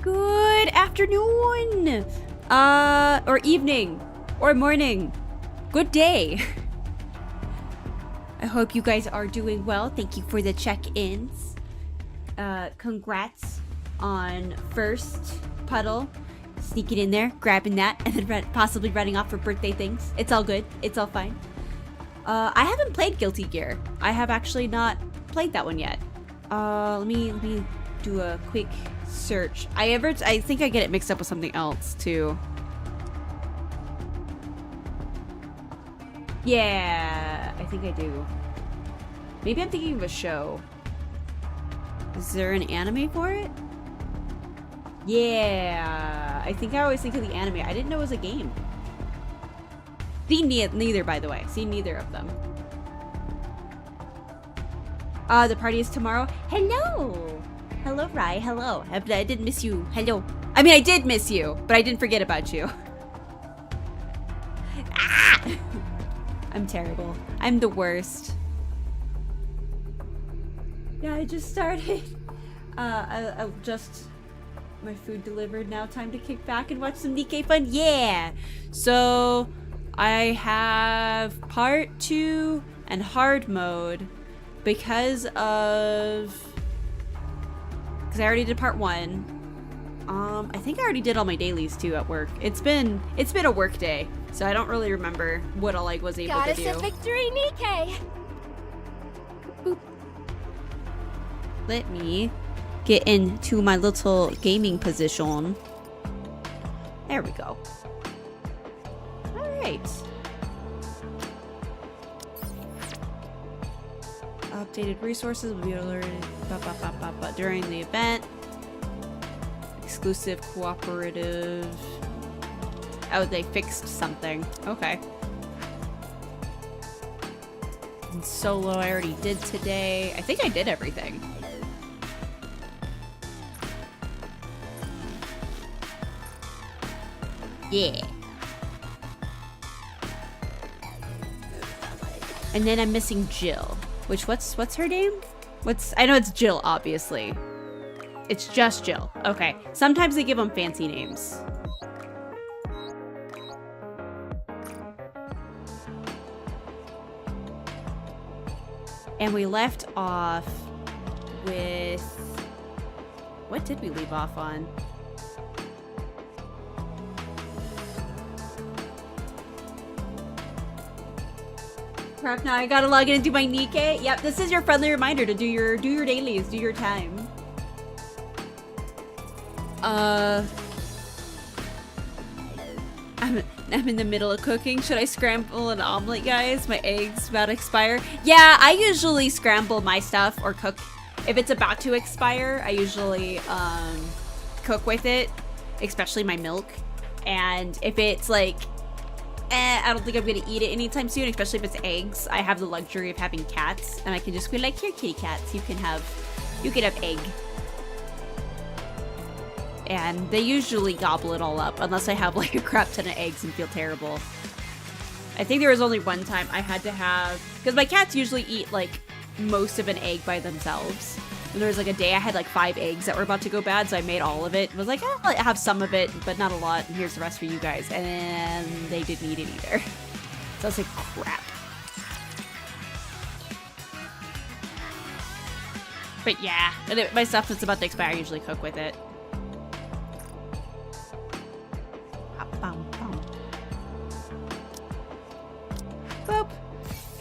Good afternoon, or evening, or morning. Good day. I hope you guys are doing well. Thank you for the check-ins. Congrats on first puddle. Sneaking in there, grabbing that, and then possibly running off for birthday things. It's all good. It's all fine. I haven't played Guilty Gear. I have actually not played that one yet. Let me do a quick search. I think I get it mixed up with something else too. Yeah, I think I do. Maybe I'm thinking of a show. Is there an anime for it? Yeah, I think I always think of the anime. I didn't know it was a game. Seen neither, by the way. Seen neither of them. The party is tomorrow. Hello! Hello, Rai. Hello. I didn't miss you. Hello. I mean, I did miss you, but I didn't forget about you. Ah! I'm terrible. I'm the worst. Yeah, I just started. I'll just... My food delivered. Now time to kick back and watch some Nikke fun. Yeah! So, I have part 2 and hard mode because I already did part 1. I think I already did all my dailies too at work. It's been a work day, so I don't really remember what all I was able to do. Goddess of victory, Nikke! Boop. Let me get into my little gaming position. There we go. Alright. Updated resources will be alerted during the event. Exclusive cooperative. Oh, they fixed something. Okay. And solo I already did today. I think I did everything. Yeah. And then I'm missing Jill. Which, what's her name? I know it's Jill, obviously. It's just Jill. Okay. Sometimes they give them fancy names. And we left off with... What did we leave off on? Crap, now I gotta log in and do my Nikke. Yep, this is your friendly reminder to do your dailies, do your time. I'm in the middle of cooking. Should I scramble an omelet, guys? My eggs about to expire. Yeah, I usually scramble my stuff or cook. If it's about to expire, I usually cook with it, especially my milk. And if it's like, I don't think I'm gonna eat it anytime soon, especially if it's eggs. I have the luxury of having cats, and I can just be like, here, kitty cats, you can have egg. And they usually gobble it all up, unless I have like a crap ton of eggs and feel terrible. I think there was only one time I had to have, because my cats usually eat like most of an egg by themselves. And there was like a day I had like 5 eggs that were about to go bad, so I made all of it. I was like, oh, I'll have some of it, but not a lot, and here's the rest for you guys. And they didn't eat it either. So I was like, crap. But yeah, my stuff that's about to expire, I usually cook with it. Boop.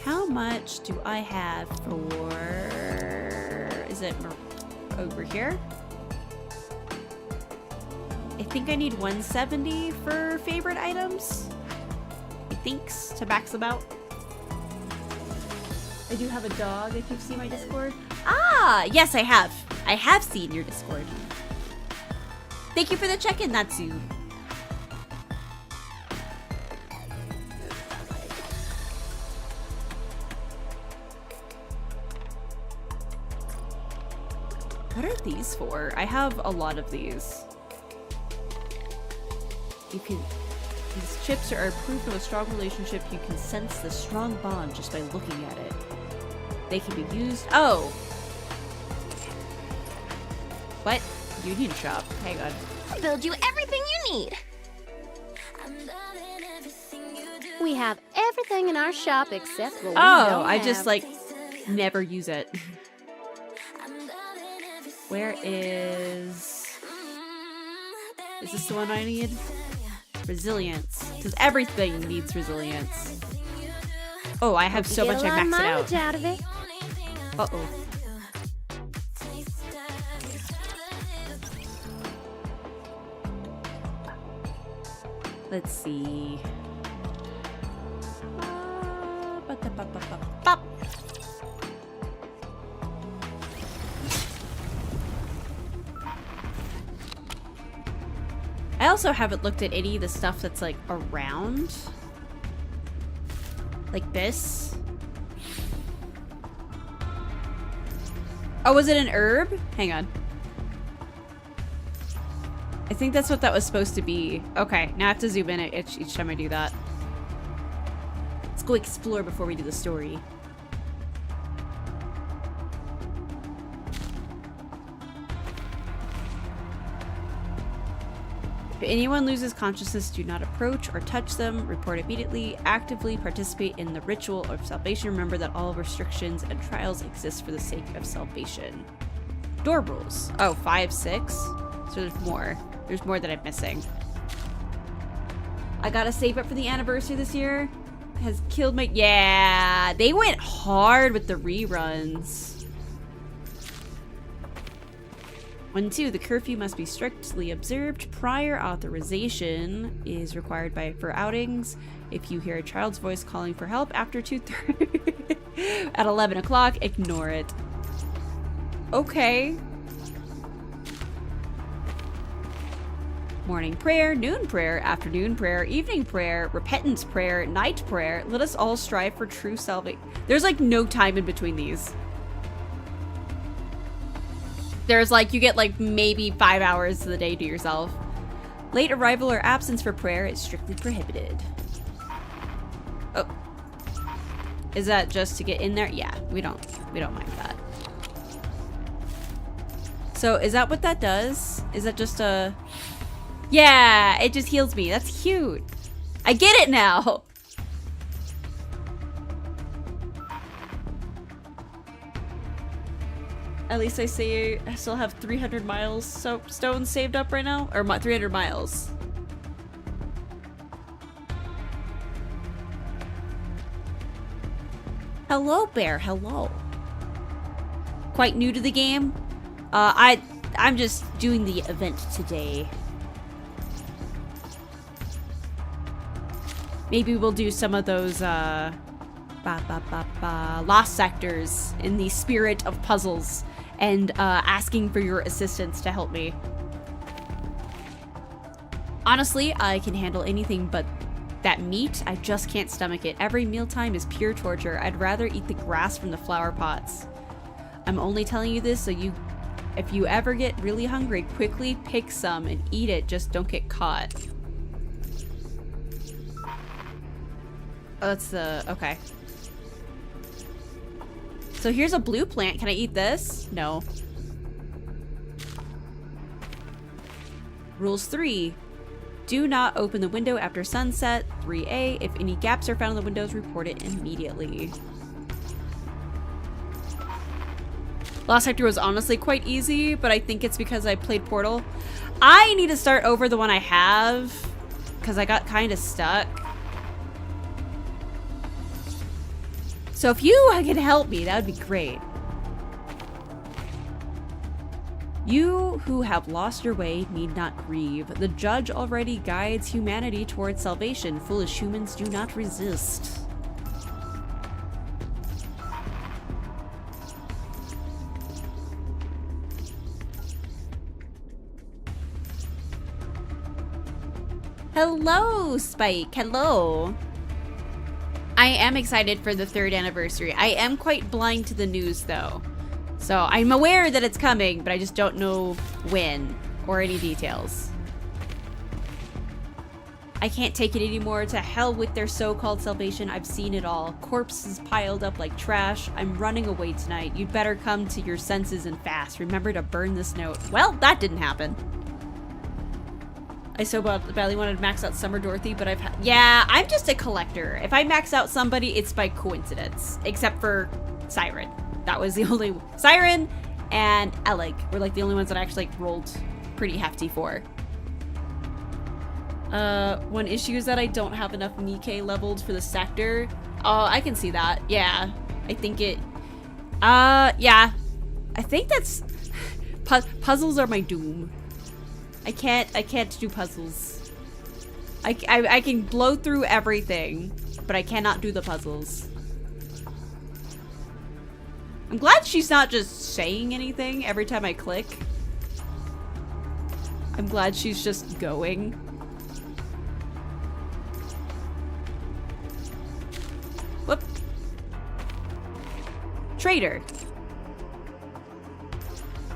How much do I have for... Is it over here? I think I need 170 for favorite items. I thinks to max them out. I do have a dog if you've seen my Discord. Ah, yes, I have. I have seen your Discord. Thank you for the check-in, Natsu. What are these for? I have a lot of these. These chips are proof of a strong relationship. You can sense the strong bond just by looking at it. They can be used. Oh! What? Union shop. Hang on. build you everything you need. We have everything in our shop except what we Oh, don't I have. just like never use it. Where is this the one I need? Resilience. Because everything needs resilience. Oh, I have so much I maxed it out. Out of it. Uh-oh. Let's see. I also haven't looked at any of the stuff that's like around. Like this. Oh, was it an herb? Hang on. I think that's what that was supposed to be. Okay, now I have to zoom in each time I do that. Let's go explore before we do the story. If anyone loses consciousness, do not approach or touch them. Report immediately. Actively participate in the ritual of salvation. Remember that all restrictions and trials exist for the sake of salvation. Door rules. Oh, 5, 6. So there's more. There's more that I'm missing. I gotta save up for the anniversary this year. Has killed my... Yeah, they went hard with the reruns. 1, 2, the curfew must be strictly observed. Prior authorization is required for outings. If you hear a child's voice calling for help after 2:30 at 11 o'clock, ignore it. Okay. Morning prayer, noon prayer, afternoon prayer, evening prayer, repentance prayer, night prayer. Let us all strive for true salvation. There's like no time in between these. There's like, you get like maybe 5 hours of the day to yourself. Late arrival or absence for prayer is strictly prohibited. Oh. Is that just to get in there? Yeah, we don't mind that. So is that what that does? Is that just a... Yeah, it just heals me. That's cute. I get it now. At least I say I still have 300 miles stones saved up right now. Or 300 miles. Hello, Bear. Hello. Quite new to the game. I'm just doing the event today. Maybe we'll do some of those lost sectors in the spirit of puzzles and asking for your assistance to help me. Honestly, I can handle anything but that meat. I just can't stomach it. Every mealtime is pure torture. I'd rather eat the grass from the flower pots. I'm only telling you this so if you ever get really hungry, quickly pick some and eat it. Just don't get caught. Oh, that's the... Okay. So here's a blue plant. Can I eat this? No. Rules 3. Do not open the window after sunset. 3A. If any gaps are found in the windows, report it immediately. Lost Sector was honestly quite easy, but I think it's because I played Portal. I need to start over the one I have because I got kind of stuck. So if you can help me, that would be great. You who have lost your way need not grieve. The judge already guides humanity towards salvation. Foolish humans do not resist. Hello, Spike. Hello. I am excited for the 3rd anniversary. I am quite blind to the news, though. So I'm aware that it's coming, but I just don't know when or any details. I can't take it anymore. To hell with their so-called salvation. I've seen it all. Corpses piled up like trash. I'm running away tonight. You'd better come to your senses and fast. Remember to burn this note. Well, that didn't happen. I so badly wanted to max out Summer Dorothy, but I've had... Yeah, I'm just a collector. If I max out somebody, it's by coincidence. Except for Siren. That was the only... Siren and Alec were like the only ones that I actually rolled pretty hefty for. One issue is that I don't have enough Nikke leveled for the sector. Oh, I can see that. Yeah. I think it... yeah. I think that's... Puzzles are my doom. I can't do puzzles. I can blow through everything, but I cannot do the puzzles. I'm glad she's not just saying anything every time I click. I'm glad she's just going. Whoop. Trader.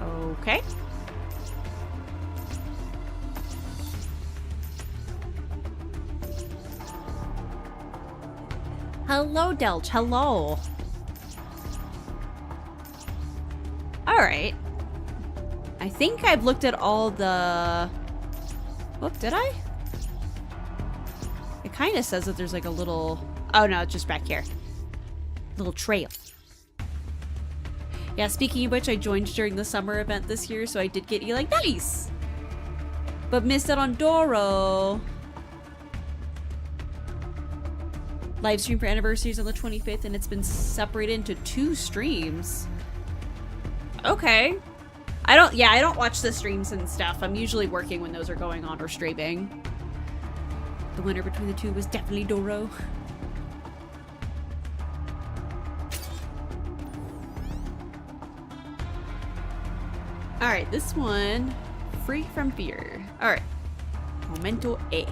Okay. Hello, Delch. Hello. Alright. I think I've looked at all the... Whoop, did I? It kind of says that there's like a little... Oh no, it's just back here. Little trail. Yeah, speaking of which, I joined during the summer event this year, so I did get Eli. Nice! But missed it on Doro. Live stream for anniversaries on the 25th, and it's been separated into 2 streams. Okay. I don't watch the streams and stuff. I'm usually working when those are going on or streaming. The winner between the 2 was definitely Doro. Alright, this one. Free from fear. Alright. Momento A.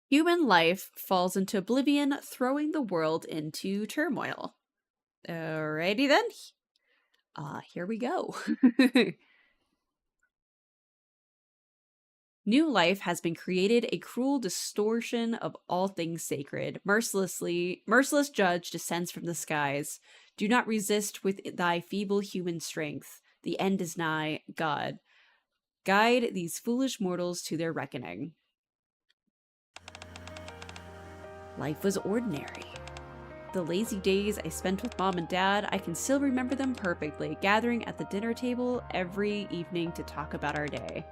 Human life falls into oblivion, throwing the world into turmoil. Alrighty then. Here we go. New life has been created, a cruel distortion of all things sacred. Merciless judge descends from the skies. Do not resist with thy feeble human strength. The end is nigh, God. Guide these foolish mortals to their reckoning. Life was ordinary. The lazy days I spent with Mom and Dad, I can still remember them perfectly, gathering at the dinner table every evening to talk about our day.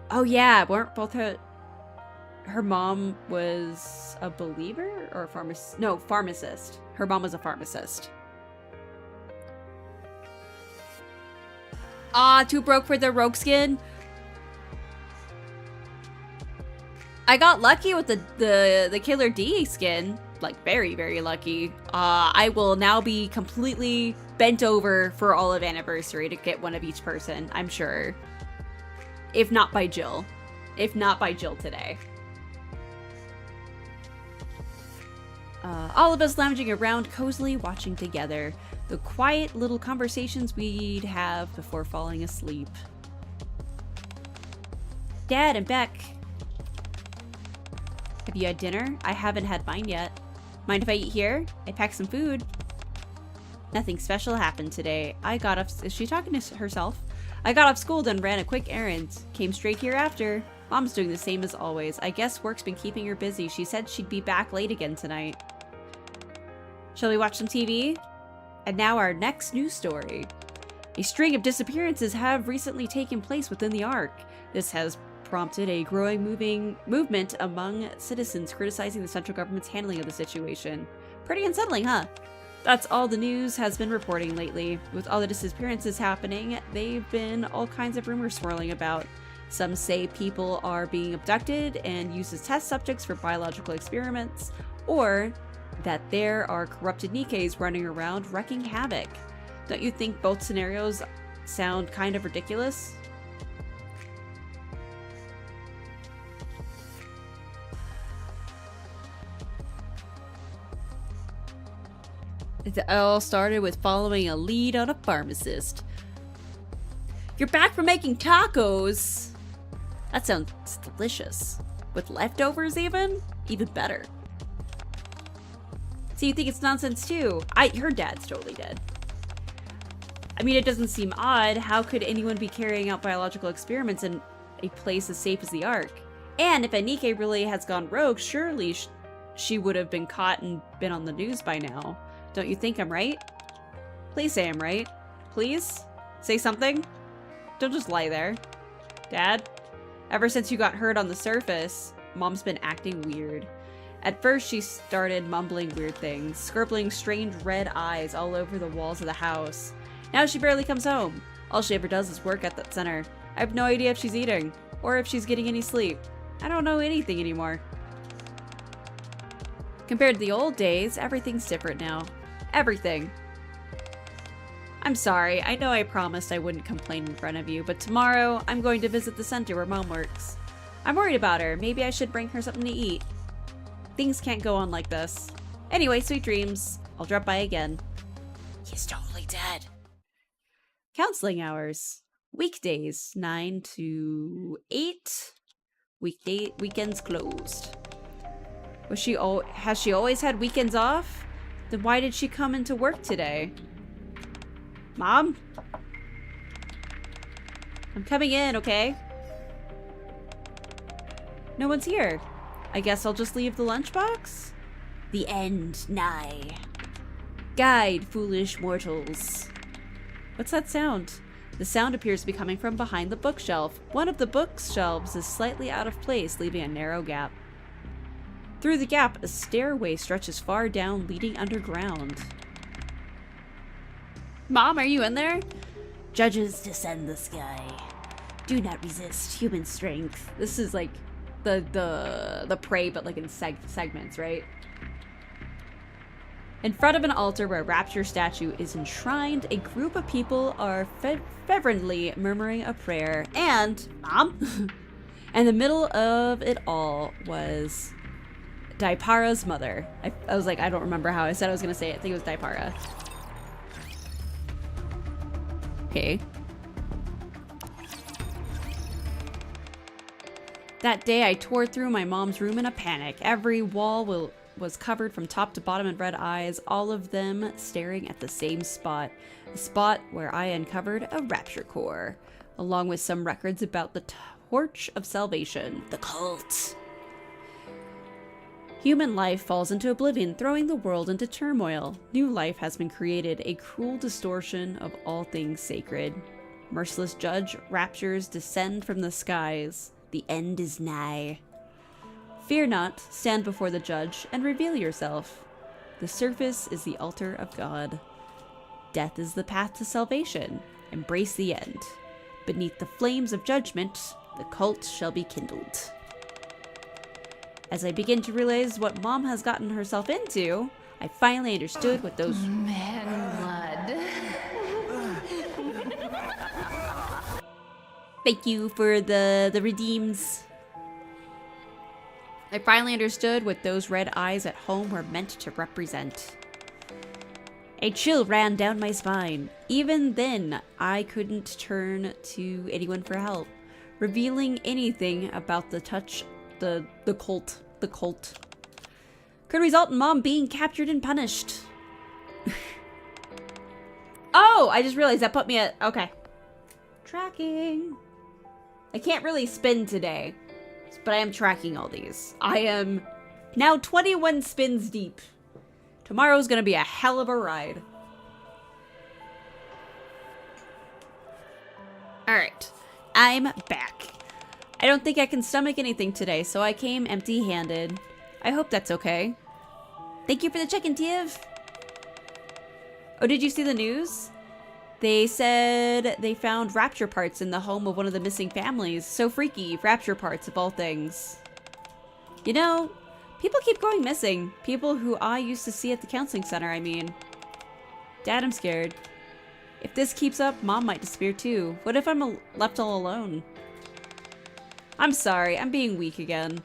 Oh yeah, weren't both her mom was a believer or a pharmacist? No, pharmacist. Her mom was a pharmacist. Ah, too broke for the rogue skin. I got lucky with the Killer D skin. Like, very, very lucky. I will now be completely bent over for all of Anniversary to get one of each person, I'm sure. If not by Jill. If not by Jill today. All of us lounging around cozily watching together. The quiet little conversations we'd have before falling asleep. Dad and Beck. Have you had dinner? I haven't had mine yet. Mind if I eat here? I packed some food. Nothing special happened today. I got up... Is she talking to herself? I got off school and ran a quick errand. Came straight here after. Mom's doing the same as always. I guess work's been keeping her busy. She said she'd be back late again tonight. Shall we watch some TV? And now our next news story. A string of disappearances have recently taken place within the Ark. This has prompted a growing movement among citizens criticizing the central government's handling of the situation. Pretty unsettling, huh? That's all the news has been reporting lately. With all the disappearances happening, they've been all kinds of rumors swirling about. Some say people are being abducted and used as test subjects for biological experiments, or that there are corrupted Nikkes running around wreaking havoc. Don't you think both scenarios sound kind of ridiculous? It all started with following a lead on a pharmacist. You're back from making tacos! That sounds delicious. With leftovers even? Even better. So you think it's nonsense too? Her dad's totally dead. I mean, it doesn't seem odd. How could anyone be carrying out biological experiments in a place as safe as the Ark? And if Nikke really has gone rogue, surely she would have been caught and been on the news by now. Don't you think I'm right? Please say I'm right. Please? Say something? Don't just lie there. Dad? Ever since you got hurt on the surface, Mom's been acting weird. At first, she started mumbling weird things, scribbling strange red eyes all over the walls of the house. Now she barely comes home. All she ever does is work at that center. I have no idea if she's eating, or if she's getting any sleep. I don't know anything anymore. Compared to the old days, everything's different now. Everything. I'm sorry, I know I promised I wouldn't complain in front of you, but tomorrow I'm going to visit the center where Mom works. I'm worried about her. Maybe I should bring her something to eat. Things can't go on like this. Anyway, sweet dreams. I'll drop by again. He's totally dead. Counseling hours. Weekdays, 9 to 8. Weekends closed. Has she always had weekends off? Then why did she come into work today? Mom? I'm coming in, okay? No one's here. I guess I'll just leave the lunchbox? The end nigh. Guide, foolish mortals. What's that sound? The sound appears to be coming from behind the bookshelf. One of the bookshelves is slightly out of place, leaving a narrow gap. Through the gap, a stairway stretches far down, leading underground. Mom, are you in there? Judges descend the sky. Do not resist human strength. This is like the prey, but like in segments, right? In front of an altar where a rapture statue is enshrined, a group of people are fervently murmuring a prayer. And, Mom? In the middle of it all was Daipara's mother. I was like, I don't remember how I said I was going to say it. I think it was Daipara. Okay. That day, I tore through my mom's room in a panic. Every wall was covered from top to bottom in red eyes, all of them staring at the same spot. A spot where I uncovered a rapture core, along with some records about the Torch of Salvation, the cult. Human life falls into oblivion, throwing the world into turmoil. New life has been created, a cruel distortion of all things sacred. Merciless judge, raptures descend from the skies. The end is nigh. Fear not, stand before the judge and reveal yourself. The surface is the altar of God. Death is the path to salvation. Embrace the end. Beneath the flames of judgment, the cult shall be kindled. As I begin to realize what Mom has gotten herself into, I finally understood what those... Man blood. Thank you for the redeems. I finally understood what those red eyes at home were meant to represent. A chill ran down my spine. Even then, I couldn't turn to anyone for help. Revealing anything about the cult could result in Mom being captured and punished. Oh, I just realized that put me at... Okay. Tracking. I can't really spin today, but I am tracking all these. I am now 21 spins deep. Tomorrow's gonna be a hell of a ride. Alright, I'm back. I don't think I can stomach anything today, so I came empty-handed. I hope that's okay. Thank you for the check-in, Tiv. Oh, did you see the news? They said they found rapture parts in the home of one of the missing families. So freaky, rapture parts of all things. You know, people keep going missing. People who I used to see at the counseling center, I mean. Dad, I'm scared. If this keeps up, Mom might disappear too. What if I'm left all alone? I'm sorry, I'm being weak again.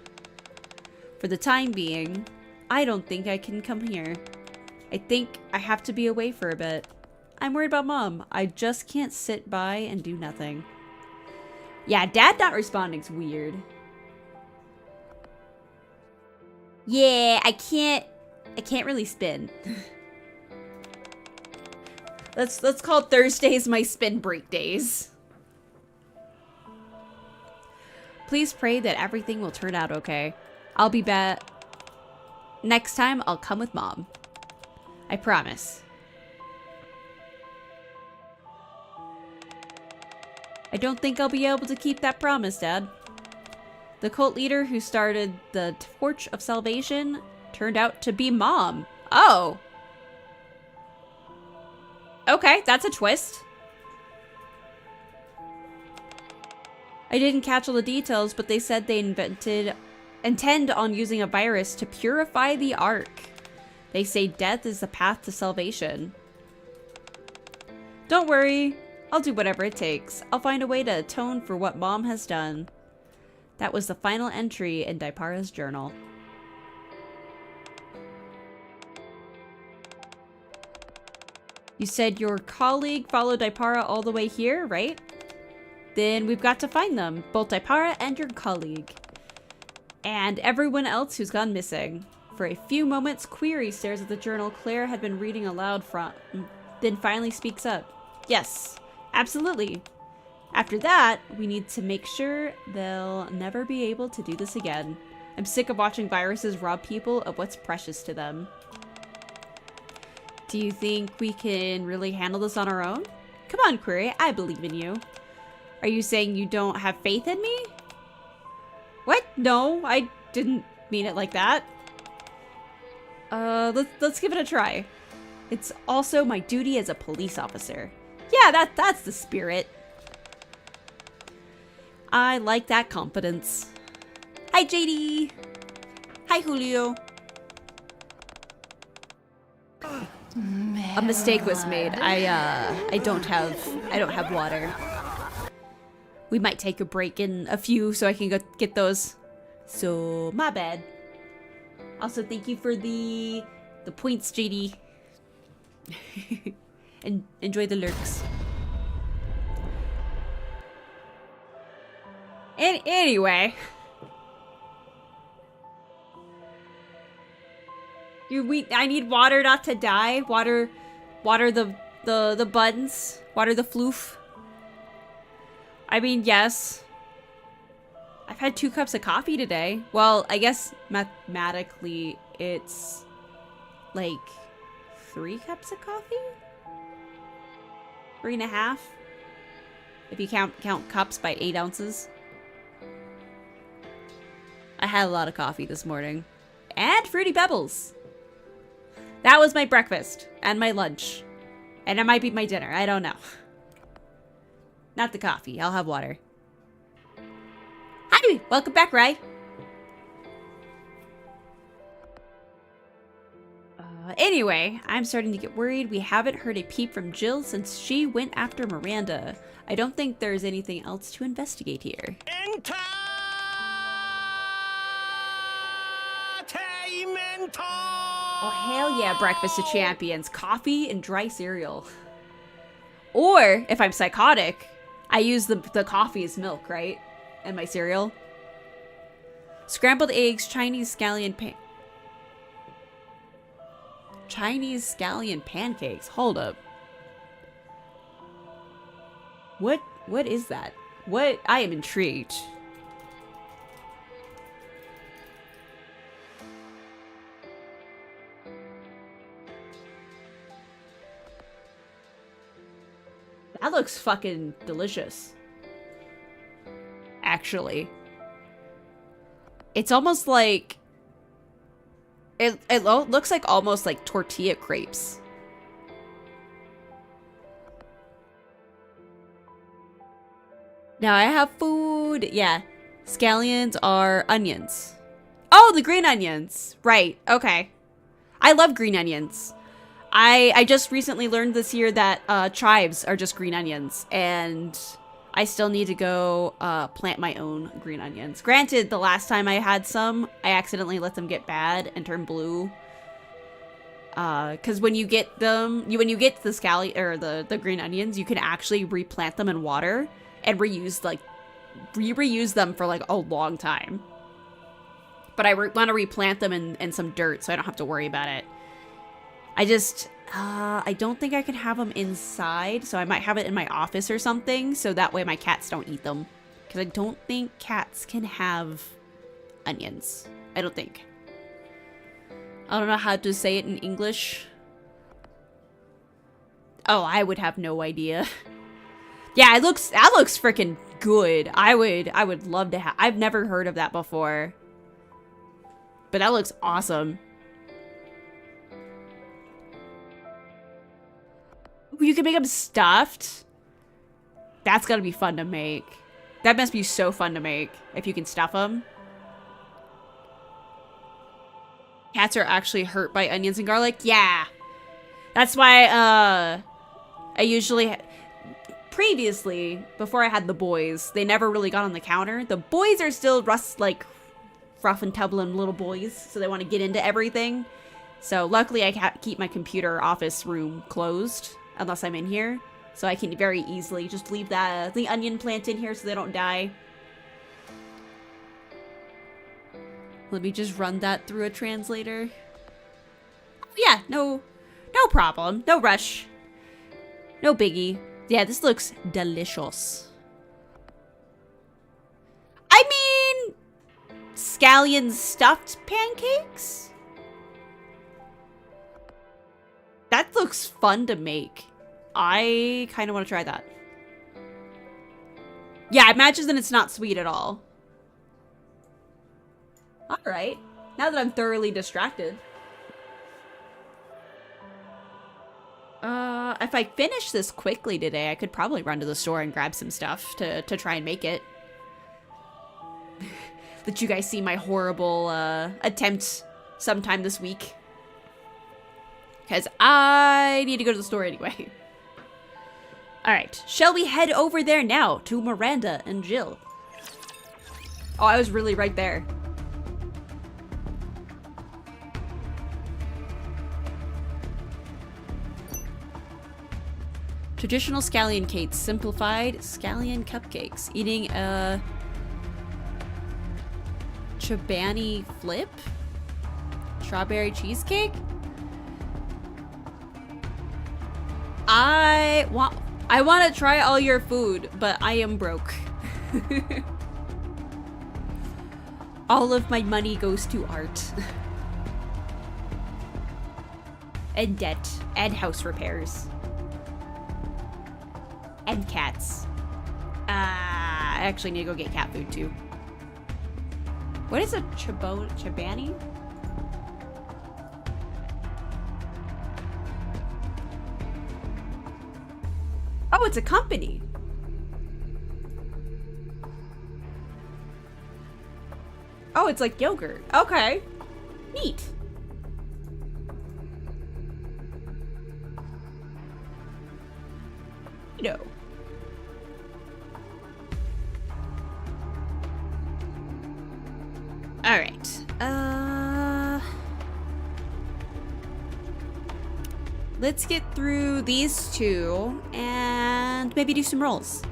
For the time being, I don't think I can come here. I think I have to be away for a bit. I'm worried about Mom. I just can't sit by and do nothing. Yeah, Dad not responding's weird. Yeah, I can't really spin. Let's call Thursdays my spin break days. Please pray that everything will turn out okay. I'll be back. Next time, I'll come with Mom. I promise. I don't think I'll be able to keep that promise, Dad. The cult leader who started the Torch of Salvation turned out to be Mom. Oh. Okay, that's a twist. I didn't catch all the details, but they said they intend on using a virus to purify the Ark. They say death is the path to salvation. Don't worry, I'll do whatever it takes. I'll find a way to atone for what Mom has done. That was the final entry in Daipara's journal. You said your colleague followed Daipara all the way here, right? Then we've got to find them, both Daipara and your colleague. And everyone else who's gone missing. For a few moments, Query stares at the journal Claire had been reading aloud from, then finally speaks up. Yes, absolutely. After that, we need to make sure they'll never be able to do this again. I'm sick of watching viruses rob people of what's precious to them. Do you think we can really handle this on our own? Come on, Query, I believe in you. Are you saying you don't have faith in me? What? No, I didn't mean it like that. Let's give it a try. It's also my duty as a police officer. Yeah, that's the spirit. I like that confidence. Hi, JD. Hi, Julio. A mistake was made. I don't have water. We might take a break in a few so I can go get those. So, my bad. Also, thank you for the points, JD. And enjoy the lurks. And anyway. I need water not to die. Water the buttons. Water the floof. I mean, yes. I've had 2 cups of coffee today. Well, I guess mathematically it's like 3 cups of coffee? 3.5? If you count cups by 8 ounces. I had a lot of coffee this morning. And Fruity Pebbles. That was my breakfast and my lunch. And it might be my dinner. I don't know. Not the coffee. I'll have water. Hi! Welcome back, Rai. Anyway, I'm starting to get worried. We haven't heard a peep from Jill since she went after Miranda. I don't think there's anything else to investigate here. Oh, hell yeah, breakfast of champions. Coffee and dry cereal. Or, if I'm psychotic, I use the coffee as milk, right? And my cereal. Scrambled eggs, Chinese scallion pancakes. Hold up. What is that? What? I am intrigued. That looks fucking delicious. Actually. It's almost like... It looks like almost like tortilla crepes. Now I have food. Yeah. Scallions are onions. Oh, the green onions. Right. Okay. I love green onions. I just recently learned this year that chives are just green onions, and I still need to go plant my own green onions. Granted, the last time I had some, I accidentally let them get bad and turn blue. Because when you get them, when you get the the green onions, you can actually replant them in water and reuse them for like a long time. But I want to replant them in some dirt so I don't have to worry about it. I don't think I can have them inside, so I might have it in my office or something, so that way my cats don't eat them. Because I don't think cats can have onions. I don't think. I don't know how to say it in English. Oh, I would have no idea. Yeah, that looks freaking good. I would love to have. I've never heard of that before. But that looks awesome. You can make them stuffed. That's gotta be fun to make. That must be so fun to make if you can stuff them. Cats are actually hurt by onions and garlic. Yeah. That's why I usually previously, before I had the boys, they never really got on the counter. The boys are still rough and tumbling little boys, so they want to get into everything. So luckily I keep my computer office room closed unless I'm in here, so I can very easily just leave the onion plant in here so they don't die. Let me just run that through a translator. Yeah, no problem, no rush, no biggie. Yeah, this looks delicious. I mean, scallion stuffed pancakes? That looks fun to make. I kind of want to try that. Yeah, imagine that it's not sweet at all. Alright. Now that I'm thoroughly distracted. If I finish this quickly today, I could probably run to the store and grab some stuff to try and make it. Let you guys see my horrible attempt sometime this week. Because I need to go to the store anyway. Alright, shall we head over there now to Miranda and Jill? Oh, I was really right there. Traditional scallion cakes, simplified scallion cupcakes. Eating a chobani flip? Strawberry cheesecake? I want to try all your food, but I am broke. All of my money goes to art. And debt. And house repairs. And cats. I actually need to go get cat food too. What is a chobani? Oh, it's a company. Oh, it's like yogurt. Okay. Neat. No. All right. Let's get through these two and maybe do some rolls.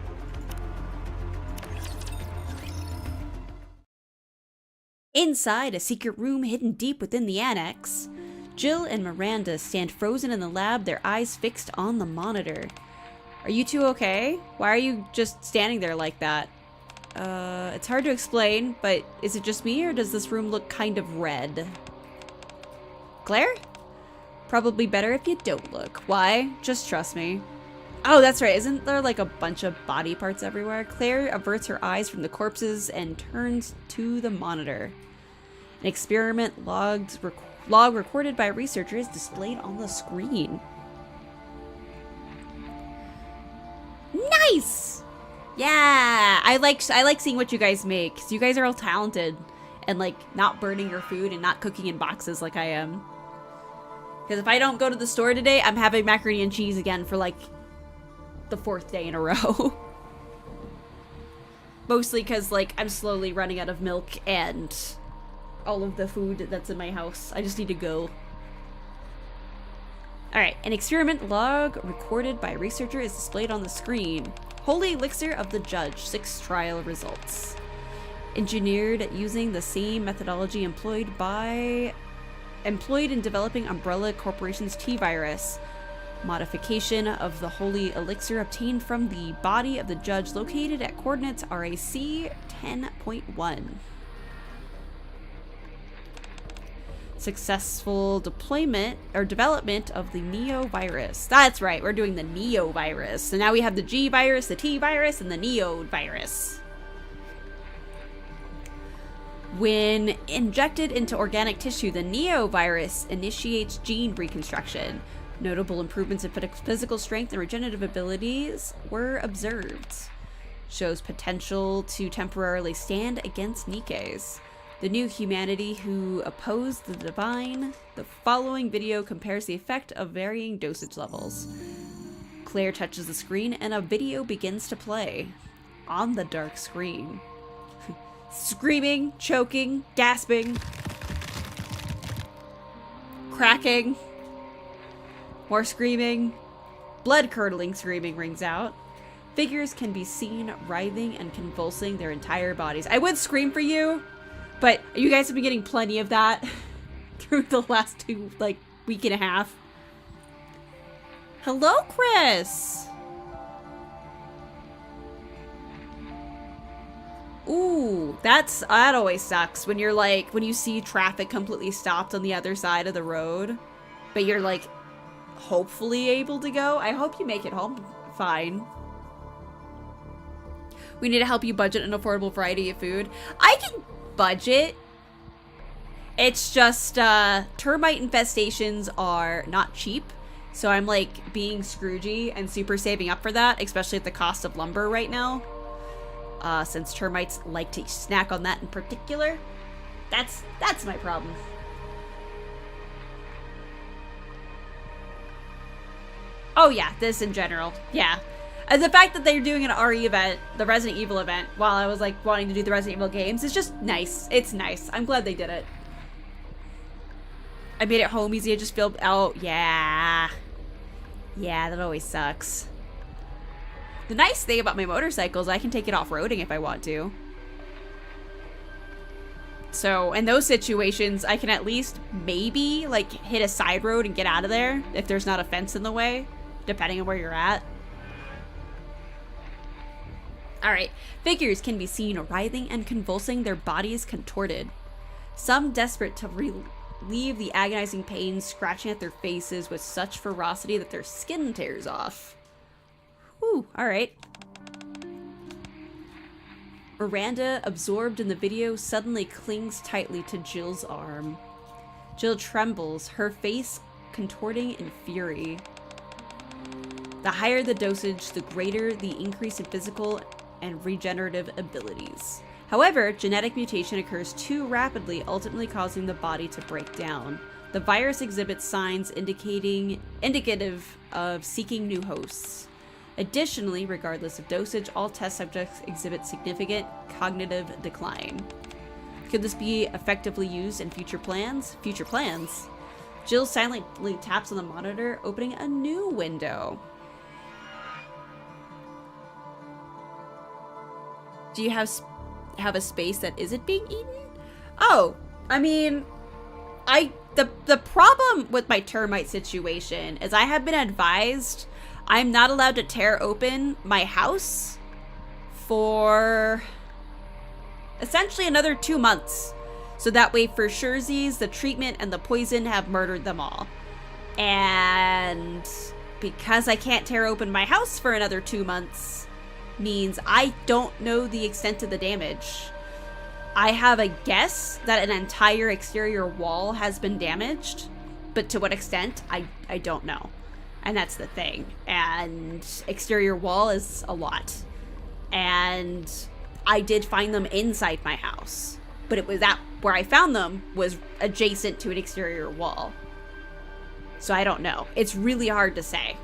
Inside a secret room hidden deep within the annex, Jill and Miranda stand frozen in the lab, their eyes fixed on the monitor. Are you two okay? Why are you just standing there like that? It's hard to explain, but is it just me or does this room look kind of red? Claire? Probably better if you don't look. Why? Just trust me. Oh, that's right. Isn't there like a bunch of body parts everywhere? Claire averts her eyes from the corpses and turns to the monitor. An experiment log recorded by a researcher is displayed on the screen. Nice! Yeah! I like seeing what you guys make, because you guys are all talented and like not burning your food and not cooking in boxes like I am. Because if I don't go to the store today, I'm having macaroni and cheese again for like the 4th day in a row. Mostly because like I'm slowly running out of milk and all of the food that's in my house. I just need to go. Alright, an experiment log recorded by a researcher is displayed on the screen. Holy elixir of the judge, 6 trial results. Engineered using the same methodology employed by employed in developing Umbrella Corporation's T-Virus. Modification of the holy elixir obtained from the body of the judge located at coordinates RAC 10.1. Successful deployment or development of the Neo virus. That's right, we're doing the Neo virus. So now we have the G virus, the T virus, and the Neo virus. When injected into organic tissue, the Neo virus initiates gene reconstruction. Notable improvements in physical strength and regenerative abilities were observed. Shows potential to temporarily stand against Nikke's. The new humanity who opposed the divine. The following video compares the effect of varying dosage levels. Claire touches the screen and a video begins to play. On the dark screen. Screaming, choking, gasping. Cracking. More screaming. Blood-curdling screaming rings out. Figures can be seen writhing and convulsing their entire bodies. I would scream for you, but you guys have been getting plenty of that through the last week and a half. Hello, Chris! Ooh, that always sucks when you're when you see traffic completely stopped on the other side of the road, but you're hopefully able to go. I hope you make it home fine. We need to help you budget an affordable variety of food. I can budget. It's just termite infestations are not cheap, so I'm being Scroogey and super saving up for that, especially at the cost of lumber right now. Since termites like to snack on that in particular. That's my problem. Oh yeah, this in general. Yeah. And the fact that they're doing an RE event, the Resident Evil event, while I was wanting to do the Resident Evil games, is just nice. It's nice. I'm glad they did it. I made it home easy. I just feel, oh yeah. Yeah, that always sucks. The nice thing about my motorcycle is I can take it off-roading if I want to. So, in those situations, I can at least maybe, hit a side road and get out of there if there's not a fence in the way, depending on where you're at. Alright, figures can be seen writhing and convulsing, their bodies contorted. Some desperate to relieve the agonizing pain, scratching at their faces with such ferocity that their skin tears off. Whew, alright. Miranda, absorbed in the video, suddenly clings tightly to Jill's arm. Jill trembles, her face contorting in fury. The higher the dosage, the greater the increase in physical and regenerative abilities. However, genetic mutation occurs too rapidly, ultimately causing the body to break down. The virus exhibits signs indicative of seeking new hosts. Additionally, regardless of dosage, all test subjects exhibit significant cognitive decline. Could this be effectively used in future plans? Future plans? Jill silently taps on the monitor, opening a new window. Do you have a space that isn't being eaten? Oh, I mean, the problem with my termite situation is I have been advised I'm not allowed to tear open my house for essentially another 2 months. So that way, for surezies, the treatment and the poison have murdered them all. And because I can't tear open my house for another 2 months means I don't know the extent of the damage. I have a guess that an entire exterior wall has been damaged, but to what extent, I don't know. And that's the thing. And exterior wall is a lot. And I did find them inside my house, but it was where I found them was adjacent to an exterior wall. So I don't know. It's really hard to say.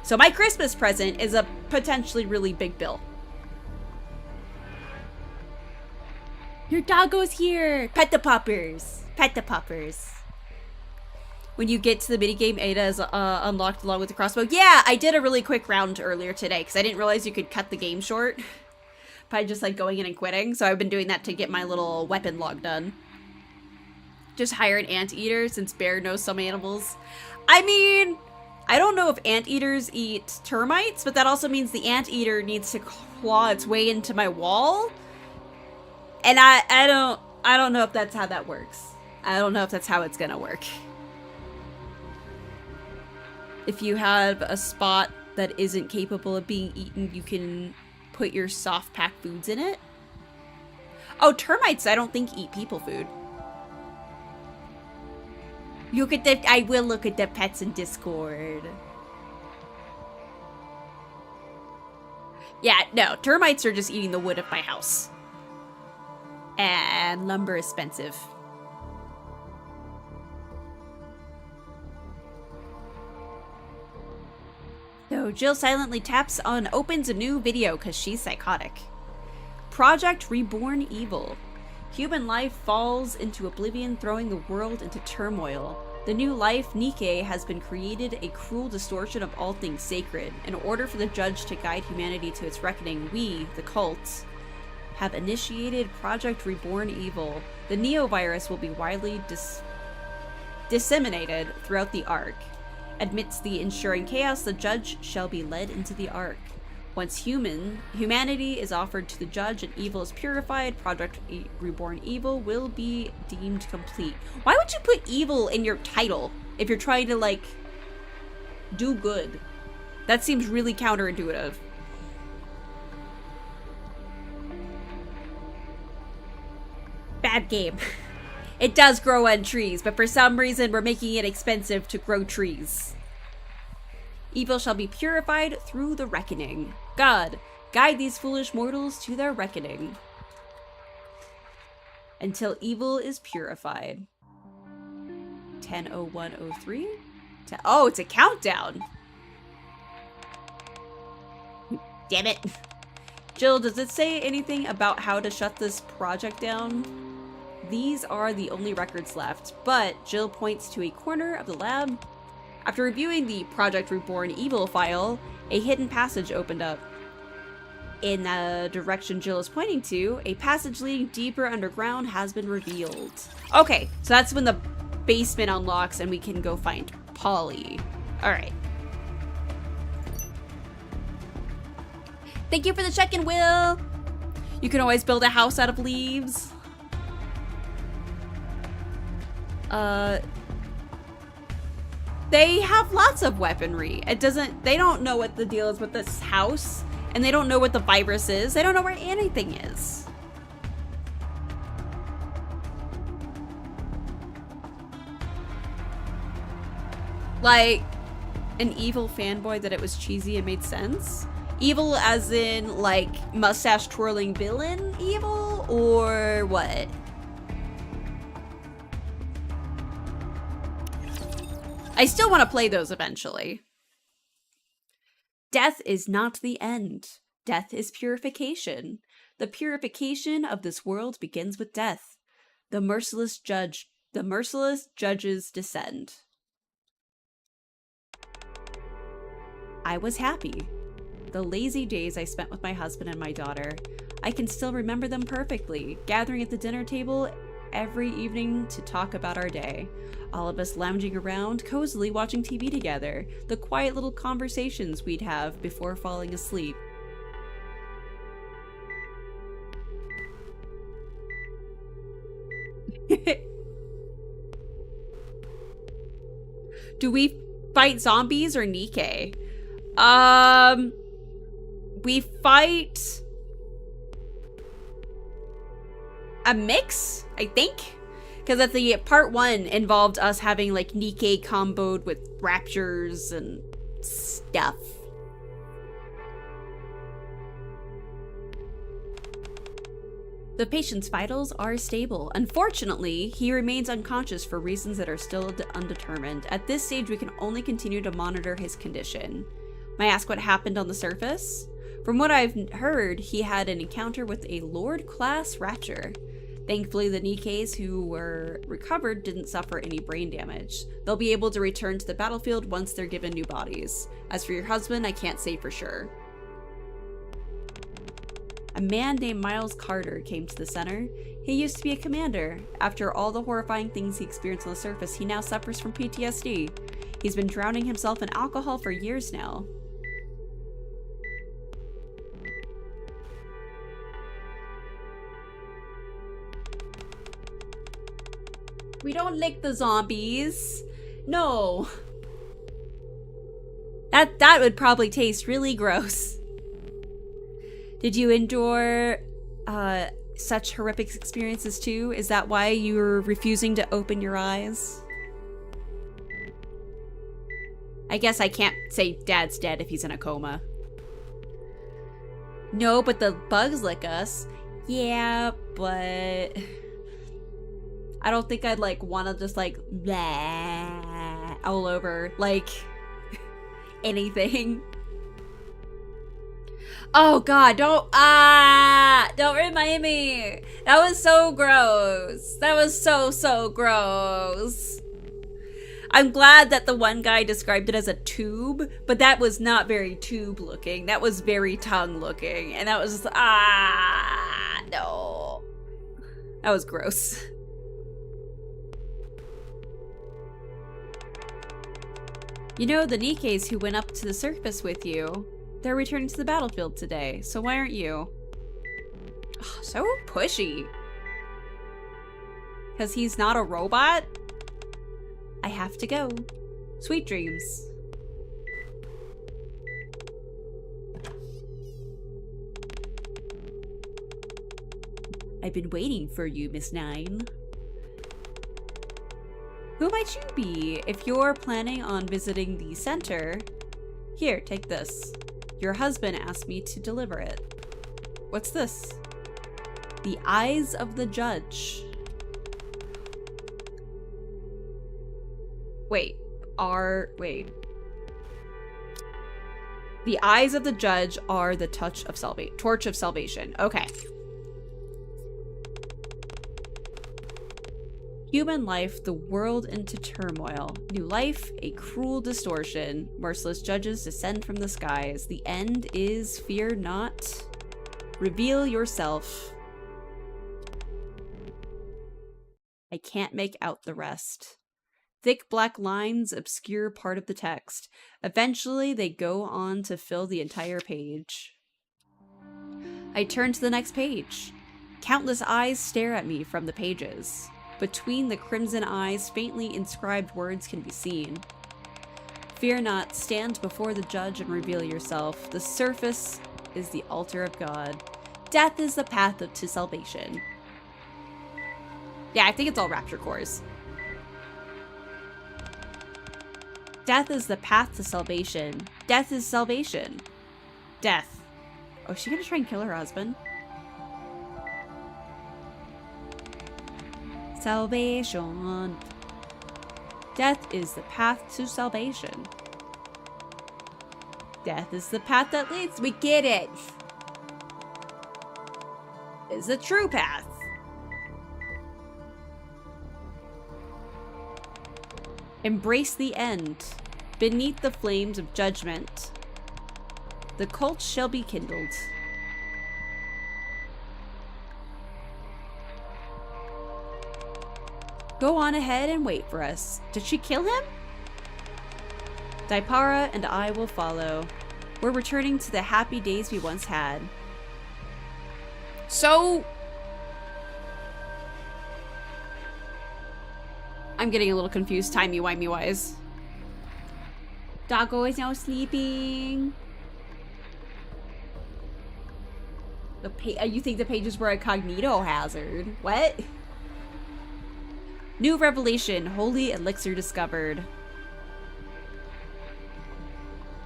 So my Christmas present is a potentially really big bill. Your doggo's here! Pet the puppers! Pet the puppers. When you get to the minigame, Ada is unlocked along with the crossbow. Yeah, I did a really quick round earlier today because I didn't realize you could cut the game short by just going in and quitting. So I've been doing that to get my little weapon log done. Just hire an anteater since Bear knows some animals. I mean, I don't know if anteaters eat termites, but that also means the anteater needs to claw its way into my wall. And I don't know if that's how that works. I don't know if that's how it's gonna work. If you have a spot that isn't capable of being eaten, you can put your soft pack foods in it. Oh, termites I don't think eat people food. Look at the, I will look at the pets in Discord. Yeah, no, termites are just eating the wood of my house. And lumber is expensive. So Jill silently taps on opens a new video because she's psychotic. Project Reborn Evil. Human life falls into oblivion, throwing the world into turmoil. The new life, Nikke, has been created, a cruel distortion of all things sacred. In order for the judge to guide humanity to its reckoning, we, the cult, have initiated Project Reborn Evil. The Neo-virus will be widely disseminated throughout the Ark. Amidst the ensuing chaos, the judge shall be led into the Ark. Once humanity is offered to the judge and evil is purified, Project Reborn Evil will be deemed complete. Why would you put evil in your title if you're trying to, like, do good? That seems really counterintuitive. Bad game. It does grow on trees, but for some reason we're making it expensive to grow trees. Evil shall be purified through the reckoning. God, guide these foolish mortals to their reckoning. Until evil is purified. 10:01:03? Oh, it's a countdown! Damn it. Jill, does it say anything about how to shut this project down? These are the only records left, but Jill points to a corner of the lab. After reviewing the Project Reborn Evil file, a hidden passage opened up. In the direction Jill is pointing to, a passage leading deeper underground has been revealed. Okay, so that's when the basement unlocks and we can go find Polly. Alright. Thank you for the check-in, Will! You can always build a house out of leaves. They have lots of weaponry. They don't know what the deal is with this house, and they don't know what the virus is. They don't know where anything is. Like, an evil fanboy that it was cheesy and made sense? Evil as in, like, mustache twirling villain evil, or what? I still want to play those eventually. Death is not the end. Death is purification. The purification of this world begins with death. The merciless judges descend. I was happy. The lazy days I spent with my husband and my daughter. I can still remember them perfectly, gathering at the dinner table every evening to talk about our day. All of us lounging around, cozily watching TV together. The quiet little conversations we'd have before falling asleep. Do we fight zombies or Nikke? We fight a mix, I think. Because at the part 1 involved us having like Nikke comboed with raptures and stuff. The patient's vitals are stable. Unfortunately, he remains unconscious for reasons that are still undetermined. At this stage, we can only continue to monitor his condition. May I ask what happened on the surface? From what I've heard, he had an encounter with a Lord-class rapture. Thankfully, the Nikkes who were recovered didn't suffer any brain damage. They'll be able to return to the battlefield once they're given new bodies. As for your husband, I can't say for sure. A man named Miles Carter came to the center. He used to be a commander. After all the horrifying things he experienced on the surface, he now suffers from PTSD. He's been drowning himself in alcohol for years now. We don't lick the zombies. No. That would probably taste really gross. Did you endure such horrific experiences too? Is that why you're refusing to open your eyes? I guess I can't say Dad's dead if he's in a coma. No, but the bugs lick us. Yeah, but I don't think I'd like want to just like blah all over like anything. Oh god, don't remind me. That was so gross. That was so gross. I'm glad that the one guy described it as a tube, but that was not very tube looking. That was very tongue looking. And that was just, no. That was gross. You know, the Nikkes who went up to the surface with you, they're returning to the battlefield today, so why aren't you? Oh, so pushy. Because he's not a robot? I have to go. Sweet dreams. I've been waiting for you, Miss Nine. Who might you be? If you're planning on visiting the center, here, take this. Your husband asked me to deliver it. What's this? The Eyes of the Judge. Wait. The eyes of the judge are the torch of salvation. Okay. Human life, the world into turmoil. New life, a cruel distortion. Merciless judges descend from the skies. The end is fear not. Reveal yourself. I can't make out the rest. Thick black lines obscure part of the text. Eventually, they go on to fill the entire page. I turn to the next page. Countless eyes stare at me from the pages. Between the crimson eyes, faintly inscribed words can be seen. Fear not, stand before the judge and reveal yourself. The surface is the altar of God. Death is the path to salvation. Yeah, I think it's all Rapture cores. Death is the path to salvation. Death is salvation. Death. Oh, is she gonna try and kill her husband? Salvation. Death is the path to salvation. Death is the path that leads. We get it. Is the true path. Embrace the end. Beneath the flames of judgment, the cult shall be kindled. Go on ahead and wait for us. Did she kill him? Daipara and I will follow. We're returning to the happy days we once had. So... I'm getting a little confused timey-wimey wise. Doggo is now sleeping. You think the pages were a cognito hazard? What? New revelation. Holy elixir discovered.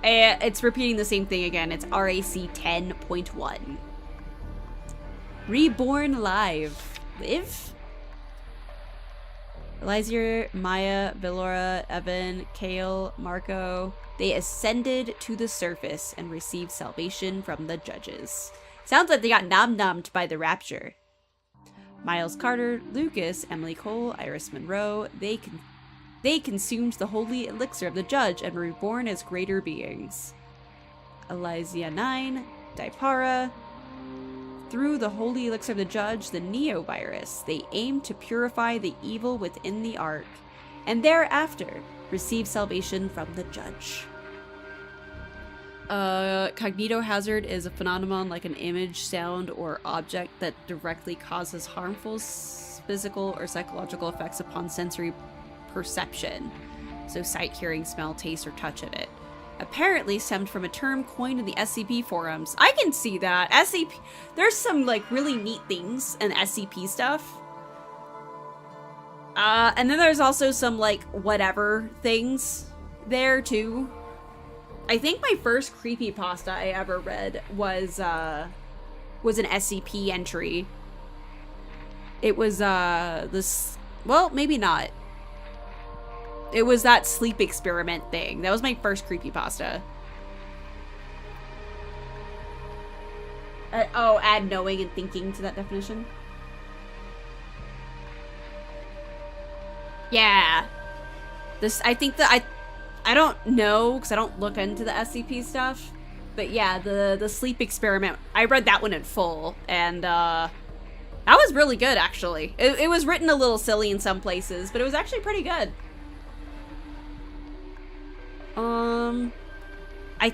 It's repeating the same thing again. It's RAC 10.1. Reborn live. Live? Elizir, Maya, Villora, Evan, Kale, Marco, they ascended to the surface and received salvation from the judges. Sounds like they got nom-nommed by the rapture. Miles Carter, Lucas, Emily Cole, Iris Monroe, they consumed the holy elixir of the judge and were reborn as greater beings. Elysia 9, Daipara, through the holy elixir of the judge, the Neo-virus, they aim to purify the evil within the Ark, and thereafter receive salvation from the judge. Cognito hazard is a phenomenon like an image, sound, or object that directly causes harmful physical or psychological effects upon sensory perception. So sight, hearing, smell, taste, or touch of it. Apparently stemmed from a term coined in the SCP forums. I can see that. SCP, there's some like really neat things in SCP stuff. And then there's also some like whatever things there too. I think my first creepypasta I ever read was an SCP entry. It was this, well, maybe not. It was that sleep experiment thing. That was my first creepypasta. Oh, add knowing and thinking to that definition. Yeah. This, I think that I don't know because I don't look into the SCP stuff. But yeah, the sleep experiment, I read that one in full, and that was really good actually. It was written a little silly in some places, but it was actually pretty good. I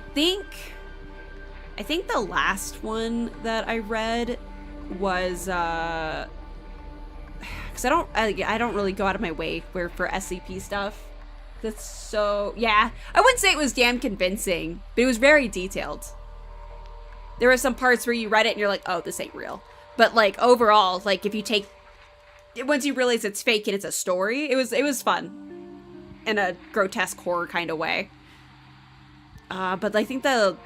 think the last one that I read was because I don't really go out of my way for SCP stuff. That's so, yeah, I wouldn't say it was damn convincing, but it was very detailed. There were some parts where you read it and you're like, oh, this ain't real. But like overall, like if you take, once you realize it's fake and it's a story, it was fun in a grotesque horror kind of way. But I think the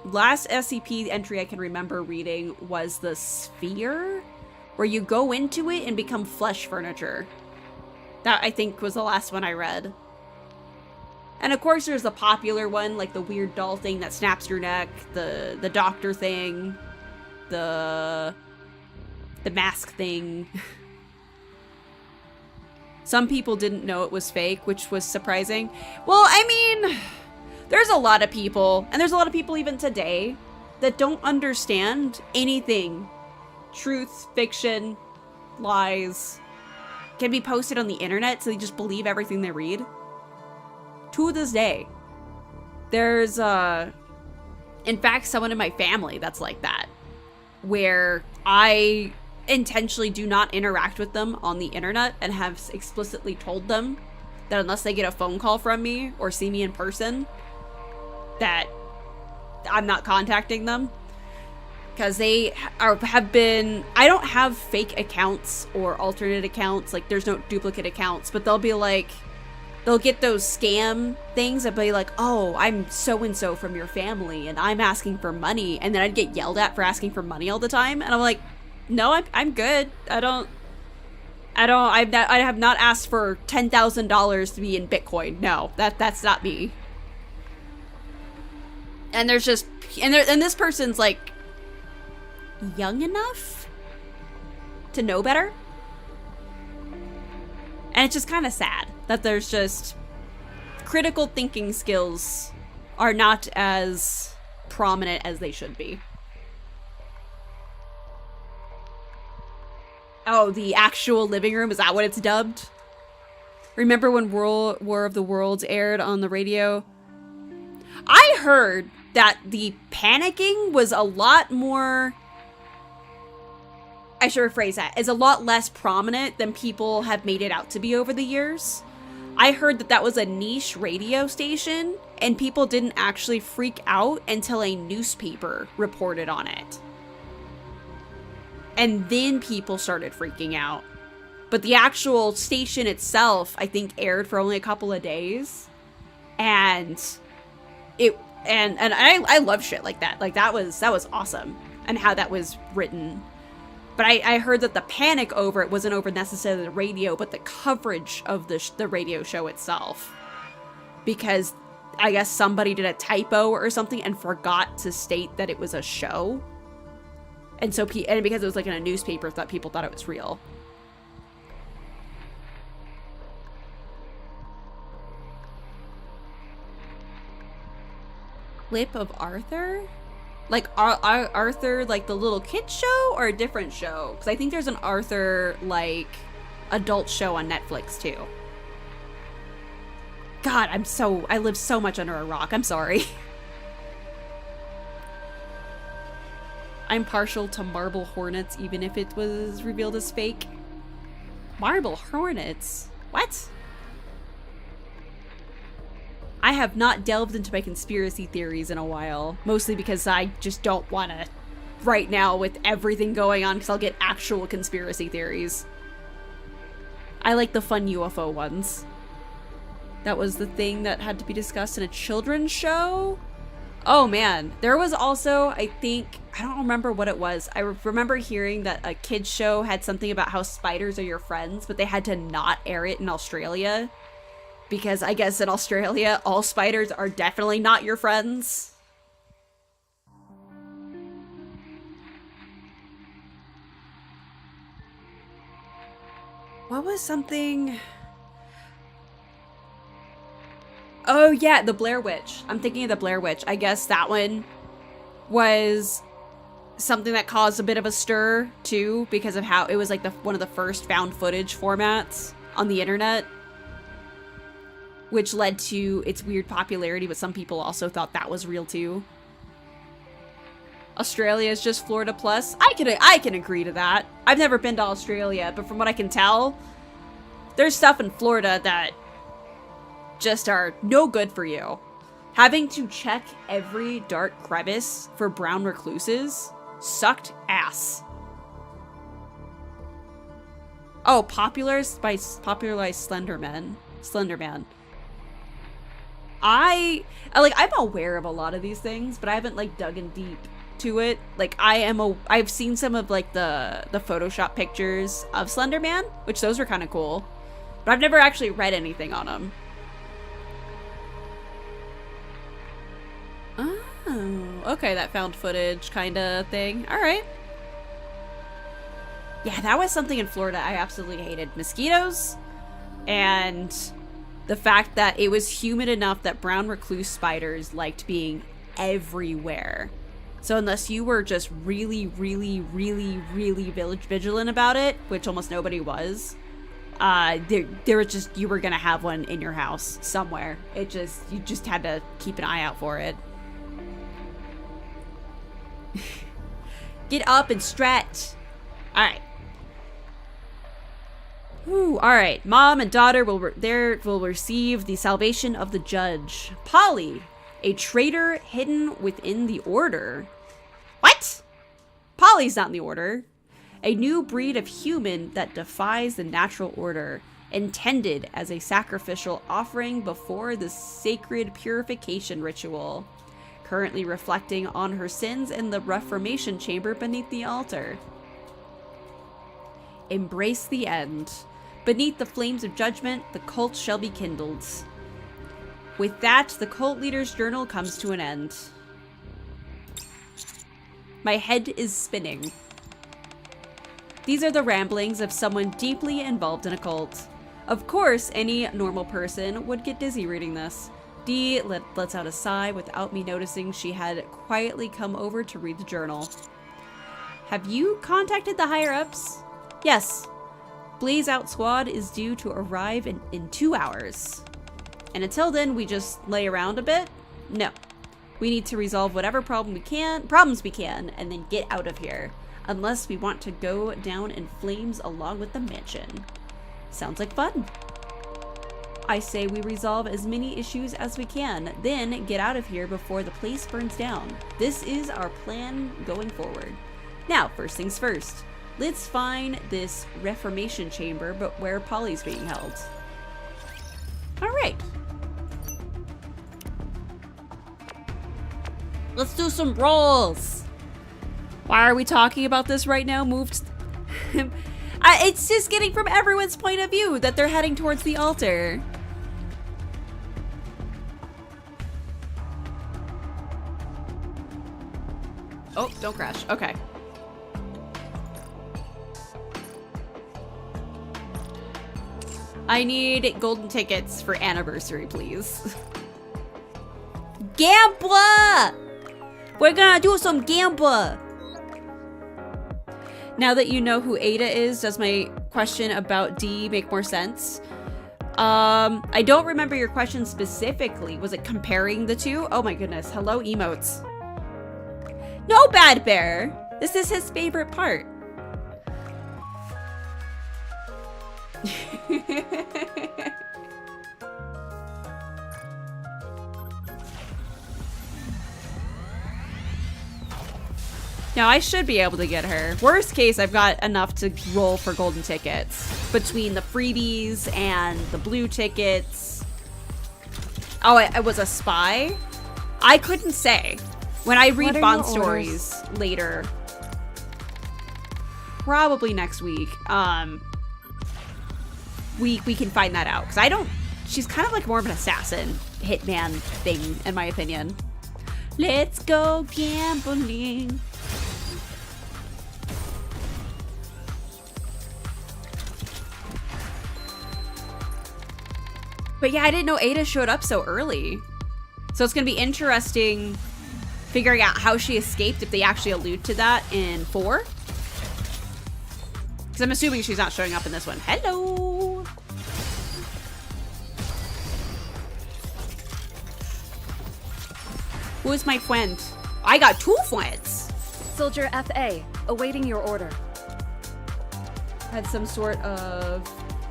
last SCP entry I can remember reading was the Sphere, where you go into it and become flesh furniture. That I think was the last one I read. And of course there's the popular one, like the weird doll thing that snaps your neck, the doctor thing, the mask thing. Some people didn't know it was fake, which was surprising. Well, I mean, there's a lot of people, and there's a lot of people even today, that don't understand anything. Truth, fiction, lies, can be posted on the internet, so they just believe everything they read. To this day. There's, in fact, someone in my family that's like that, where I intentionally do not interact with them on the internet and have explicitly told them that unless they get a phone call from me or see me in person, that I'm not contacting them. Because they have been, I don't have fake accounts or alternate accounts, like there's no duplicate accounts, but they'll be like, they'll get those scam things and be like, oh, I'm so-and-so from your family and I'm asking for money. And then I'd get yelled at for asking for money all the time. And I'm like, no, I'm good. I have not asked for $10,000 to be in Bitcoin. No, that's not me. And there's just, and this person's like young enough to know better. And it's just kind of sad that there's just critical thinking skills are not as prominent as they should be. Oh, the actual living room, is that what it's dubbed? Remember when War of the Worlds aired on the radio? I heard that the panicking was a lot more, I should rephrase that, is a lot less prominent than people have made it out to be over the years. I heard that that was a niche radio station and people didn't actually freak out until a newspaper reported on it. And then people started freaking out. But the actual station itself, I think, aired for only a couple of days. And I love shit like that. Like that was awesome. And how that was written. But I heard that the panic over it wasn't over necessarily the radio, but the coverage of the radio show itself. Because I guess somebody did a typo or something and forgot to state that it was a show. And so, and because it was like in a newspaper, people thought it was real. Clip of Arthur? Like Arthur, like the little kid show, or a different show? Because I think there's an Arthur, like, adult show on Netflix too. God, I live so much under a rock. I'm sorry. I'm partial to marble hornets, even if it was revealed as fake. Marble hornets? What? I have not delved into my conspiracy theories in a while, mostly because I just don't want to right now with everything going on, because I'll get actual conspiracy theories. I like the fun UFO ones. That was the thing that had to be discussed in a children's show? Oh man, there was also, I think, I don't remember what it was. I remember hearing that a kid's show had something about how spiders are your friends, but they had to not air it in Australia. Because I guess in Australia, all spiders are definitely not your friends. What was something... Oh yeah, the Blair Witch. I'm thinking of the Blair Witch. I guess that one was something that caused a bit of a stir too, because of how it was like one of the first found footage formats on the internet, which led to its weird popularity, but some people also thought that was real too. Australia is just Florida plus. I can agree to that. I've never been to Australia, but from what I can tell, there's stuff in Florida that just are no good for you. Having to check every dark crevice for brown recluses sucked ass. Oh, popularized Slenderman. I'm aware of a lot of these things, but I haven't like dug in deep to it. Like I've seen some of like the Photoshop pictures of Slenderman, which those are kind of cool, but I've never actually read anything on them. Oh, okay, that found footage kind of thing. All right. Yeah, that was something in Florida I absolutely hated. Mosquitoes, and the fact that it was humid enough that brown recluse spiders liked being everywhere. So unless you were just really, really, really, really vigilant about it, which almost nobody was, there was just, you were gonna have one in your house somewhere. You just had to keep an eye out for it. Get up and stretch. All right. Ooh, all right. Mom and daughter will receive the salvation of the judge. Polly, a traitor hidden within the order. What? Polly's not in the order. A new breed of human that defies the natural order, intended as a sacrificial offering before the sacred purification ritual. Currently reflecting on her sins in the Reformation chamber beneath the altar. Embrace the end. Beneath the flames of judgment, the cult shall be kindled. With that, the cult leader's journal comes to an end. My head is spinning. These are the ramblings of someone deeply involved in a cult. Of course, any normal person would get dizzy reading this. Dee lets out a sigh without me noticing she had quietly come over to read the journal. Have you contacted the higher-ups? Yes. Blaze Out Squad is due to arrive in 2 hours. And until then, we just lay around a bit? No. We need to resolve whatever problems we can, and then get out of here. Unless we want to go down in flames along with the mansion. Sounds like fun. I say we resolve as many issues as we can, then get out of here before the place burns down. This is our plan going forward. Now, first things first. Let's find this Reformation chamber, but where Polly's being held. Alright. Let's do some rolls. Why are we talking about this right now? It's just getting from everyone's point of view that they're heading towards the altar. Oh, don't crash. Okay. I need golden tickets for anniversary, please. Gambler! We're gonna do some gamble. Now that you know who Ada is, does my question about D make more sense? I don't remember your question specifically. Was it comparing the two? Oh my goodness. Hello, emotes. No, Bad Bear. This is his favorite part. Now, I should be able to get her. Worst case, I've got enough to roll for golden tickets. Between the freebies and the blue tickets. Oh, I was a spy? I couldn't say. When I read Bond stories later, probably next week, we can find that out. Because I don't... She's kind of like more of an assassin hitman thing, in my opinion. Let's go gambling. But yeah, I didn't know Ada showed up so early. So it's going to be interesting figuring out how she escaped, if they actually allude to that in 4. Because I'm assuming she's not showing up in this one. Hello! Who is my friend? I got 2 friends! Soldier FA, awaiting your order. Had some sort of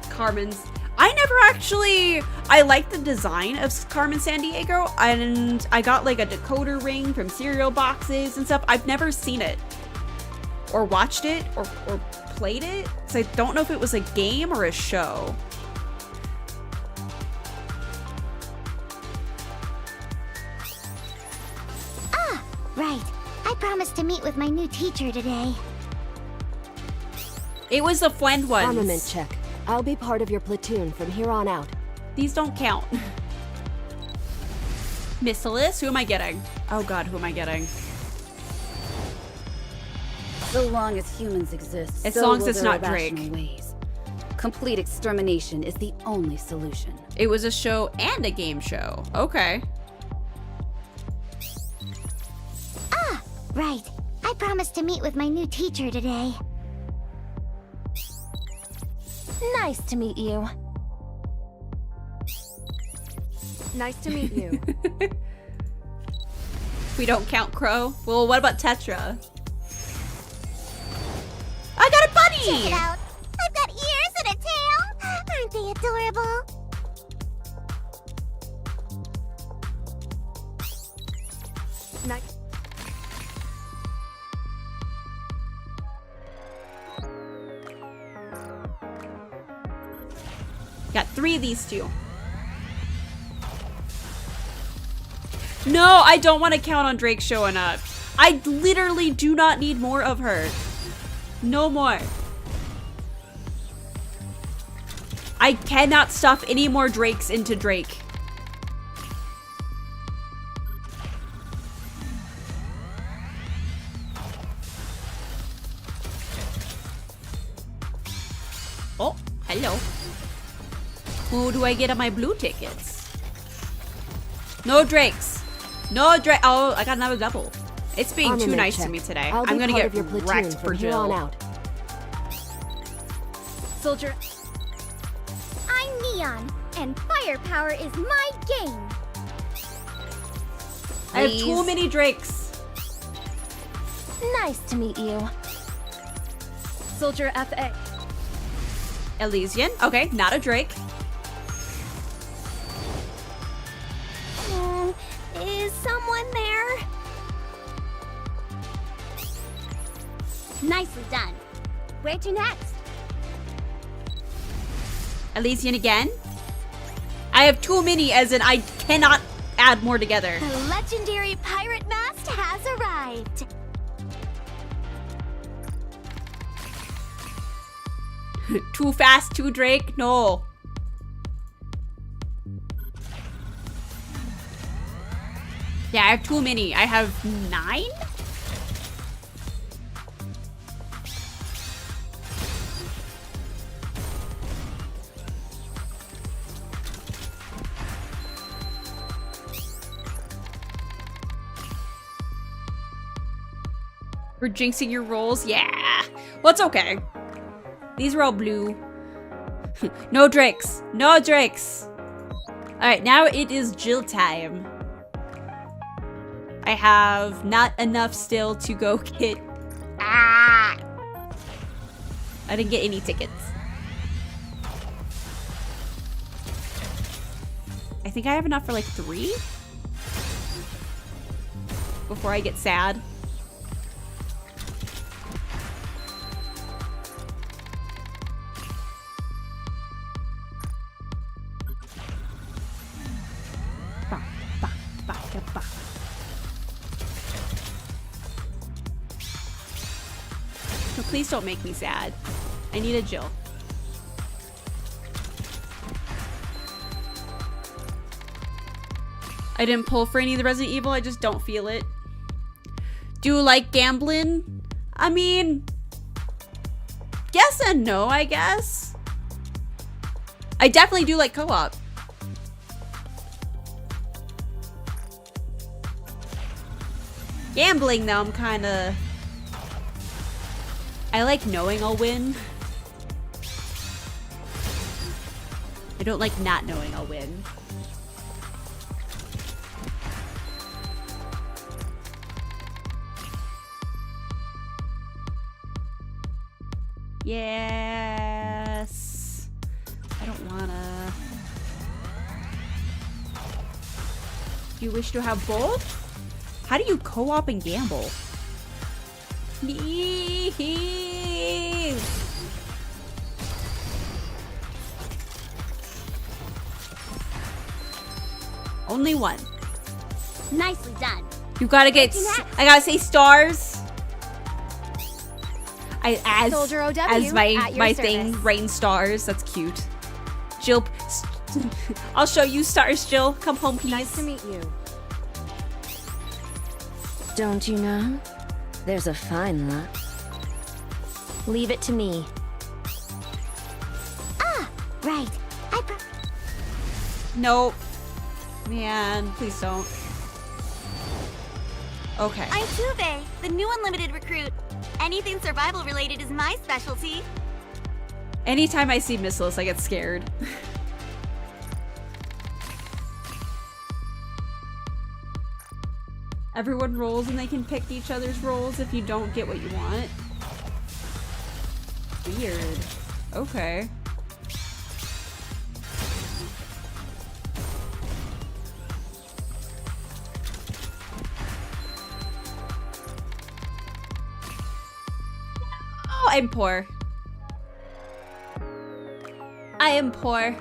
Carmen's... I never actually... I like the design of Carmen Sandiego, and I got like a decoder ring from cereal boxes and stuff. I've never seen it, or watched it, or played it, so I don't know if it was a game or a show. Ah, right. I promised to meet with my new teacher today. It was the friend ones. Armament check. I'll be part of your platoon from here on out. These don't count. Missilis? Who am I getting? Oh god, who am I getting? So long as humans exist, As so long as will it's their not Drake. irrational ways. Complete extermination is the only solution. It was a show and a game show. Okay. Ah, right. I promised to meet with my new teacher today. Nice to meet you. Nice to meet you. We don't count Crow. Well, what about Tetra? I got a bunny! Check it out. I've got ears and a tail. Aren't they adorable? Nice. Got 3 of these 2. No, I don't want to count on Drake showing up. I literally do not need more of her. No more. I cannot stuff any more Drakes into Drake. Oh, hello. Who do I get on my blue tickets? No Drakes. No Drake. Oh, I got another double. It's being too nice to me today. I'm gonna get wrecked for Jill. Soldier. I'm Neon, and firepower is my game. I have too many Drakes. Nice to meet you. Soldier FA. Elysian. Okay, not a Drake. Is someone there? Nicely done. Where to next? Elysian again. I have too many, as in I cannot add more together. The legendary pirate mast has arrived. Too fast, too Drake? No. Yeah, I have too many. I have 9? We're jinxing your rolls? Yeah. Well, it's okay. These are all blue. No drinks. No drinks. Alright, now it is Jill time. I have not enough still to go get... Ah! I didn't get any tickets. I think I have enough for like 3? Before I get sad. No, please don't make me sad. I need a Jill. I didn't pull for any of the Resident Evil, I just don't feel it. Do you like gambling? I mean, yes and no, I guess. I definitely do like co-op. Gambling though, I'm kinda... I like knowing I'll win. I don't like not knowing I'll win. Yes. I don't wanna. Do you wish to have both? How do you co-op and gamble? Please. Only one. Nicely done. You gotta get. I gotta say stars. As my thing, rain stars. That's cute. Jill, I'll show you stars. Jill, come home, please. Nice to meet you. Don't you know? There's a fine luck. Leave it to me. Ah, right. Nope. Man, please don't. Okay. I'm Tuve, the new unlimited recruit. Anything survival related is my specialty. Anytime I see Missless, I get scared. Everyone rolls and they can pick each other's rolls if you don't get what you want. Weird. Okay. Oh, I'm poor. I am poor.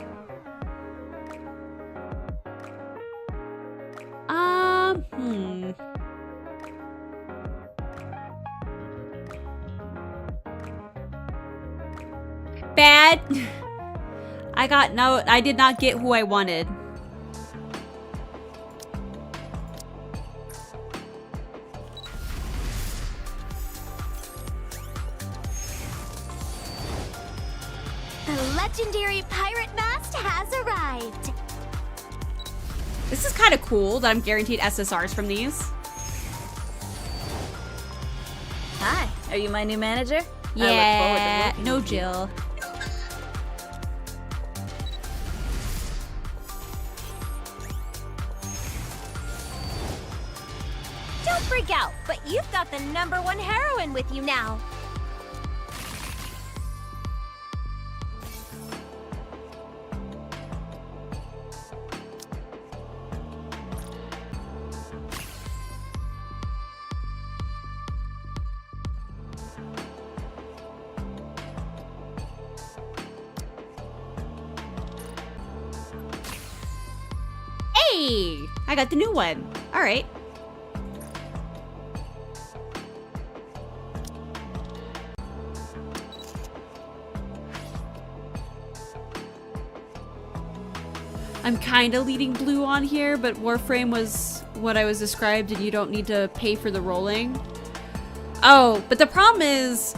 Bad. I did not get who I wanted. The legendary pirate mast has arrived. This is kind of cool that I'm guaranteed SSRs from these. Hi, are you my new manager? Yeah, no Jill. Don't freak out, but you've got the #1 heroine with you now. Hey, I got the new one. All right. I'm kind of leading blue on here, but Warframe was what I was described and you don't need to pay for the rolling. Oh, but the problem is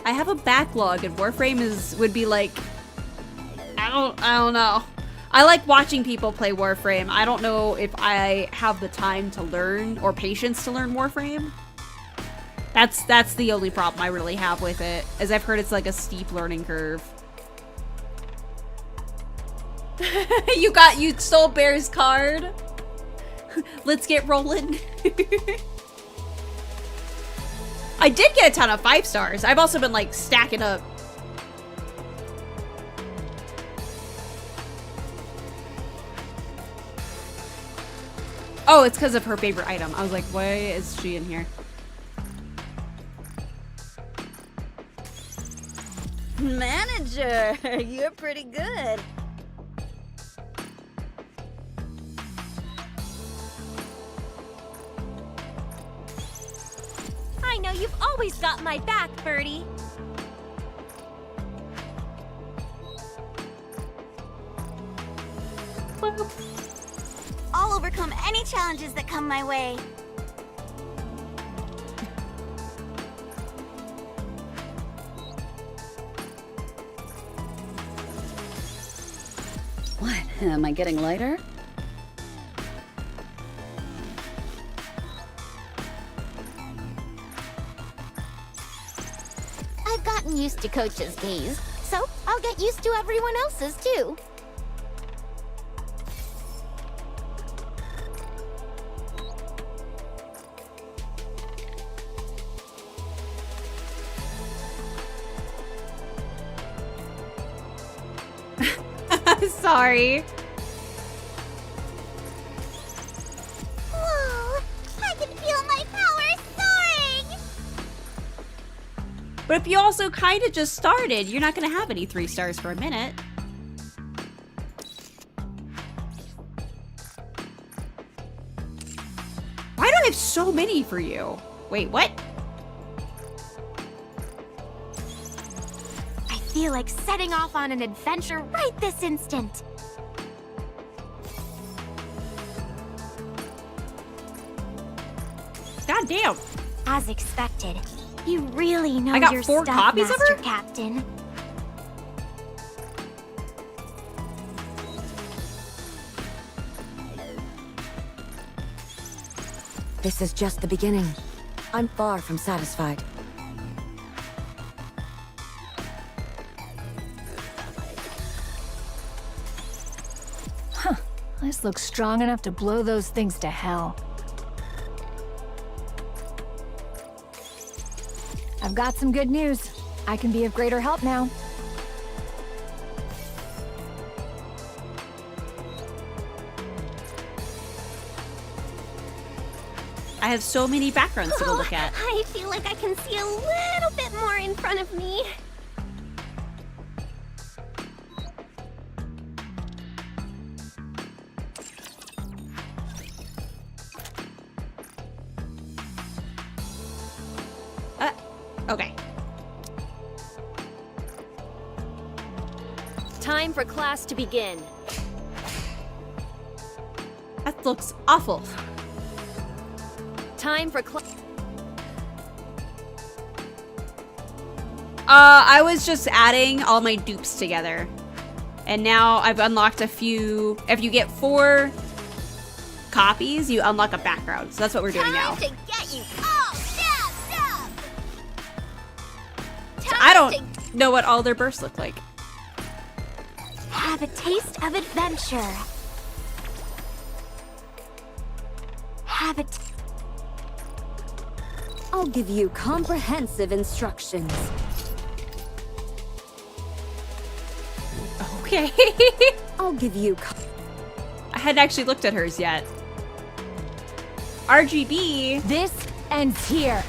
I have a backlog and Warframe would be like I don't know. I like watching people play Warframe. I don't know if I have the time to learn or patience to learn Warframe. That's the only problem I really have with it, as I've heard it's like a steep learning curve. You stole Bear's card. Let's get rolling. I did get a ton of 5 stars. I've also been like stacking up. Oh, it's because of her favorite item. I was like, why is she in here? Manager, you're pretty good. I know you've always got my back, Birdie. I'll overcome any challenges that come my way. What? Am I getting lighter? I've gotten used to Coach's gaze, so I'll get used to everyone else's too. Sorry. Whoa! I can feel my power soaring! But if you also kind of just started, you're not going to have any 3 stars for a minute. Why do I have so many for you? Wait, what? I feel like setting off on an adventure right this instant. God damn. As expected, you really know I got your 4 stuff, copies of Master her? Captain. This is just the beginning. I'm far from satisfied. Huh. This looks strong enough to blow those things to hell. I've got some good news. I can be of greater help now. I have so many backgrounds to go look at. I feel like I can see a little bit more in front of me. Okay. Time for class to begin. That looks awful. Time for class. I was just adding all my dupes together. And now I've unlocked a few. If you get 4 copies, you unlock a background. So that's what we're doing now. Time to get you all jazzed up! I don't know what all their bursts look like. Have a taste of adventure. Have a I'll give you comprehensive instructions. Okay. I'll give you I hadn't actually looked at hers yet. RGB. This ends here.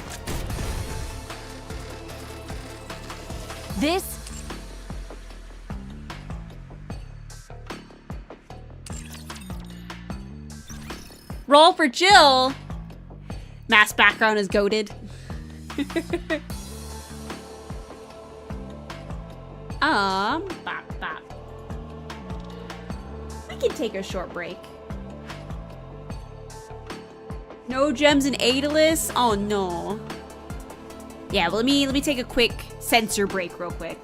This Roll for Jill. Mass background is goated. Bop, bop. We can take a short break. No gems in Aeolus? Oh no. Yeah, well, let me take a quick sensor break real quick.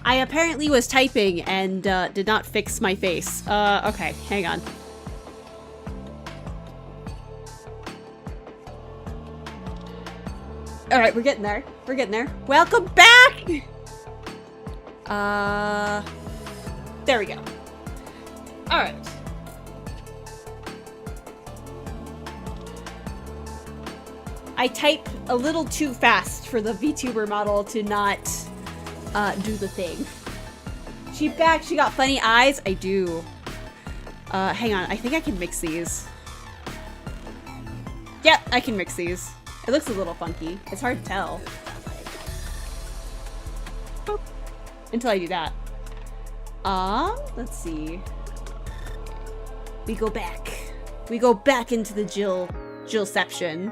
I apparently was typing and did not fix my face. Okay, hang on. Alright, we're getting there. We're getting there. Welcome back! There we go. Alright. I type a little too fast for the VTuber model to not do the thing. She back, she got funny eyes. I do. Hang on, I think I can mix these. Yep, I can mix these. It looks a little funky. It's hard to tell. Boop. Until I do that. Let's see. We go back. We go back into the Jillception.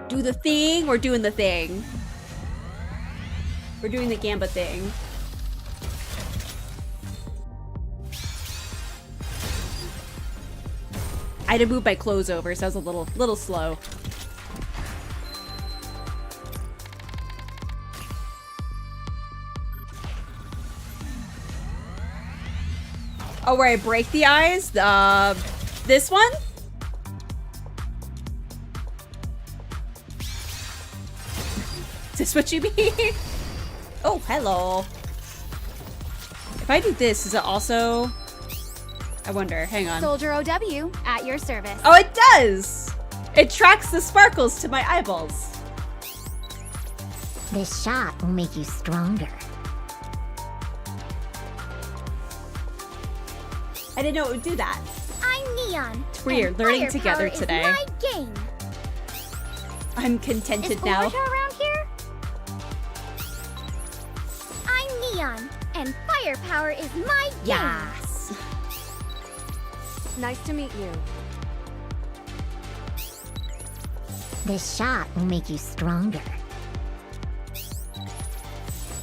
Do the thing, we're doing the thing. We're doing the Gamba thing. I had to move my clothes over, so I was a little slow. Oh, where I break the eyes? This one? Is this what you mean? Oh, hello. If I do this, is it also... I wonder, hang on. Soldier OW, at your service. Oh, it does! It tracks the sparkles to my eyeballs. This shot will make you stronger. I didn't know it would do that. I'm Neon. We're learning together today. My game. I'm contented Is now. Boruto around here? I'm Neon, and firepower is my game. Yes. Nice to meet you. This shot will make you stronger.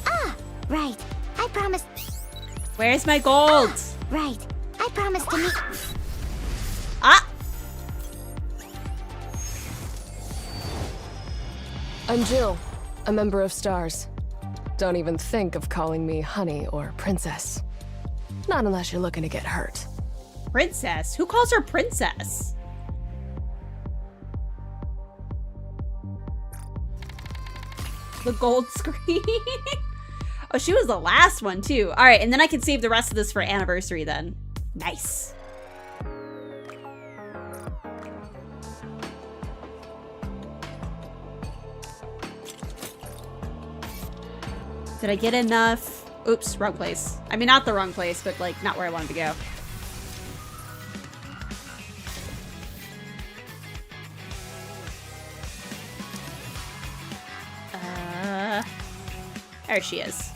Ah, right. I promised. Where's my gold? Right. I promised to meet. Ah! I'm Jill, a member of STARS. Don't even think of calling me honey or princess. Not unless you're looking to get hurt. Princess? Who calls her princess? The gold screen? Oh, she was the last one too. All right, and then I can save the rest of this for anniversary then. Nice. Did I get enough? Oops, wrong place. I mean, not the wrong place, but like not where I wanted to go. There she is.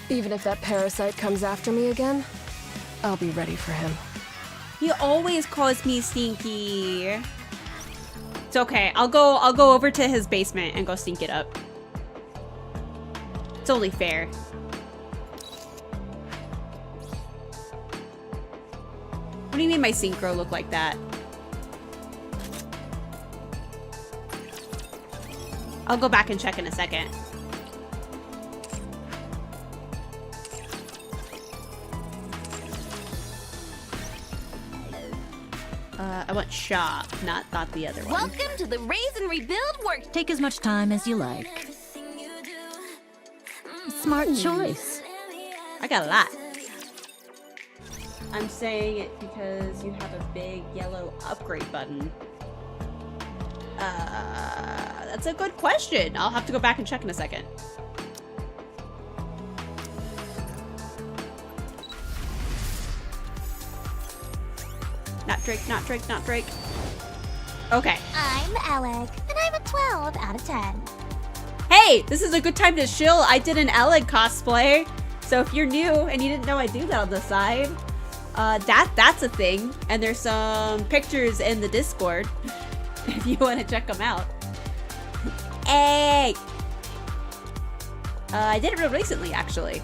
Even if that parasite comes after me again, I'll be ready for him. He always calls me stinky. It's okay. I'll go over to his basement and go stink it up. It's only fair. What do you mean my synchro look like that? I'll go back and check in a second. I want shop, not the other one. Welcome to the Raise and Rebuild work. Take as much time as you like. Smart choice. I got a lot. I'm saying it because you have a big yellow upgrade button. That's a good question. I'll have to go back and check in a second. Not Drake, not Drake, not Drake. Okay. I'm Alec, and I'm a 12 out of 10. Hey, this is a good time to chill. I did an Alec cosplay. So if you're new and you didn't know I do that on the side, that's a thing. And there's some pictures in the Discord if you want to check them out. Hey! I did it real recently, actually.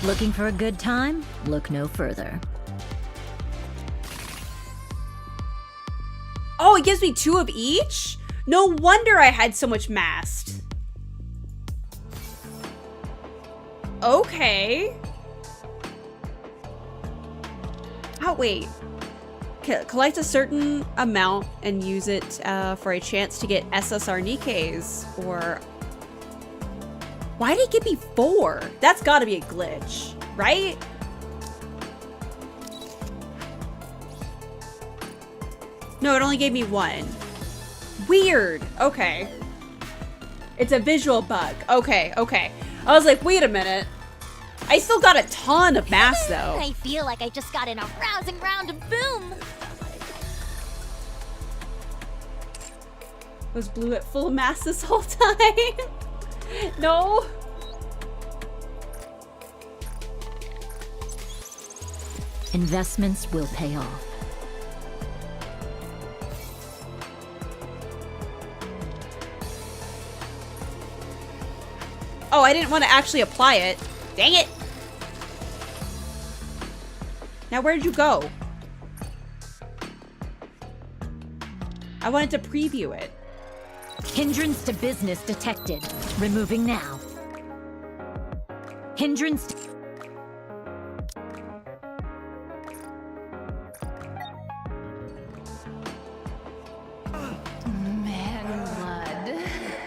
Looking for a good time? Look no further. Oh, it gives me 2 of each? No wonder I had so much mast. Okay. Oh, wait. Collect a certain amount and use it for a chance to get SSR Nikkes, or... Why did it give me 4? That's gotta be a glitch, right? No, it only gave me 1. Weird. Okay. It's a visual bug. Okay, okay. I was like, wait a minute. I still got a ton of mass, though. I feel like I just got in a rousing round of boom. Was Blue at full mass this whole time? No. Investments will pay off. Oh, I didn't want to actually apply it. Dang it. Now where did you go? I wanted to preview it. Hindrance to business detected. Removing now. Hindrance to...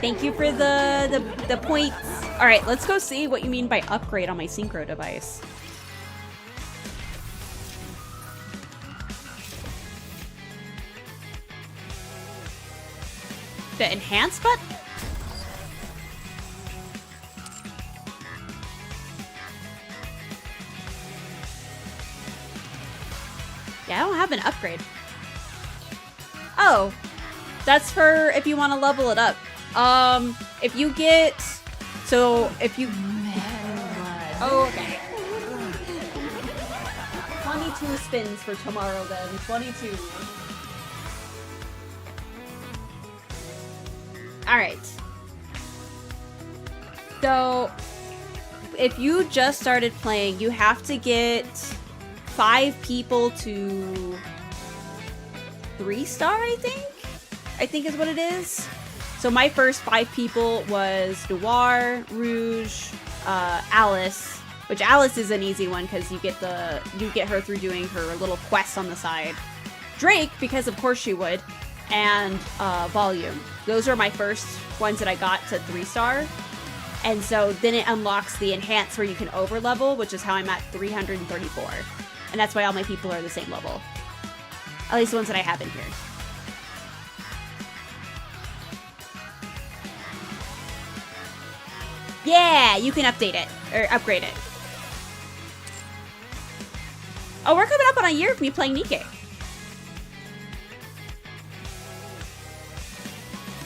Thank you for the points. All right, let's go see what you mean by upgrade on my synchro device. The enhance button? Yeah, I don't have an upgrade. Oh, that's for if you want to level it up. If you get, so if you, oh, okay. 22 spins for tomorrow then, 22. All right. So if you just started playing, you have to get 5 people to 3-star, I think is what it is. So my first 5 people was Noir, Rouge, Alice, which Alice is an easy one because you get her through doing her little quests on the side. Drake, because of course she would, and Volume. Those are my first ones that I got to 3-star. And so then it unlocks the enhance where you can over level, which is how I'm at 334. And that's why all my people are the same level. At least the ones that I have in here. Yeah, you can update it, or upgrade it. Oh, we're coming up on a year of me playing Nikke.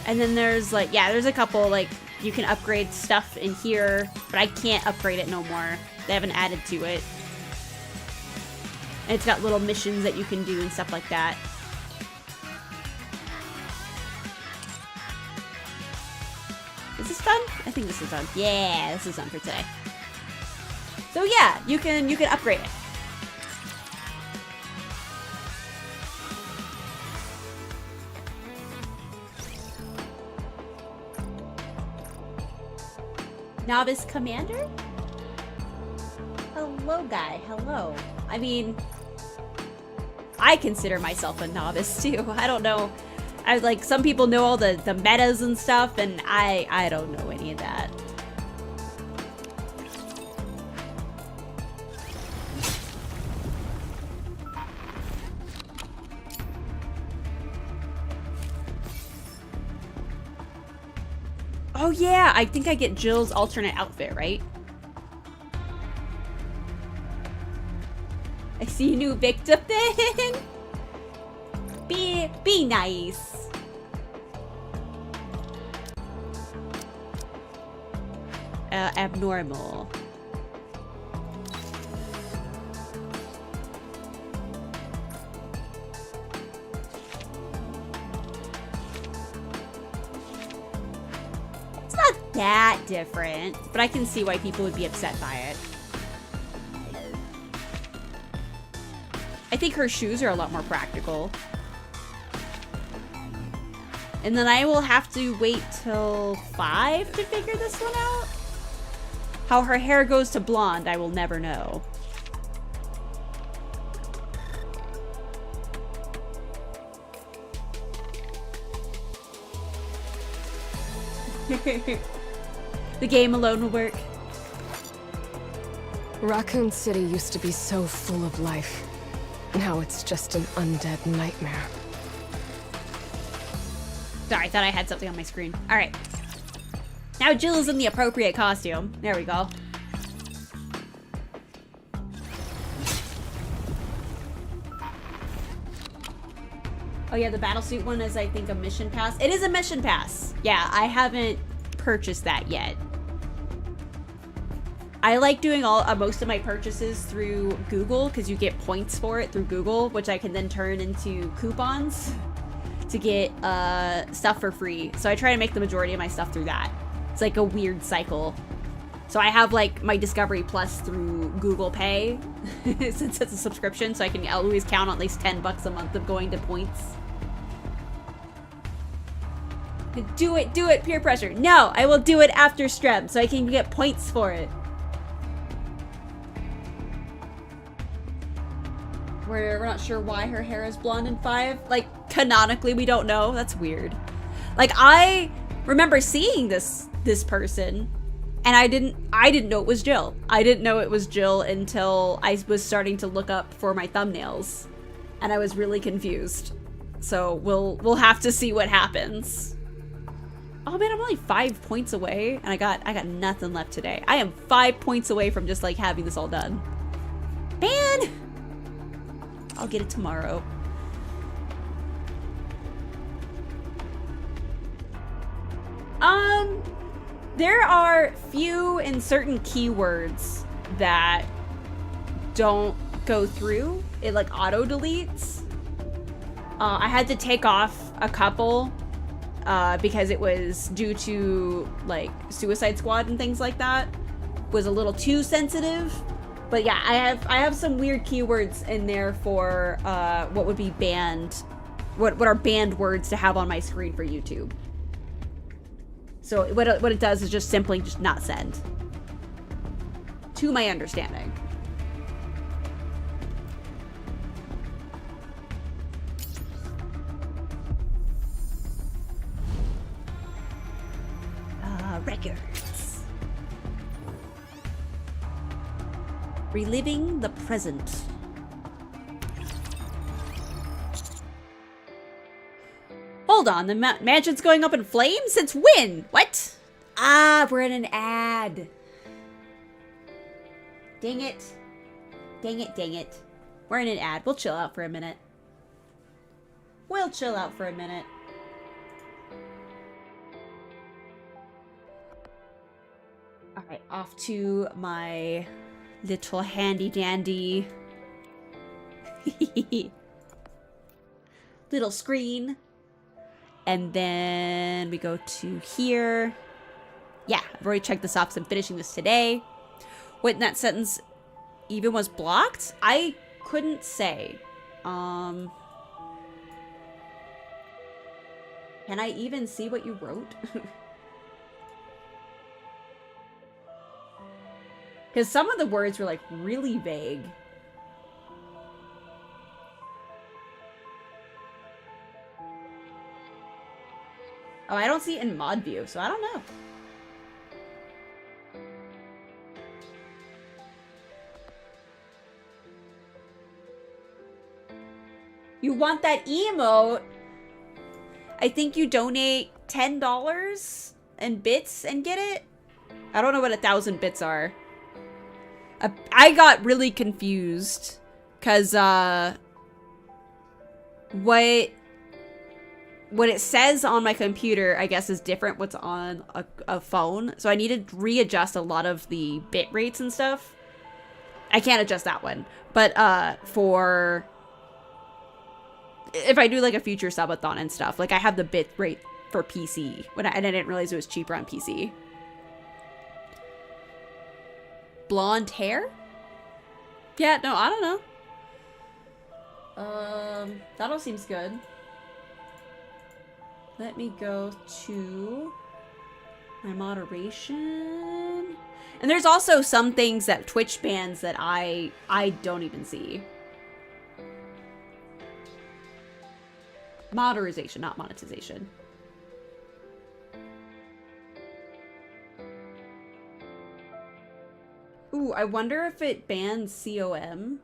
And then there's like, yeah, there's a couple, like, you can upgrade stuff in here, but I can't upgrade it no more. They haven't added to it. And it's got little missions that you can do and stuff like that. Is this done? I think this is done. Yeah, this is done for today. So yeah, you can upgrade it. Novice Commander? Hello, guy. Hello. I mean, I consider myself a novice too. I don't know. Like, some people know all the metas and stuff, and I don't know any of that. Oh yeah, I think I get Jill's alternate outfit, right? I see a new victim then. Be nice. Abnormal. It's not that different, but I can see why people would be upset by it. I think her shoes are a lot more practical. And then I will have to wait till 5 to figure this one out. How her hair goes to blonde, I will never know. The game alone will work. Raccoon City used to be so full of life. Now it's just an undead nightmare. Sorry, I thought I had something on my screen. All right. Now Jill is in the appropriate costume. There we go. Oh yeah, the battlesuit one is, I think, a mission pass. It is a mission pass. Yeah, I haven't purchased that yet. I like doing most of my purchases through Google because you get points for it through Google, which I can then turn into coupons to get stuff for free. So I try to make the majority of my stuff through that. It's like a weird cycle. So I have like my Discovery Plus through Google Pay since it's a subscription, so I can always count on at least 10 bucks a month of going to points. Do it, peer pressure. No, I will do it after Streb so I can get points for it. We're not sure why her hair is blonde in 5. Like, canonically, we don't know. That's weird. Like, I remember seeing this person, and I didn't know it was Jill. I didn't know it was Jill until I was starting to look up for my thumbnails, and I was really confused. So we'll have to see what happens. Oh man, I'm only 5 points away, and I got nothing left today. I am 5 points away from just like having this all done. Man! I'll get it tomorrow. There are few and certain keywords that don't go through. It like auto deletes. I had to take off a couple because it was due to like Suicide Squad and things like that. Was a little too sensitive. But yeah, I have some weird keywords in there for what would be banned, what are banned words to have on my screen for YouTube. So what it does is just simply just not send, to my understanding. Records. Reliving the present. Hold on, the mansion's going up in flames? Since when? What? Ah, we're in an ad. Dang it. Dang it, dang it. We're in an ad. We'll chill out for a minute. We'll chill out for a minute. Alright, off to my little handy dandy little screen. And then we go to here. Yeah, I've already checked this off because I'm finishing this today. When that sentence even was blocked, I couldn't say. Can I even see what you wrote? Because some of the words were like really vague. Oh, I don't see it in mod view, so I don't know. You want that emote? I think you donate $10 in bits and get it? I don't know what 1,000 bits are. I got really confused because what it says on my computer, I guess, is different what's on a phone. So I need to readjust a lot of the bit rates and stuff. I can't adjust that one. But for if I do like a future subathon and stuff, like I have the bit rate for PC and I didn't realize it was cheaper on PC. Blonde hair? Yeah, no, I don't know. That all seems good. Let me go to my moderation. And there's also some things that Twitch bans that I don't even see. Moderation, not monetization. Ooh, I wonder if it bans COM.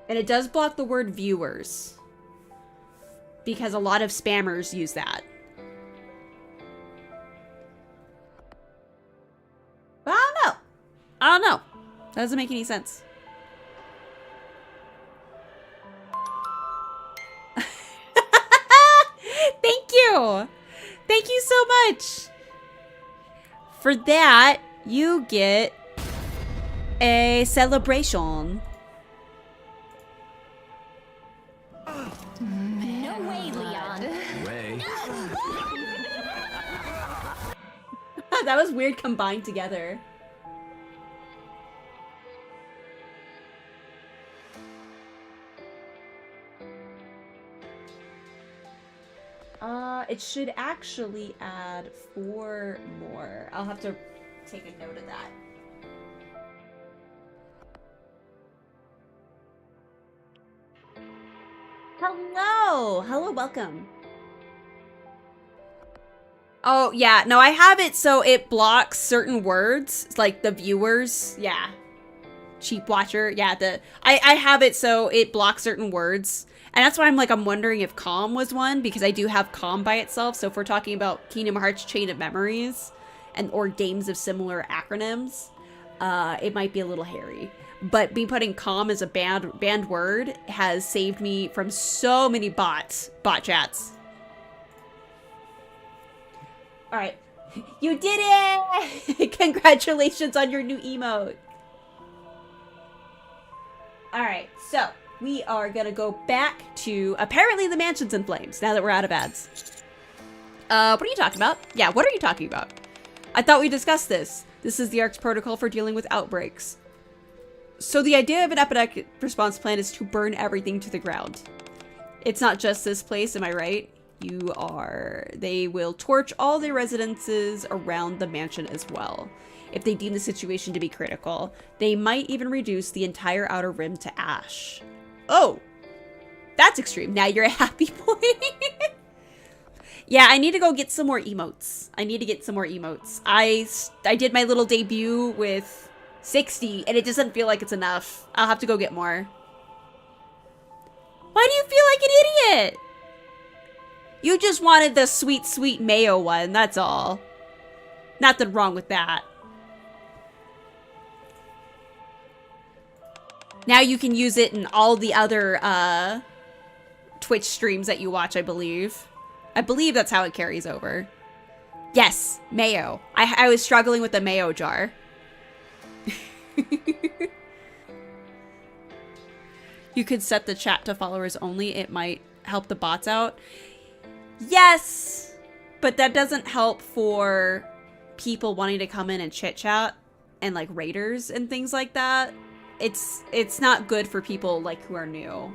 And it does block the word viewers, because a lot of spammers use that. But I don't know. I don't know. That doesn't make any sense. Thank you. Thank you so much. For that, you get a celebration. No way, Leon. Way. That was weird combined together. It should actually add 4 more. I'll have to take a note of that. Hello! Hello, welcome. Oh, yeah. No, I have it so it blocks certain words. Like the viewers. Yeah. Cheap watcher. Yeah, I have it so it blocks certain words. And that's why I'm wondering if calm was one, because I do have calm by itself. So if we're talking about Kingdom Hearts Chain of Memories or games of similar acronyms, it might be a little hairy. But me putting calm as a banned word has saved me from so many bot chats. All right, you did it! Congratulations on your new emote. All right, so we are gonna go back to apparently the mansion's in flames now that we're out of ads. What are you talking about? Yeah, what are you talking about? I thought we discussed this. This is the ARC's protocol for dealing with outbreaks. So the idea of an epidemic response plan is to burn everything to the ground. It's not just this place, am I right? They will torch all the residences around the mansion as well. If they deem the situation to be critical, they might even reduce the entire outer rim to ash. Oh, that's extreme. Now you're a happy boy. Yeah, I need to go get some more emotes. I did my little debut with 60 and it doesn't feel like it's enough. I'll have to go get more. Why do you feel like an idiot? You just wanted the sweet, sweet mayo one, that's all. Nothing wrong with that. Now you can use it in all the other Twitch streams that you watch, I believe. I believe that's how it carries over. Yes, mayo. I was struggling with the mayo jar. You could set the chat to followers only. It might help the bots out. Yes, but that doesn't help for people wanting to come in and chit chat and like raiders and things like that. It's not good for people like who are new.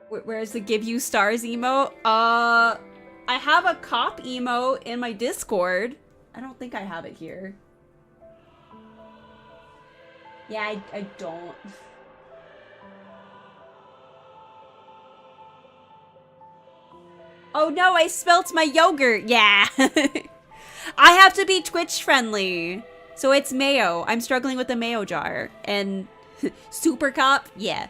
Where's the give you stars emote? I have a cop emote in my Discord. I don't think I have it here. Yeah, I don't. Oh no, I spilt my yogurt. Yeah. I have to be Twitch friendly. So it's mayo. I'm struggling with the mayo jar. And Super Cop, yeah.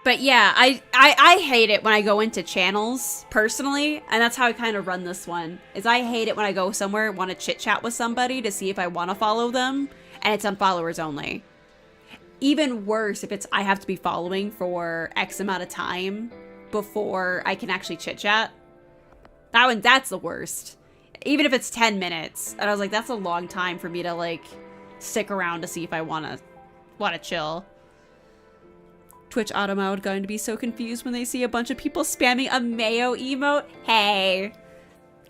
But yeah, I hate it when I go into channels, personally. And that's how I kind of run this one. Is I hate it when I go somewhere and want to chit chat with somebody to see if I want to follow them. And it's on followers only. Even worse if it's I have to be following for X amount of time before I can actually chit chat. That's the worst. Even if it's 10 minutes. And I was like, that's a long time for me to like stick around to see if I wanna chill. Twitch Automod going to be so confused when they see a bunch of people spamming a mayo emote. Hey.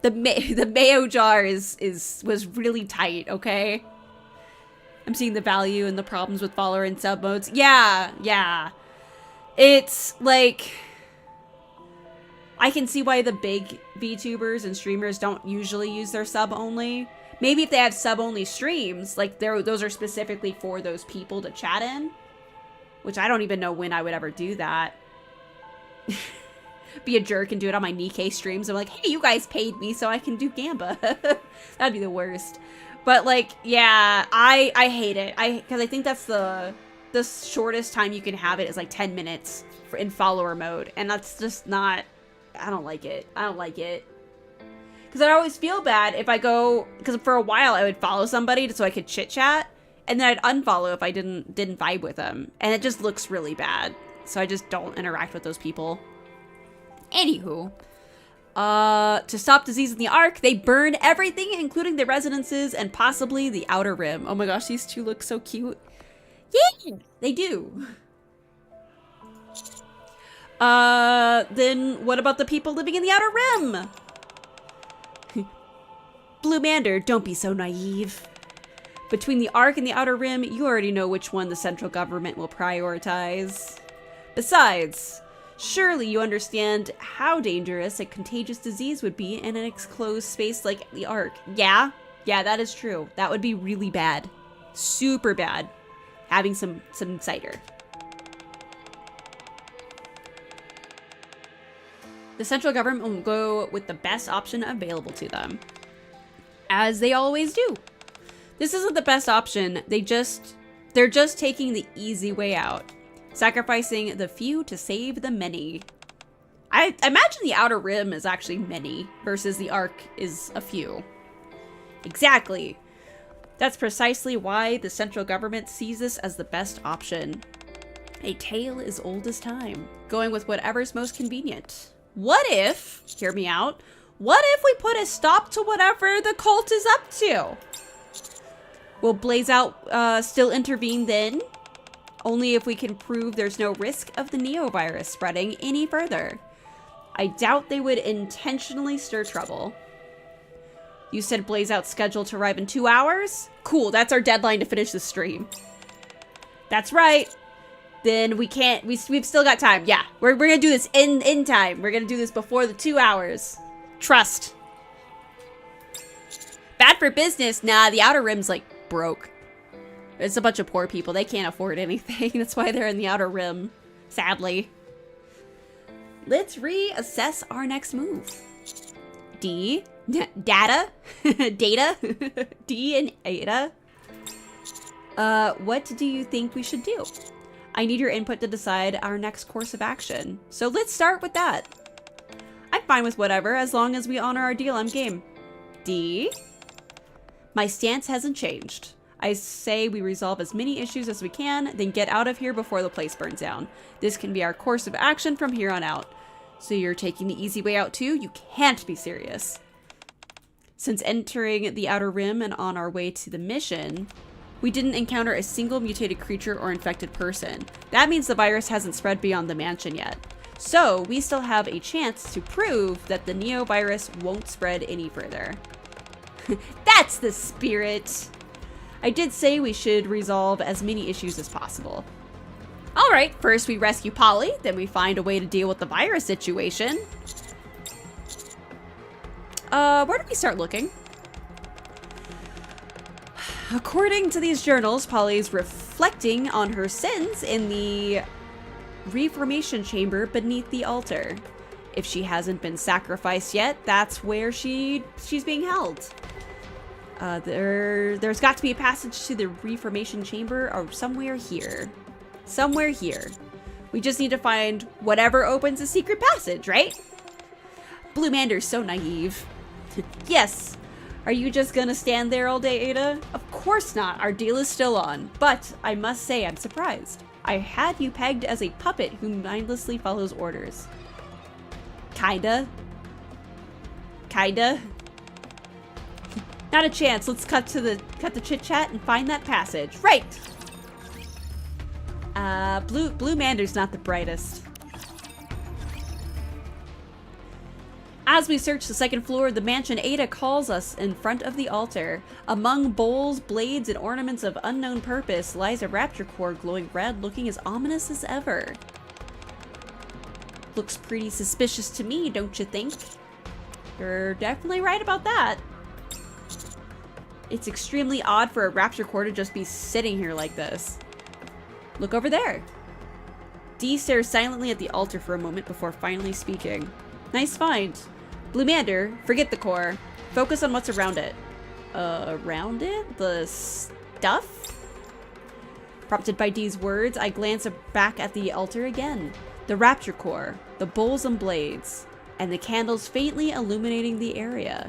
The mayo jar was really tight, okay? I'm seeing the value and the problems with follower and sub modes. Yeah. It's like, I can see why the big VTubers and streamers don't usually use their sub only. Maybe if they have sub only streams, like those are specifically for those people to chat in, which I don't even know when I would ever do that. Be a jerk and do it on my Nikke streams. I'm like, hey, you guys paid me so I can do Gamba. That'd be the worst. But like, yeah, I hate it. Because I think that's the shortest time you can have it is like 10 minutes in follower mode. And that's just not, I don't like it. I don't like it. Because I always feel bad if I go, because for a while I would follow somebody so I could chit chat. And then I'd unfollow if I didn't vibe with them. And it just looks really bad. So I just don't interact with those people. Anywho, to stop disease in the Ark, they burn everything, including the residences and possibly the Outer Rim. Oh my gosh, these two look so cute. Yeah, they do. Then what about the people living in the Outer Rim? Bluemander, don't be so naive. Between the Ark and the Outer Rim, you already know which one the central government will prioritize. Besides, surely you understand how dangerous a contagious disease would be in an enclosed space like the Ark. Yeah, that is true. That would be really bad. Super bad. Having some cider. The central government will go with the best option available to them. As they always do. This isn't the best option. They're just taking the easy way out. Sacrificing the few to save the many. I imagine the Outer Rim is actually many versus the Ark is a few. Exactly. That's precisely why the central government sees this as the best option. A tale as old as time, going with whatever's most convenient. What if, hear me out, what if we put a stop to whatever the cult is up to? Will Blaze Out still intervene then? Only if we can prove there's no risk of the neovirus spreading any further. I doubt they would intentionally stir trouble. You said Blaze Out's scheduled to arrive in 2 hours? Cool, that's our deadline to finish the stream. That's right. Then we can't, we've still got time. Yeah, we're gonna do this in time. We're gonna do this before the 2 hours. Trust. Bad for business? Nah, the Outer Rim's like broke. It's a bunch of poor people. They can't afford anything. That's why they're in the Outer Rim, sadly. Let's reassess our next move. Data? Data? D and Ada? What do you think we should do? I need your input to decide our next course of action. So let's start with that. I'm fine with whatever, as long as we honor our deal. I'm game. D? My stance hasn't changed. I say we resolve as many issues as we can, then get out of here before the place burns down. This can be our course of action from here on out. So you're taking the easy way out too? You can't be serious. Since entering the Outer Rim and on our way to the mission, we didn't encounter a single mutated creature or infected person. That means the virus hasn't spread beyond the mansion yet. So we still have a chance to prove that the neovirus won't spread any further. That's the spirit. I did say we should resolve as many issues as possible. Alright, first we rescue Polly, then we find a way to deal with the virus situation. Where do we start looking? According to these journals, Polly's reflecting on her sins in the reformation chamber beneath the altar. If she hasn't been sacrificed yet, that's where she's being held. There's got to be a passage to the reformation chamber or somewhere here. Somewhere here. We just need to find whatever opens a secret passage, right? Bluemander's so naive. Yes. Are you just gonna stand there all day, Ada? Of course not. Our deal is still on. But I must say I'm surprised. I had you pegged as a puppet who mindlessly follows orders. Kinda. Not a chance. Let's cut the chit chat and find that passage. Right. Bluemander's not the brightest. As we search the second floor of the mansion, Ada calls us in front of the altar. Among bowls, blades, and ornaments of unknown purpose lies a rapture core glowing red, looking as ominous as ever. Looks pretty suspicious to me, don't you think? You're definitely right about that. It's extremely odd for a rapture core to just be sitting here like this. Look over there. Dee stares silently at the altar for a moment before finally speaking. Nice find. Blumander, forget the core. Focus on what's around it. Around it? The stuff? Prompted by Dee's words, I glance back at the altar again. The rapture core, the bowls and blades, and the candles faintly illuminating the area.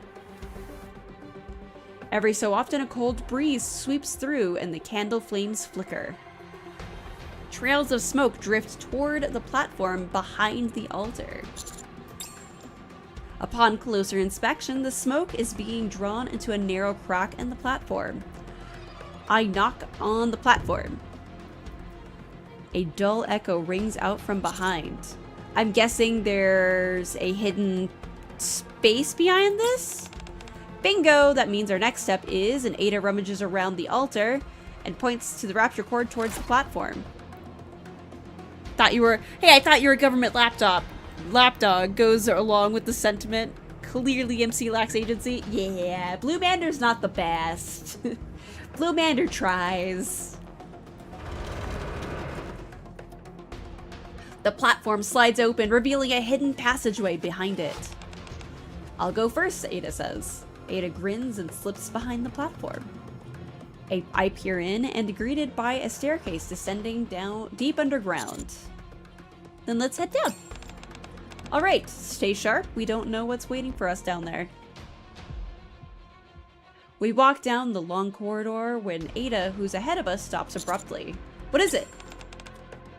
Every so often a cold breeze sweeps through and the candle flames flicker. Trails of smoke drift toward the platform behind the altar. Upon closer inspection, the smoke is being drawn into a narrow crack in the platform. I knock on the platform. A dull echo rings out from behind. I'm guessing there's a hidden space behind this? Bingo! That means our next step is, and Ada rummages around the altar and points to the rapture cord towards the platform. Thought you were, hey, I thought you were a government laptop. Lapdog goes along with the sentiment. Clearly MC lacks agency. Yeah, Blumander's not the best. Blumander tries. The platform slides open, revealing a hidden passageway behind it. I'll go first, Ada says. Ada grins and slips behind the platform. I peer in and greeted by a staircase descending down deep underground. Then let's head down. All right, stay sharp. We don't know what's waiting for us down there. We walk down the long corridor when Ada, who's ahead of us, stops abruptly. What is it?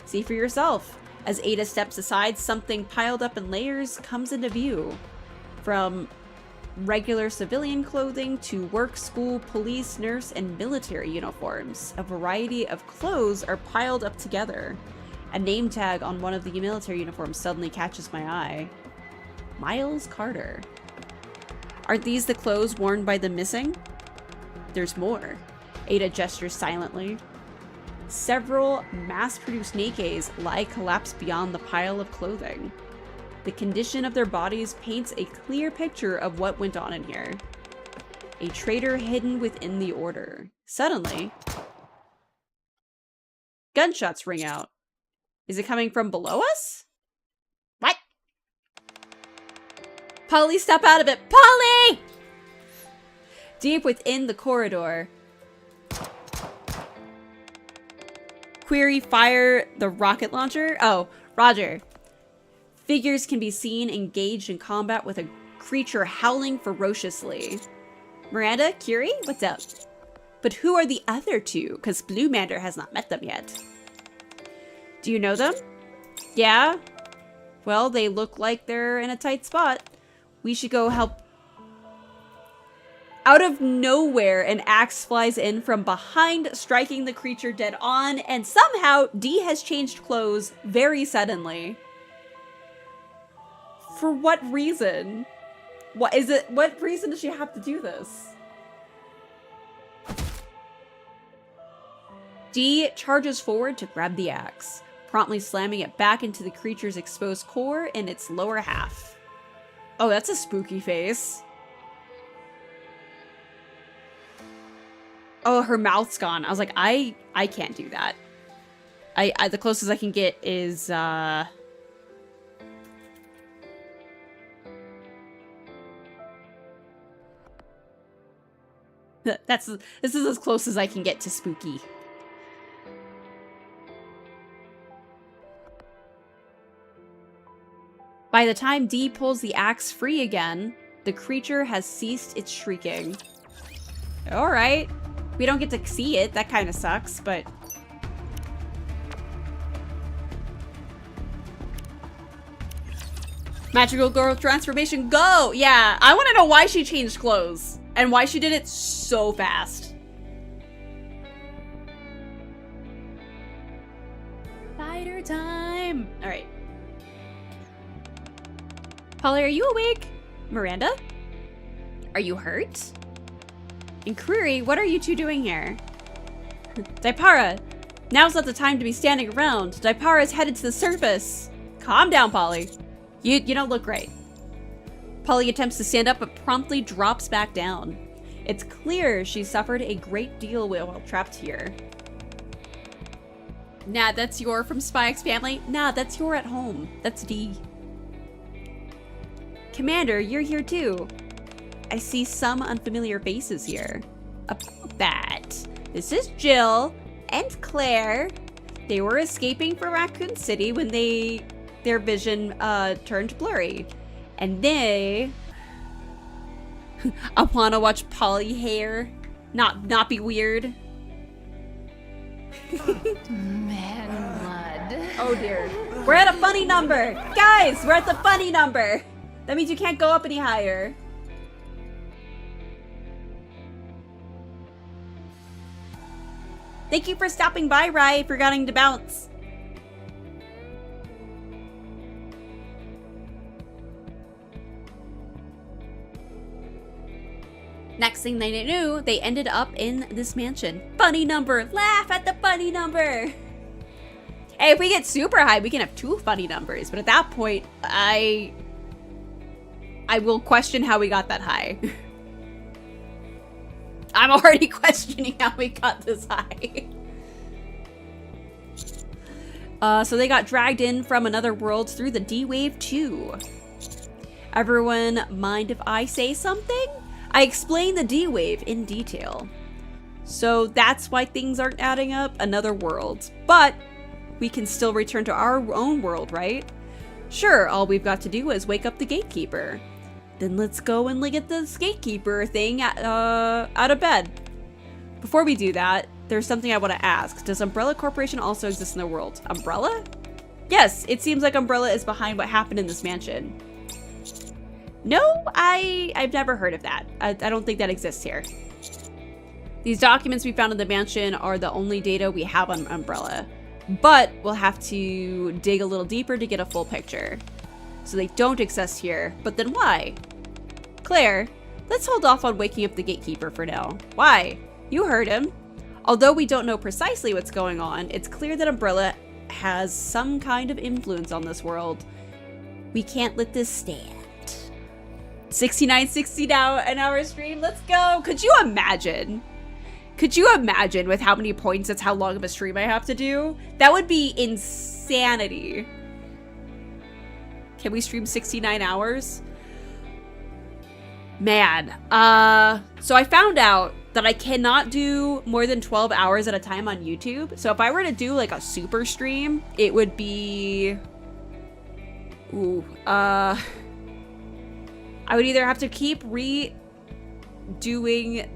See for yourself. As Ada steps aside, something piled up in layers comes into view. From regular civilian clothing to work, school, police, nurse, and military uniforms. A variety of clothes are piled up together. A name tag on one of the military uniforms suddenly catches my eye. Miles Carter. Aren't these the clothes worn by the missing? There's more. Ada gestures silently. Several mass-produced Nikkes lie collapsed beyond the pile of clothing. The condition of their bodies paints a clear picture of what went on in here. A traitor hidden within the order. Suddenly, gunshots ring out. Is it coming from below us? What? Polly, step out of it! Polly! Deep within the corridor. Query, fire the rocket launcher? Oh, Roger. Figures can be seen engaged in combat with a creature howling ferociously. Miranda, Curie, what's up? But who are the other two? Because Blumander has not met them yet. Do you know them? Yeah? Well, they look like they're in a tight spot. We should go help. Out of nowhere, an axe flies in from behind, striking the creature dead on, and somehow Dee has changed clothes very suddenly. For what reason? What is it? What reason does she have to do this? Dee charges forward to grab the axe, promptly slamming it back into the creature's exposed core in its lower half. Oh, that's a spooky face. Oh, her mouth's gone. I was like, I can't do that. I the closest I can get is this is as close as I can get to spooky. By the time Dee pulls the axe free again, the creature has ceased its shrieking. Alright. We don't get to see it. That kind of sucks, but... Magical girl transformation, go! Yeah, I want to know why she changed clothes. And why she did it so fast. Fighter time! Alright. Polly, are you awake? Miranda? Are you hurt? And Query, what are you two doing here? Daipara, now's not the time to be standing around. Daipara is headed to the surface. Calm down, Polly. You don't look great. Polly attempts to stand up but promptly drops back down. It's clear she suffered a great deal while trapped here. Nah, that's your from Spy X Family. Nah, that's your at home. That's D. Commander, you're here too. I see some unfamiliar faces here. About that, this is Jill and Claire. They were escaping from Raccoon City when their vision turned blurry. And they... I wanna watch Polly hair. Not be weird. Man, blood. Oh dear. We're at a funny number. Guys, we're at the funny number. That means you can't go up any higher. Thank you for stopping by, Rai, forgetting to bounce. Next thing they knew, they ended up in this mansion. Funny number. Laugh at the funny number. Hey, if we get super high, we can have 2 funny numbers. But at that point, I will question how we got that high. I'm already questioning how we got this high. So they got dragged in from another world through the D-Wave 2. Everyone mind if I say something? I explained the D-Wave in detail. So that's why things aren't adding up. Another world. But we can still return to our own world, right? Sure, all we've got to do is wake up the gatekeeper. Then let's go and get this gatekeeper thing out of bed. Before we do that, there's something I want to ask. Does Umbrella Corporation also exist in the world? Umbrella? Yes, it seems like Umbrella is behind what happened in this mansion. No, I've never heard of that. I don't think that exists here. These documents we found in the mansion are the only data we have on Umbrella, but we'll have to dig a little deeper to get a full picture. So they don't exist here, but then why? Claire, let's hold off on waking up the gatekeeper for now. Why? You heard him. Although we don't know precisely what's going on, it's clear that Umbrella has some kind of influence on this world. We can't let this stand. 69.60 now an hour stream. Let's go. Could you imagine? Could you imagine with how many points that's how long of a stream I have to do? That would be insanity. Can we stream 69 hours? Man. So I found out that I cannot do more than 12 hours at a time on YouTube. So if I were to do like a super stream, it would be... Ooh. I would either have to keep redoing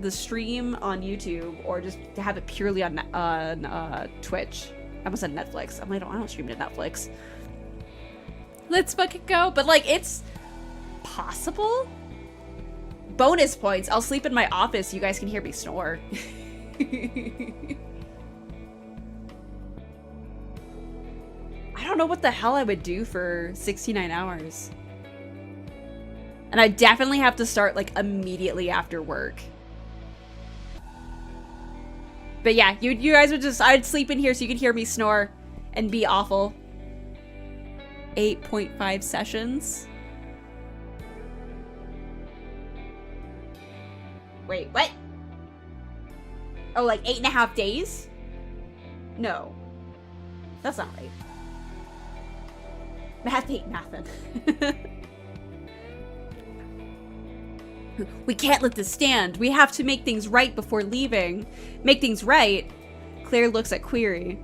the stream on YouTube or just to have it purely on Twitch. I almost said Netflix. I don't stream to Netflix. Let's fucking go. But like, it's possible. Bonus points. I'll sleep in my office. You guys can hear me snore. I don't know what the hell I would do for 69 hours. And I definitely have to start like immediately after work. But yeah, you guys would just, I'd sleep in here so you could hear me snore and be awful. 8.5 sessions. Wait, what? Oh, like 8.5 days? No. That's not right. Math ain't nothing. We can't let this stand. We have to make things right before leaving. Make things right? Claire looks at Query.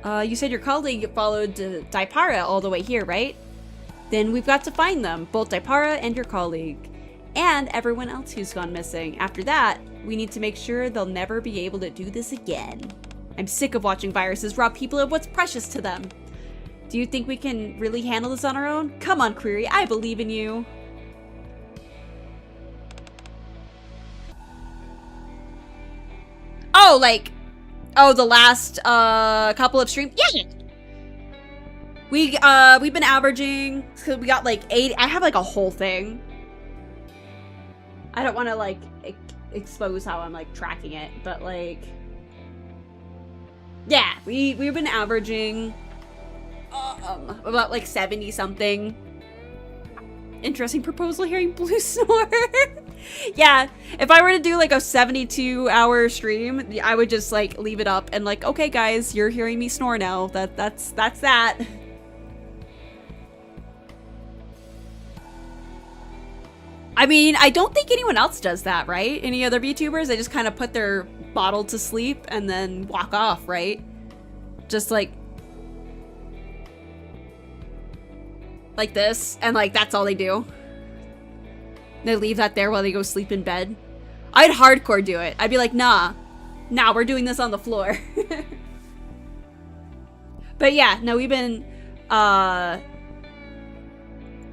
You said your colleague followed Daipara all the way here, right? Then we've got to find them, both Daipara and your colleague, and everyone else who's gone missing. After that, we need to make sure they'll never be able to do this again. I'm sick of watching viruses rob people of what's precious to them. Do you think we can really handle this on our own? Come on, Query, I believe in you. Oh, like, oh, the last couple of streams? Yeah! We've been averaging, cause we got like 8. I have like a whole thing. I don't want to like expose how I'm like tracking it, but like, yeah, we've been averaging about like 70 something. Interesting proposal hearing Blue snore. Yeah, if I were to do like a 72-hour stream, I would just like leave it up and like, okay guys, you're hearing me snore now. That's that. I mean, I don't think anyone else does that, right? Any other VTubers, they just kind of put their bottle to sleep and then walk off, right? Just like this, and like that's all they do. They leave that there while they go sleep in bed. I'd hardcore do it. I'd be like, nah, we're doing this on the floor. But yeah, no, we've been,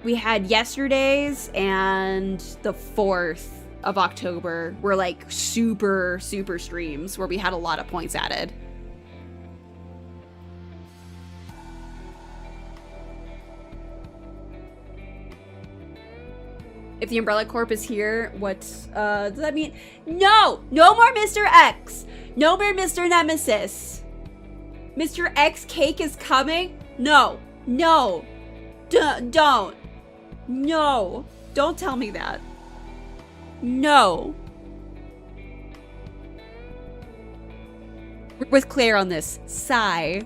we had yesterday's and the 4th of October were like super streams where we had a lot of points added. If the Umbrella Corp is here, what does that mean? No more Mr. X. No more Mr. Nemesis. Mr. X cake is coming? No. Don't. No. Don't tell me that. No. We're with Claire on this. Sigh.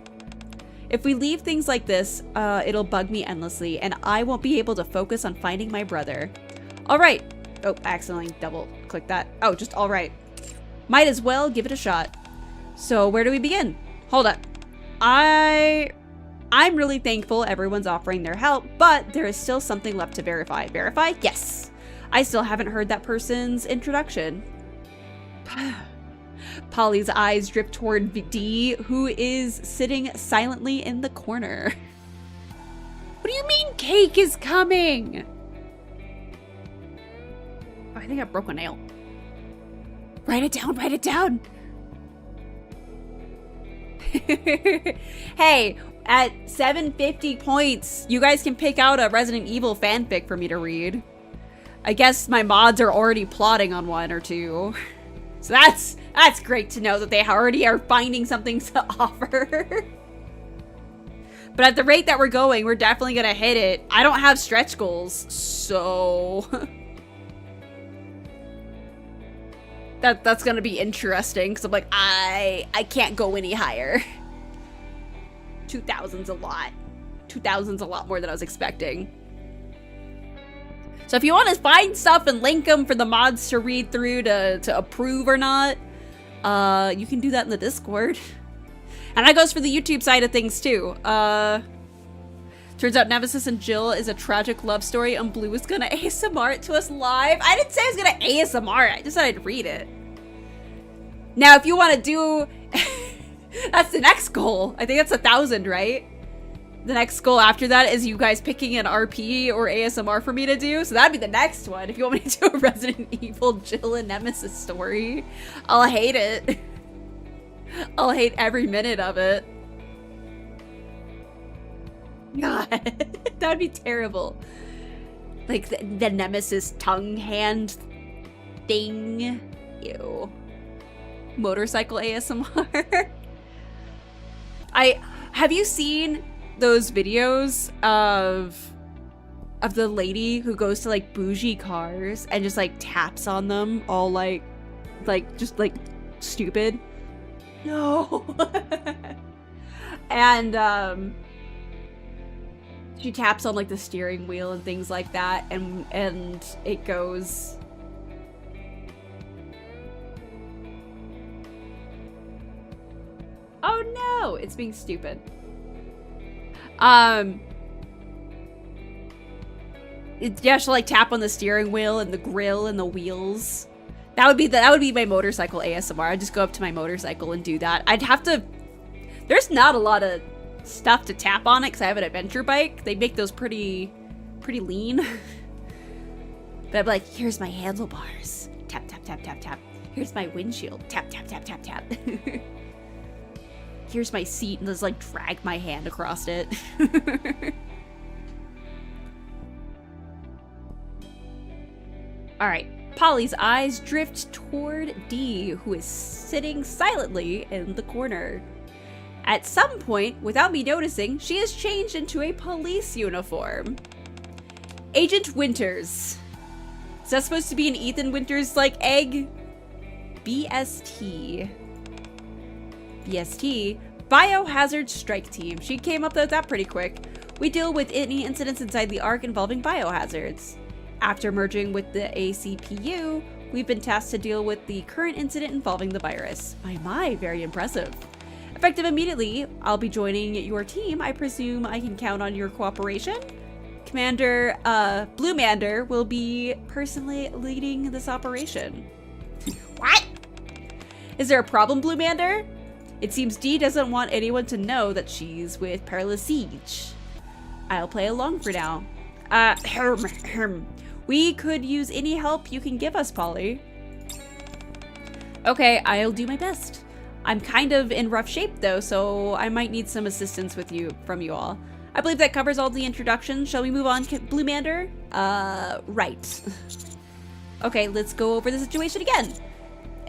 If we leave things like this, it'll bug me endlessly, and I won't be able to focus on finding my brother. All right. Oh, I accidentally double-clicked that. Oh, just all right. Might as well give it a shot. So where do we begin? Hold up. I'm really thankful everyone's offering their help, but there is still something left to verify. Verify? Yes. I still haven't heard that person's introduction. Polly's eyes drip toward D, who is sitting silently in the corner. What do you mean cake is coming? Oh, I think I broke a nail. Write it down, write it down. Hey, at 750 points, you guys can pick out a Resident Evil fanfic for me to read. I guess my mods are already plotting on one or two. So that's great to know that they already are finding something to offer. But at the rate that we're going, we're definitely gonna hit it. I don't have stretch goals, so that's gonna be interesting because I'm like, I can't go any higher. 2,000's a lot. 2,000's a lot more than I was expecting. So if you want to find stuff and link them for the mods to read through to approve or not, you can do that in the Discord. And that goes for the YouTube side of things too. Turns out Nemesis and Jill is a tragic love story and Blue is gonna ASMR it to us live. I didn't say I was gonna ASMR it, I just said I'd read it. Now if you want to do... That's the next goal. I think that's 1,000, right? The next goal after that is you guys picking an RP or ASMR for me to do. So that'd be the next one. If you want me to do a Resident Evil Jill and Nemesis story, I'll hate it. I'll hate every minute of it. God, that would be terrible. Like the Nemesis tongue hand thing. Ew. Motorcycle ASMR. Have you seen those videos of the lady who goes to like bougie cars and just like taps on them all like just like stupid? No. And she taps on like the steering wheel and things like that, and it goes. Oh no, it's being stupid. Yeah, she'll like tap on the steering wheel and the grill and the wheels. That would be my motorcycle ASMR. I'd just go up to my motorcycle and do that. I'd have to. There's not a lot of stuff to tap on it because I have an adventure bike. They make those pretty lean. But I'm like, here's my handlebars. Tap tap tap tap tap. Here's my windshield. Tap tap tap tap tap. here's my seat, and just like drag my hand across it. All right. Polly's eyes drift toward Dee, who is sitting silently in the corner. At some point, without me noticing, she has changed into a police uniform. Agent Winters. Is that supposed to be an Ethan Winters, like, egg? BST. BST. Biohazard Strike Team. She came up with that pretty quick. We deal with any incidents inside the Ark involving biohazards. After merging with the ACPU, we've been tasked to deal with the current incident involving the virus. My, very impressive. Effective immediately, I'll be joining your team. I presume I can count on your cooperation? Commander Bluemander will be personally leading this operation. What? Is there a problem, Bluemander? It seems Dee doesn't want anyone to know that she's with Perilous Siege. I'll play along for now. We could use any help you can give us, Polly. Okay, I'll do my best. I'm kind of in rough shape though, so I might need some assistance from you all. I believe that covers all the introductions. Shall we move on, Bluemander? Right. Okay, let's go over the situation again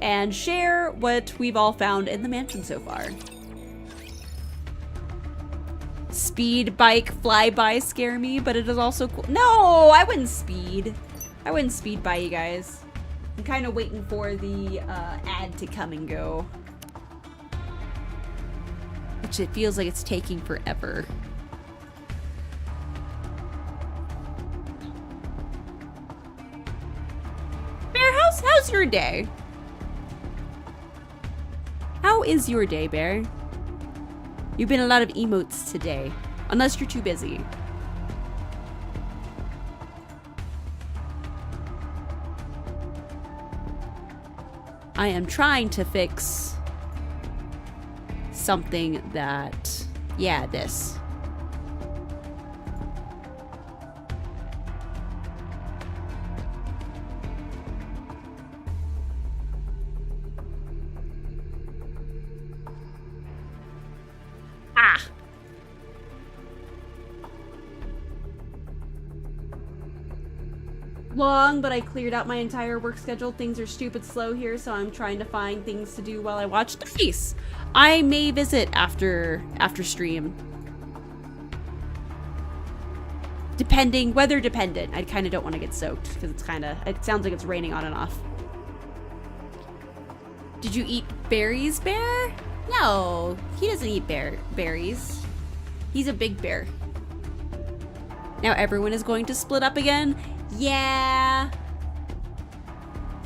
and share what we've all found in the mansion so far. Speed bike flyby scare me, but it is also cool. No, I wouldn't speed. I wouldn't speed by you guys. I'm kind of waiting for the ad to come and go. Which it feels like it's taking forever. Bear, how's your day? How is your day, Bear? You've been a lot of emotes today, unless you're too busy. I am trying to fix something that, yeah, this. Ah. Long, but I cleared out my entire work schedule. Things are stupid slow here, so I'm trying to find things to do while I watch the face. I may visit after stream. Depending, weather dependent. I kind of don't want to get soaked because it sounds like it's raining on and off. Did you eat berries, Bear? No, he doesn't eat berries. He's a big bear. Now everyone is going to split up again. Yeah.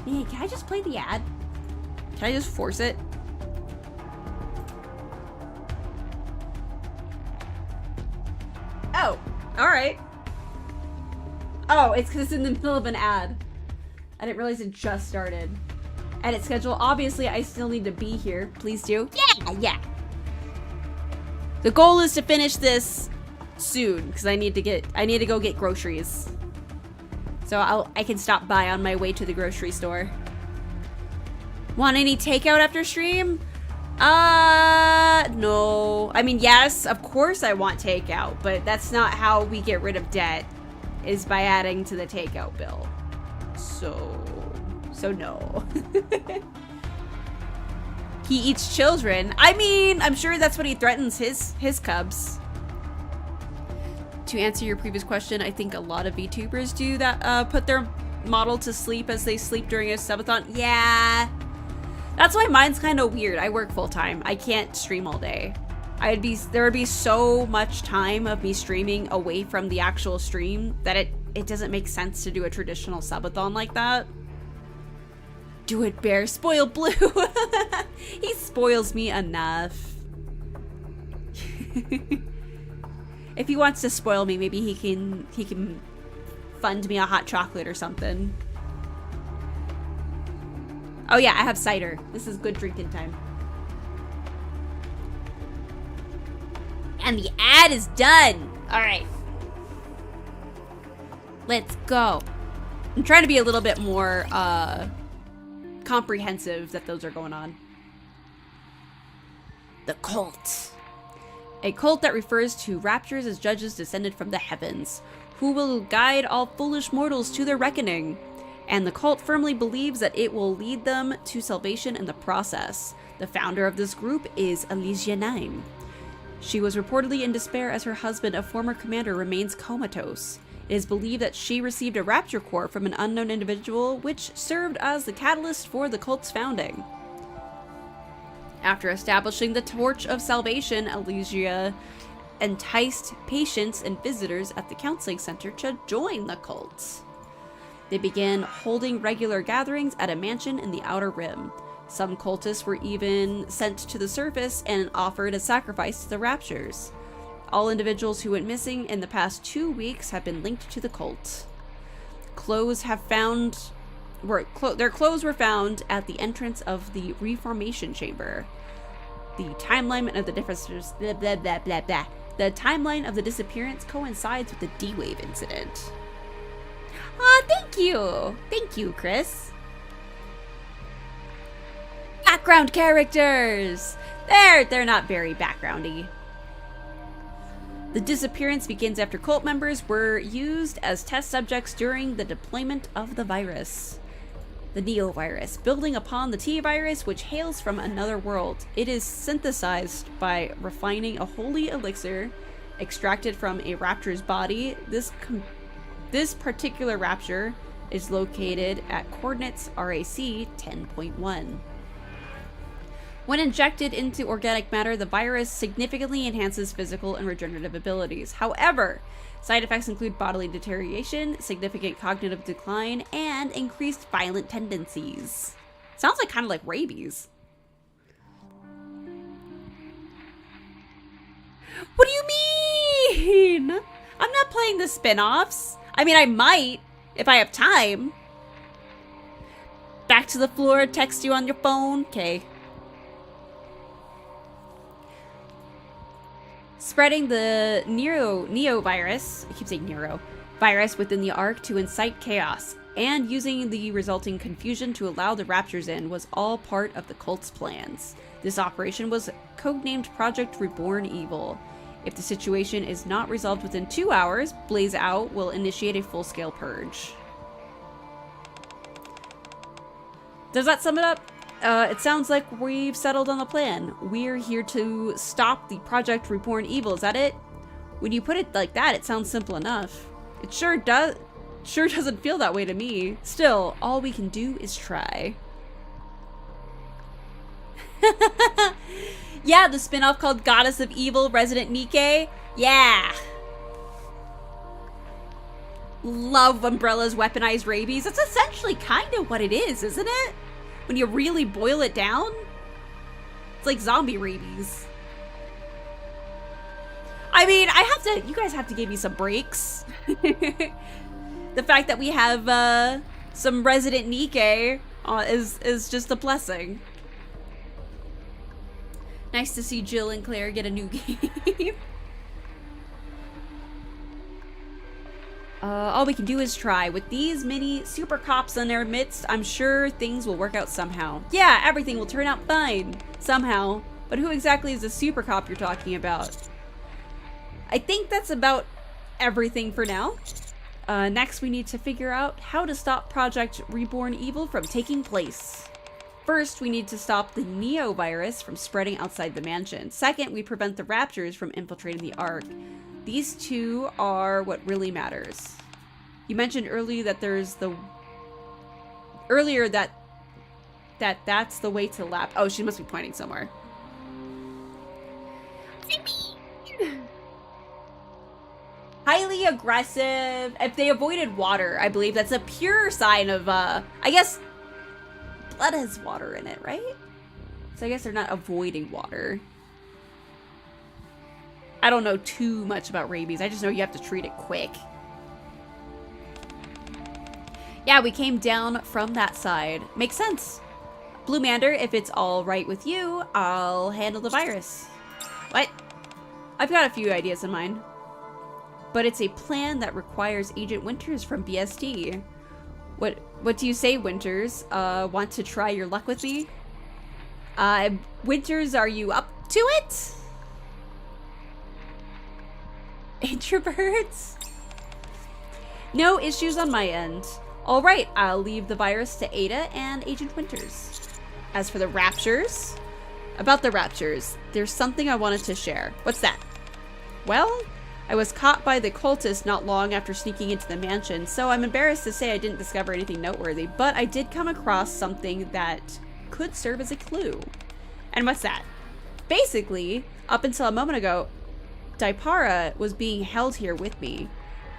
Man, can I just play the ad? Can I just force it? Oh, all right. Oh, it's because it's in the middle of an ad. I didn't realize it just started. Edit schedule. Obviously, I still need to be here. Please do. Yeah. The goal is to finish this soon because I need to go get groceries. So I can stop by on my way to the grocery store. Want any takeout after stream? No. I mean, yes, of course I want takeout, but that's not how we get rid of debt, is by adding to the takeout bill. So no. He eats children. I mean, I'm sure that's what he threatens his cubs. To answer your previous question, I think a lot of VTubers do that, put their model to sleep as they sleep during a subathon. Yeah. That's why mine's kind of weird. I work full time. I can't stream all day. There would be so much time of me streaming away from the actual stream that it doesn't make sense to do a traditional subathon like that. Do it, Bear. Spoil Blue. He spoils me enough. If he wants to spoil me, maybe he can fund me a hot chocolate or something. Oh yeah, I have cider. This is good drinking time. And the ad is done. All right. Let's go. I'm trying to be a little bit more comprehensive that those are going on. the cult. A cult that refers to raptors as judges descended from the heavens, who will guide all foolish mortals to their reckoning. And the cult firmly believes that it will lead them to salvation in the process. The founder of this group is Elysia 9. She was reportedly in despair as her husband, a former commander, remains comatose. It is believed that she received a rapture core from an unknown individual, which served as the catalyst for the cult's founding. After establishing the Torch of Salvation, Elysia enticed patients and visitors at the counseling center to join the cult. They began holding regular gatherings at a mansion in the Outer Rim. Some cultists were even sent to the surface and offered a sacrifice to the Raptures. All individuals who went missing in the past 2 weeks have been linked to the cult. Their clothes were found at the entrance of the Reformation Chamber. The timeline of the differences, The timeline of the disappearance coincides with the D-Wave incident. Thank you! Thank you, Chris. Background characters! They're not very backgroundy. The disappearance begins after cult members were used as test subjects during the deployment of the virus. The Neo-virus, building upon the T-virus, which hails from another world. It is synthesized by refining a holy elixir extracted from a rapture's body. This particular rapture is located at coordinates RAC 10.1. When injected into organic matter, the virus significantly enhances physical and regenerative abilities. However, side effects include bodily deterioration, significant cognitive decline, and increased violent tendencies. Sounds like kind of like rabies. What do you mean? I'm not playing the spin-offs. I mean, I might if I have time. Back to the floor, text you on your phone. Okay. Spreading the Neo virus, I keep saying Nero, virus within the Ark to incite chaos, and using the resulting confusion to allow the Raptures in was all part of the cult's plans. This operation was codenamed Project Reborn Evil. If the situation is not resolved within 2 hours, Blaze Out will initiate a full-scale purge. Does that sum it up? It sounds like we've settled on the plan. We're here to stop the Project Reborn Evil. Is that it? When you put it like that, it sounds simple enough. It sure doesn't feel that way to me. Still, all we can do is try. Yeah, the spin-off called Goddess of Evil, Resident Nikke. Yeah. Love Umbrella's weaponized rabies. That's essentially kind of what it is, isn't it? When you really boil it down, it's like zombie rabies. I mean, you guys have to give me some breaks. The fact that we have some Resident Nikke is just a blessing. Nice to see Jill and Claire get a new game. All we can do is try. With these mini super cops in their midst, I'm sure things will work out somehow. Yeah, everything will turn out fine. Somehow. But who exactly is the super cop you're talking about? I think that's about everything for now. Next, we need to figure out how to stop Project Reborn Evil from taking place. First, we need to stop the Neo virus from spreading outside the mansion. Second, we prevent the Raptures from infiltrating the Ark. These two are what really matters. You mentioned earlier that there's the... Earlier that's the way to lab... Oh, she must be pointing somewhere. Highly aggressive. If they avoided water, I believe that's a pure sign of, I guess... Blood has water in it, right? So I guess they're not avoiding water. I don't know too much about rabies. I just know you have to treat it quick. Yeah, we came down from that side. Makes sense. Bluemander, if it's all right with you, I'll handle the virus. What? I've got a few ideas in mind. But it's a plan that requires Agent Winters from BSD. What do you say, Winters? Want to try your luck with me? Winters, are you up to it? Introverts? No issues on my end. All right, I'll leave the virus to Ada and Agent Winters. As for the raptures, about the raptures, there's something I wanted to share. What's that? Well, I was caught by the cultists not long after sneaking into the mansion, so I'm embarrassed to say I didn't discover anything noteworthy, but I did come across something that could serve as a clue. And what's that? Basically, up until a moment ago, Daipara was being held here with me,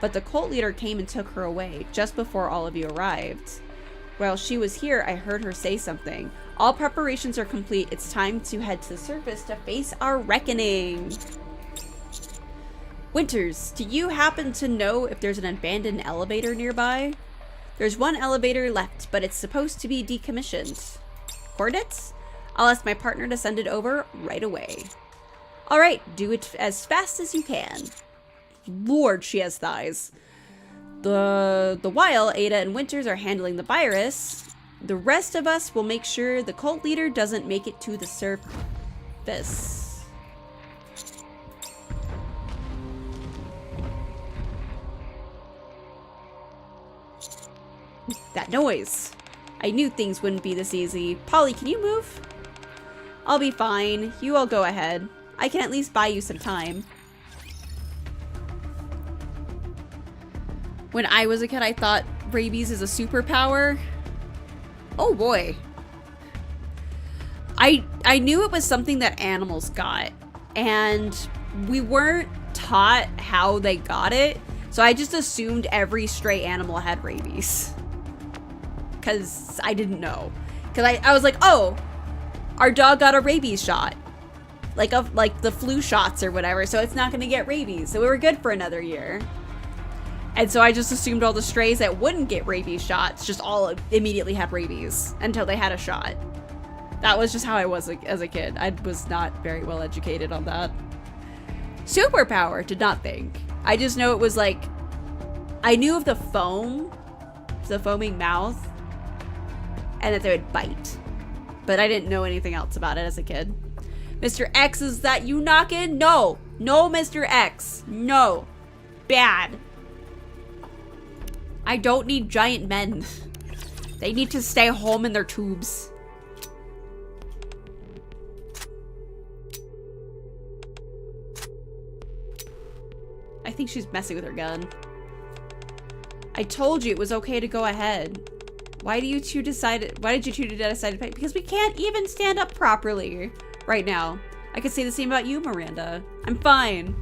but the cult leader came and took her away just before all of you arrived. While she was here, I heard her say something. All preparations are complete. It's time to head to the surface to face our reckoning. Winters, do you happen to know if there's an abandoned elevator nearby? There's one elevator left, but it's supposed to be decommissioned. Coordinates? I'll ask my partner to send it over right away. Alright, do it as fast as you can. Lord, she has thighs. The while Ada and Winters are handling the virus, the rest of us will make sure the cult leader doesn't make it to the surface. That noise. I knew things wouldn't be this easy. Polly, can you move? I'll be fine. You all go ahead. I can at least buy you some time. When I was a kid, I thought rabies is a superpower. Oh boy. I knew it was something that animals got, and we weren't taught how they got it, so I just assumed every stray animal had rabies. Because I didn't know. Because I was like, oh, our dog got a rabies shot. Like the flu shots or whatever, so it's not going to get rabies. So we were good for another year. And so I just assumed all the strays that wouldn't get rabies shots just all immediately had rabies until they had a shot. That was just how I was as a kid. I was not very well educated on that. Superpower, did not think. I just know it was like, I knew of the foam, the foaming mouth, and that they would bite. But I didn't know anything else about it as a kid. Mr. X, is that you knocking? No. No, Mr. X. No. Bad. I don't need giant men. They need to stay home in their tubes. I think she's messing with her gun. I told you it was okay to go ahead. Why did you two decide to fight? Because we can't even stand up properly right now. I could say the same about you, Miranda. I'm fine.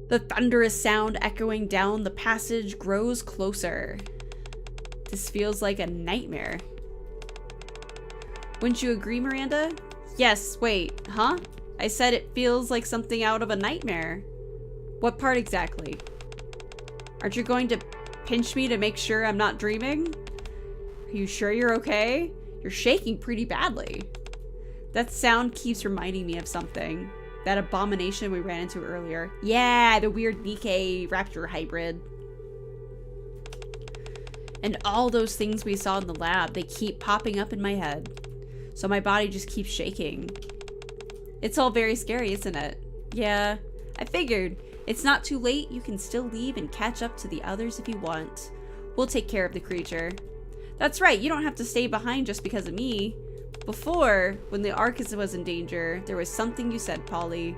The thunderous sound echoing down the passage grows closer. This feels like a nightmare. Wouldn't you agree, Miranda? Yes, wait, huh? I said it feels like something out of a nightmare. What part exactly? Aren't you going to pinch me to make sure I'm not dreaming? Are you sure you're okay? You're shaking pretty badly. That sound keeps reminding me of something. That abomination we ran into earlier. Yeah, the weird Nikke raptor hybrid. And all those things we saw in the lab, they keep popping up in my head. So my body just keeps shaking. It's all very scary, isn't it? Yeah, I figured. It's not too late. You can still leave and catch up to the others if you want. We'll take care of the creature. That's right, you don't have to stay behind just because of me. Before, when the Arcus was in danger, there was something you said, Polly,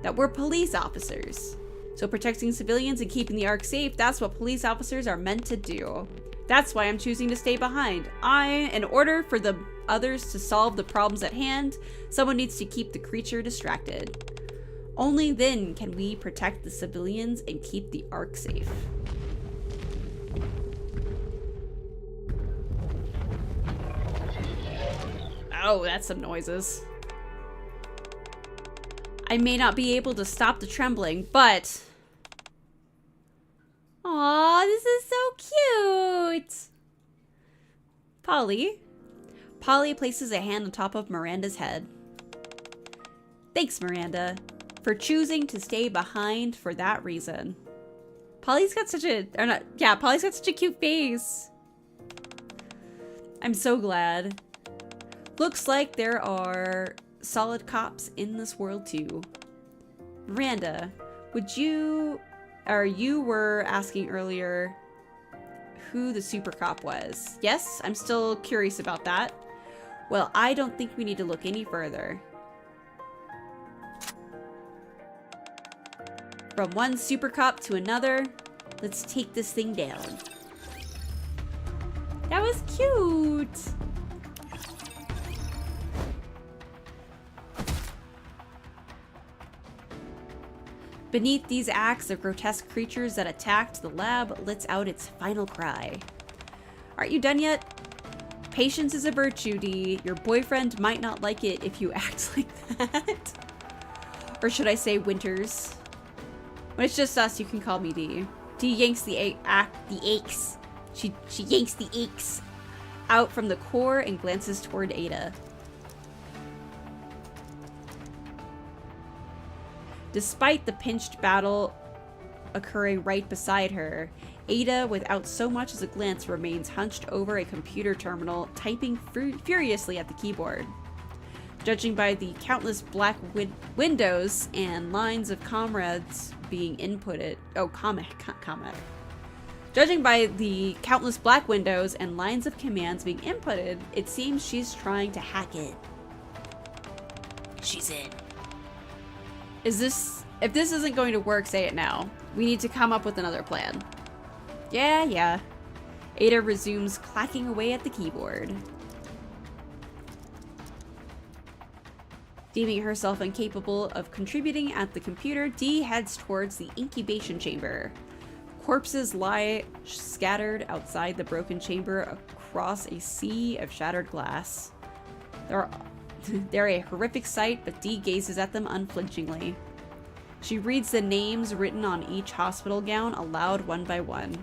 that we're police officers. So protecting civilians and keeping the Ark safe, that's what police officers are meant to do. That's why I'm choosing to stay behind. In order for the others to solve the problems at hand, someone needs to keep the creature distracted. Only then can we protect the civilians and keep the Ark safe. Oh, that's some noises. I may not be able to stop the trembling, but... Aw, this is so cute! Polly. Polly places a hand on top of Miranda's head. Thanks, Miranda, for choosing to stay behind for that reason. Polly's got such a... Polly's got such a cute face. I'm so glad. Looks like there are solid cops in this world too. Miranda, you were asking earlier who the super cop was. Yes, I'm still curious about that. Well, I don't think we need to look any further. From one super cop to another, let's take this thing down. That was cute. Beneath these acts of grotesque creatures that attacked, the lab lets out its final cry. Aren't you done yet? Patience is a virtue, Dee. Your boyfriend might not like it if you act like that. Or should I say Winters? When it's just us, you can call me Dee. Dee yanks the aches. She yanks the aches out from the core and glances toward Ada. Despite the pinched battle occurring right beside her, Ada, without so much as a glance, remains hunched over a computer terminal, typing furiously at the keyboard. Judging by the countless black windows and lines of comrades being inputted... Oh, comment. Judging by the countless black windows and lines of commands being inputted, it seems she's trying to hack it. She's in. If this isn't going to work, say it now. We need to come up with another plan. Yeah. Ada resumes clacking away at the keyboard. Deeming herself incapable of contributing at the computer, Dee heads towards the incubation chamber. Corpses lie scattered outside the broken chamber across a sea of shattered glass. They're a horrific sight, but Dee gazes at them unflinchingly. She reads the names written on each hospital gown aloud one by one.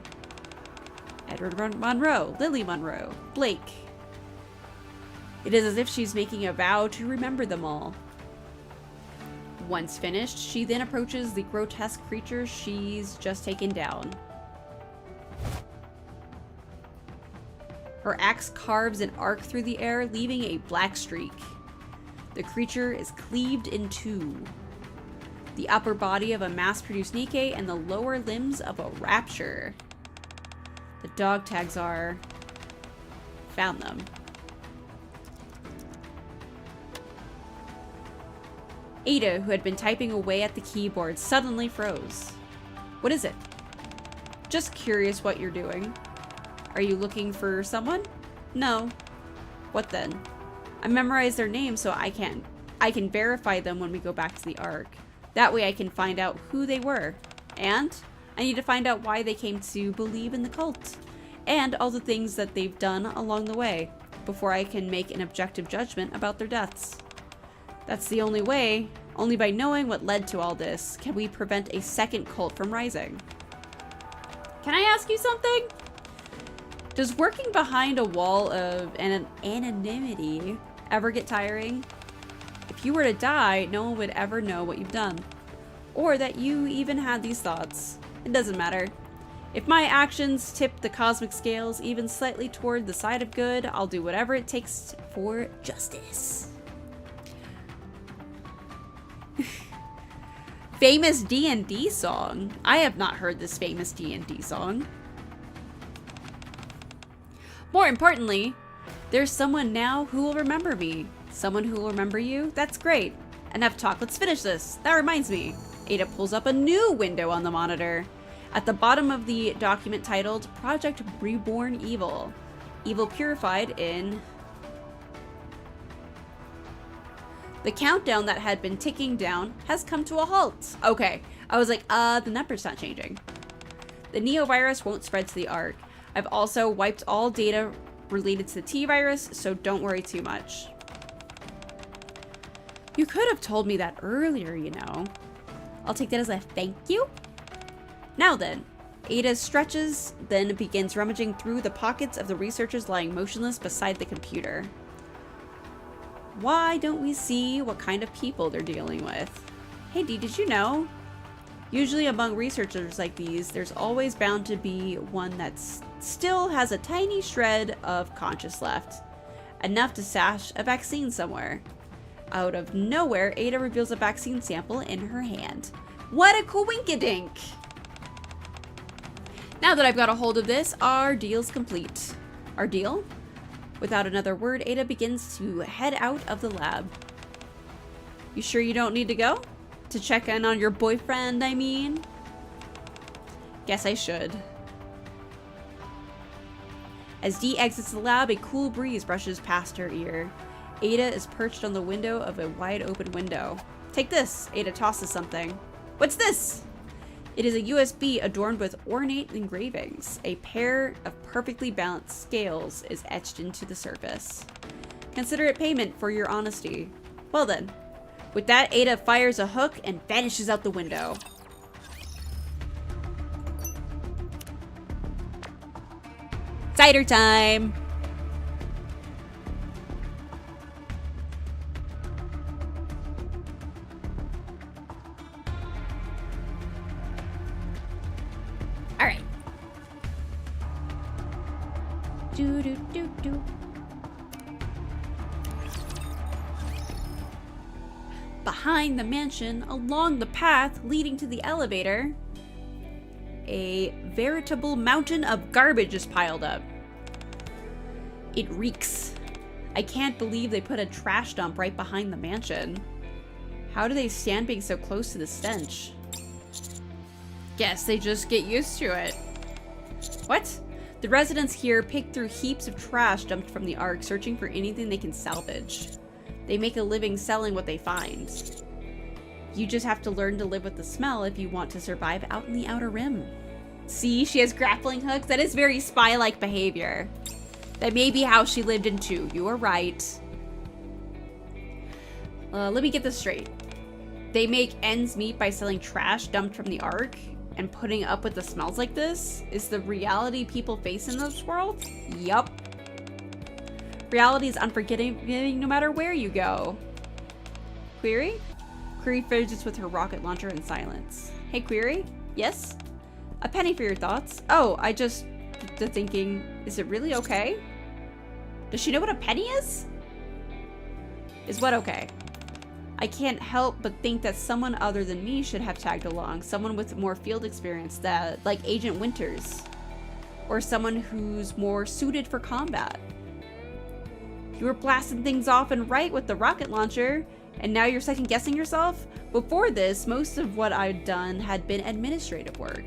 Edward Monroe, Lily Monroe, Blake. It is as if she's making a vow to remember them all. Once finished, she then approaches the grotesque creature she's just taken down. Her axe carves an arc through the air, leaving a black streak. The creature is cleaved in two. The upper body of a mass-produced Nikke and the lower limbs of a rapture. The dog tags are... Found them. Ada, who had been typing away at the keyboard, suddenly froze. What is it? Just curious what you're doing. Are you looking for someone? No. What then? I memorized their names so I can verify them when we go back to the Ark. That way I can find out who they were. And I need to find out why they came to believe in the cult. And all the things that they've done along the way, before I can make an objective judgment about their deaths. That's the only way. Only by knowing what led to all this can we prevent a second cult from rising. Can I ask you something? Does working behind a wall of anonymity ever get tiring? If you were to die, no one would ever know what you've done. Or that you even had these thoughts. It doesn't matter. If my actions tip the cosmic scales even slightly toward the side of good, I'll do whatever it takes for justice. Famous D&D song. I have not heard this famous D&D song. More importantly, there's someone now who will remember me. Someone who will remember you? That's great. Enough talk, let's finish this. That reminds me. Ada pulls up a new window on the monitor. At the bottom of the document titled Project Reborn Evil. Evil purified in... The countdown that had been ticking down has come to a halt. Okay, I was like, the number's not changing. The Neo-virus won't spread to the Ark. I've also wiped all data related to the T-virus, so don't worry too much. You could have told me that earlier, you know. I'll take that as a thank you. Now then, Ada stretches, then begins rummaging through the pockets of the researchers lying motionless beside the computer. Why don't we see what kind of people they're dealing with? Hey Dee, did you know? Usually among researchers like these, there's always bound to be one that still has a tiny shred of conscience left. Enough to stash a vaccine somewhere. Out of nowhere, Ada reveals a vaccine sample in her hand. What a coinkydink! Now that I've got a hold of this, our deal's complete. Our deal? Without another word, Ada begins to head out of the lab. You sure you don't need to go? To check in on your boyfriend, I mean? Guess I should. As Dee exits the lab, a cool breeze brushes past her ear. Ada is perched on the window of a wide open window. Take this! Ada tosses something. What's this? It is a USB adorned with ornate engravings. A pair of perfectly balanced scales is etched into the surface. Consider it payment for your honesty. Well then. With that, Ada fires a hook and vanishes out the window. Cider time! Alright. Do do do do. Behind the mansion, along the path leading to the elevator, a veritable mountain of garbage is piled up. It reeks. I can't believe they put a trash dump right behind the mansion. How do they stand being so close to the stench? Guess they just get used to it. What? The residents here pick through heaps of trash dumped from the Ark, searching for anything they can salvage. They make a living selling what they find. You just have to learn to live with the smell if you want to survive out in the Outer Rim. See, she has grappling hooks. That is very spy-like behavior. That may be how she lived in 2. You are right. Let me get this straight. They make ends meet by selling trash dumped from the Ark and putting up with the smells like this? Is the reality people face in this world? Yup. Reality is unforgiving no matter where you go. Query? Query fidgets with her rocket launcher in silence. Hey, Query? Yes? A penny for your thoughts. Oh, I just... thinking, is it really okay? Does she know what a penny is? Is what okay? I can't help but think that someone other than me should have tagged along. Someone with more field experience, that, like Agent Winters. Or someone who's more suited for combat. You were blasting things off and right with the rocket launcher, and now you're second guessing yourself? Before this, most of what I'd done had been administrative work.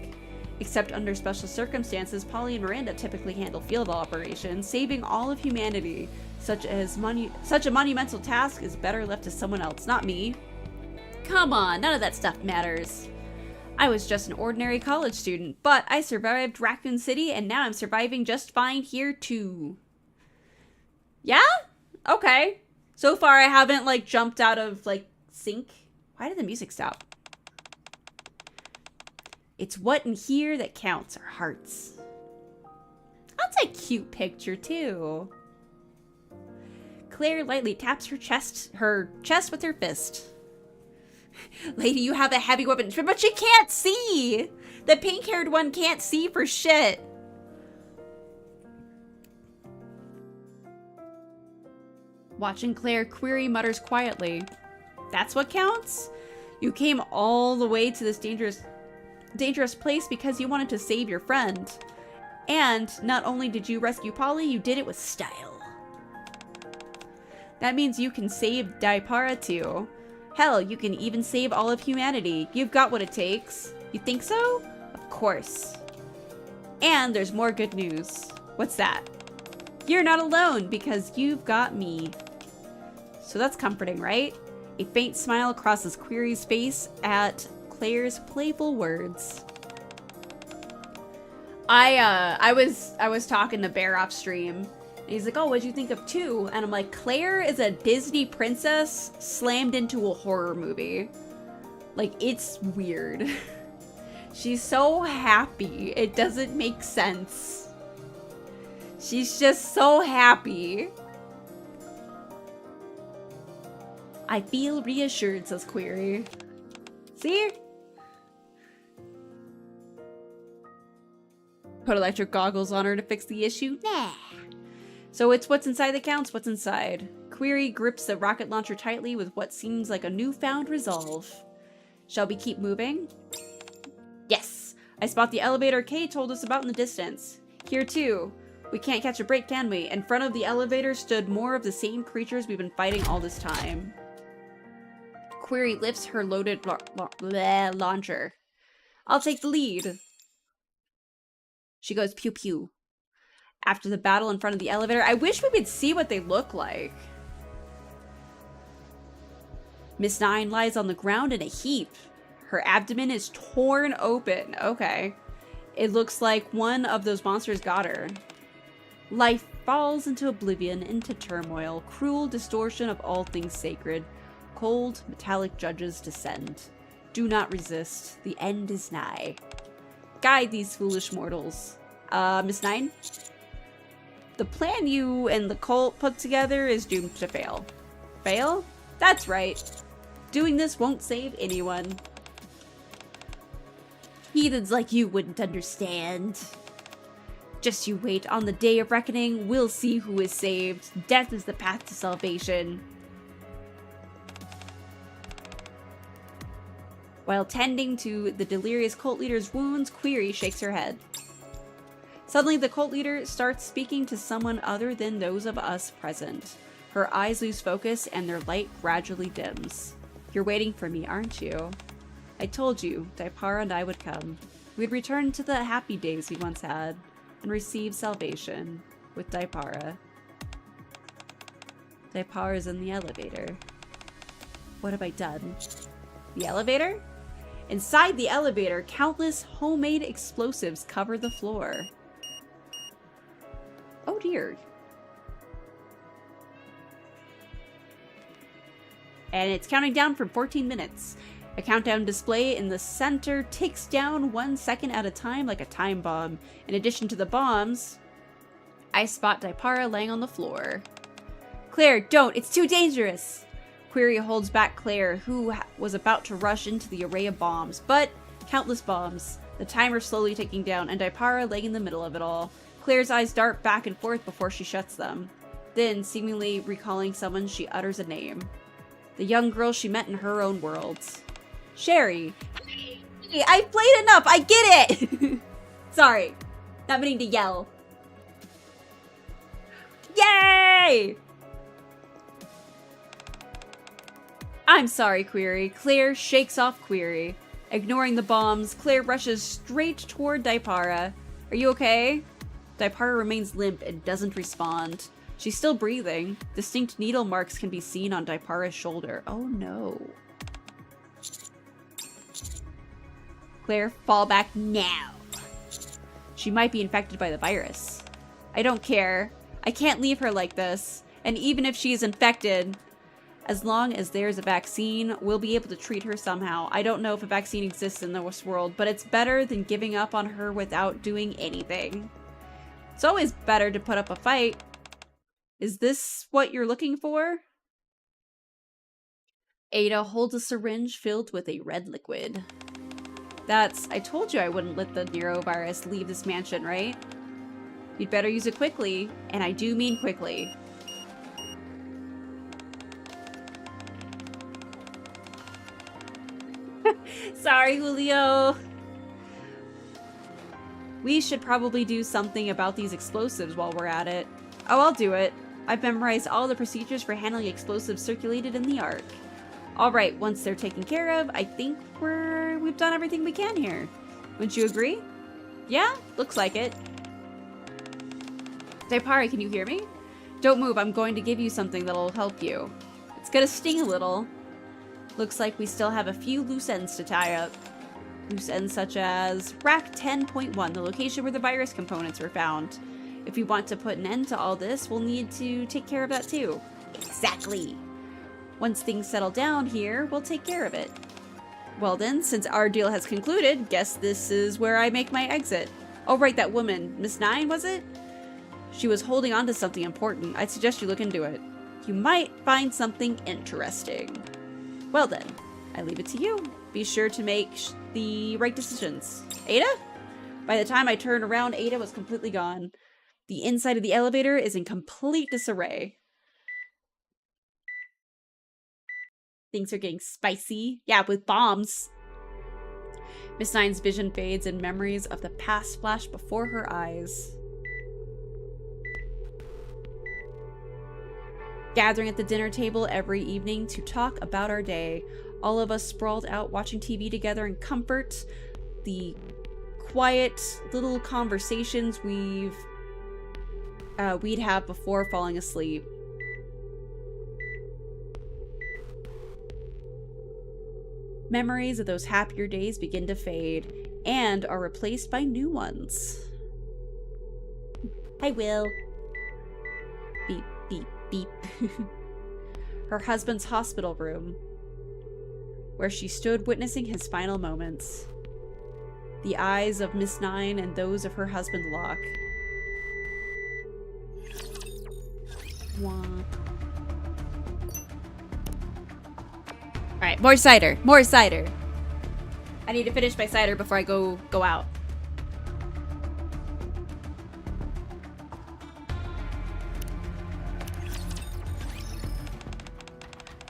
Except under special circumstances, Polly and Miranda typically handle field operations, saving all of humanity. Such a monumental task is better left to someone else, not me. Come on, none of that stuff matters. I was just an ordinary college student, but I survived Raccoon City, and now I'm surviving just fine here too. Yeah? Okay. So far I haven't, like, jumped out of, like, sync. Why did the music stop? It's what in here that counts, our hearts. That's a cute picture, too. Claire lightly taps her chest with her fist. Lady, you have a heavy weapon, but she can't see! The pink-haired one can't see for shit. Watching Claire, Query mutters quietly. That's what counts? You came all the way to this dangerous place because you wanted to save your friend. And not only did you rescue Polly, you did it with style. That means you can save Daipara too. Hell, you can even save all of humanity. You've got what it takes. You think so? Of course. And there's more good news. What's that? You're not alone because you've got me. So that's comforting, right? A faint smile crosses Query's face at Claire's playful words. I was talking to Bear off stream, and he's like, "Oh, what'd you think of 2?" And I'm like, Claire is a Disney princess slammed into a horror movie. Like, it's weird. She's so happy. It doesn't make sense. She's just so happy. I feel reassured, says Query. See? Put electric goggles on her to fix the issue? Nah. So it's what's inside that counts, what's inside. Query grips the rocket launcher tightly with what seems like a newfound resolve. Shall we keep moving? Yes! I spot the elevator Kay told us about in the distance. Here too. We can't catch a break, can we? In front of the elevator stood more of the same creatures we've been fighting all this time. Query lifts her loaded launcher. I'll take the lead. She goes pew pew. After the battle in front of the elevator, I wish we could see what they look like. Miss Nine lies on the ground in a heap. Her abdomen is torn open. Okay. It looks like one of those monsters got her. Life falls into oblivion, into turmoil, cruel distortion of all things sacred. Cold, metallic judges descend. Do not resist. The end is nigh. Guide these foolish mortals. Miss Nine? The plan you and the cult put together is doomed to fail. Fail? That's right. Doing this won't save anyone. Heathens like you wouldn't understand. Just you wait. On the day of reckoning, we'll see who is saved. Death is the path to salvation. While tending to the delirious cult leader's wounds, Query shakes her head. Suddenly, the cult leader starts speaking to someone other than those of us present. Her eyes lose focus and their light gradually dims. You're waiting for me, aren't you? I told you, Daipara and I would come. We'd return to the happy days we once had and receive salvation with Daipara. Daipara's in the elevator. What have I done? The elevator? Inside the elevator, countless homemade explosives cover the floor. Oh dear. And it's counting down from 14 minutes. A countdown display in the center ticks down 1 second at a time like a time bomb. In addition to the bombs, I spot Daipara laying on the floor. Claire, don't! It's too dangerous! Query holds back Claire, who was about to rush into the array of bombs. But countless bombs. The timer slowly ticking down, and Daipara laying in the middle of it all. Claire's eyes dart back and forth before she shuts them. Then, seemingly recalling someone, she utters a name. The young girl she met in her own worlds. Sherry. Hey, I've played enough! I get it! Sorry. Not meaning to yell. Yay! I'm sorry, Query. Claire shakes off Query. Ignoring the bombs, Claire rushes straight toward Daipara. Are you okay? Daipara remains limp and doesn't respond. She's still breathing. Distinct needle marks can be seen on Daipara's shoulder. Oh no. Claire, fall back now. She might be infected by the virus. I don't care. I can't leave her like this. And even if she is infected, as long as there's a vaccine, we'll be able to treat her somehow. I don't know if a vaccine exists in this world, but it's better than giving up on her without doing anything. It's always better to put up a fight. Is this what you're looking for? Ada holds a syringe filled with a red liquid. I told you I wouldn't let the neurovirus leave this mansion, right? You'd better use it quickly, and I do mean quickly. Sorry, Julio. We should probably do something about these explosives while we're at it. Oh, I'll do it. I've memorized all the procedures for handling explosives circulated in the Ark. Alright, once they're taken care of, I think we've done everything we can here. Wouldn't you agree? Yeah? Looks like it. Daipara, can you hear me? Don't move, I'm going to give you something that'll help you. It's gonna sting a little. Looks like we still have a few loose ends to tie up. Loose ends such as Rack 10.1, the location where the virus components were found. If we want to put an end to all this, we'll need to take care of that too. Exactly. Once things settle down here, we'll take care of it. Well then, since our deal has concluded, guess this is where I make my exit. Oh right, that woman. Miss Nine, was it? She was holding on to something important. I'd suggest you look into it. You might find something interesting. Well then, I leave it to you. Be sure to make the right decisions. Ada? By the time I turned around, Ada was completely gone. The inside of the elevator is in complete disarray. Things are getting spicy. Yeah, with bombs. Miss Nine's vision fades and memories of the past flash before her eyes. Gathering at the dinner table every evening to talk about our day. All of us sprawled out watching TV together in comfort. The quiet little conversations we'd have before falling asleep. Memories of those happier days begin to fade and are replaced by new ones. Hi, Will. Beep, beep, beep. Her husband's hospital room, where she stood witnessing his final moments. The eyes of Miss Nine and those of her husband lock. Alright, more cider. More cider. I need to finish my cider before I go out.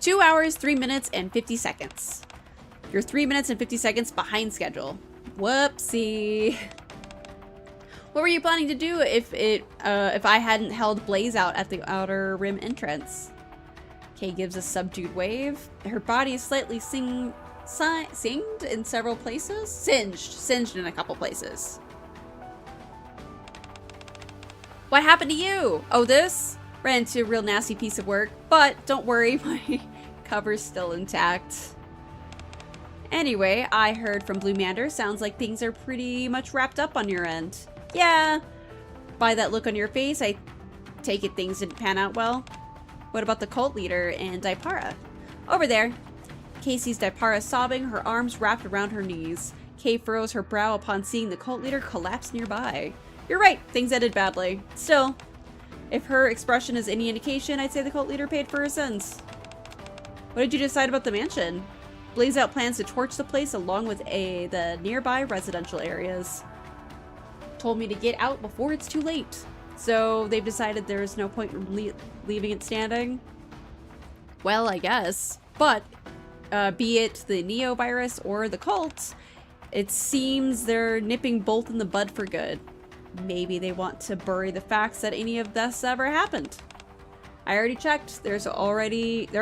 Two hours, 3 minutes, and 50 seconds. You're 3 minutes and 50 seconds behind schedule. Whoopsie. What were you planning to do if I hadn't held Blaze out at the outer rim entrance? Kay gives a subdued wave. Her body is slightly singed in several places. Singed in a couple places. What happened to you? Oh, this? Ran into a real nasty piece of work, but don't worry, my cover's still intact. Anyway, I heard from Blumander. Sounds like things are pretty much wrapped up on your end. Yeah. By that look on your face, I take it things didn't pan out well. What about the cult leader and Dipara? Over there. Kay sees Dipara sobbing, her arms wrapped around her knees. Kay furrows her brow upon seeing the cult leader collapse nearby. You're right, things ended badly. Still, if her expression is any indication, I'd say the cult leader paid for her sins. What did you decide about the mansion? Blaze out plans to torch the place along with the nearby residential areas. Told me to get out before it's too late. So they've decided there's no point in leaving it standing? Well, I guess. But, be it the Neo virus or the cult, it seems they're nipping both in the bud for good. Maybe they want to bury the facts that any of this ever happened. I already checked. There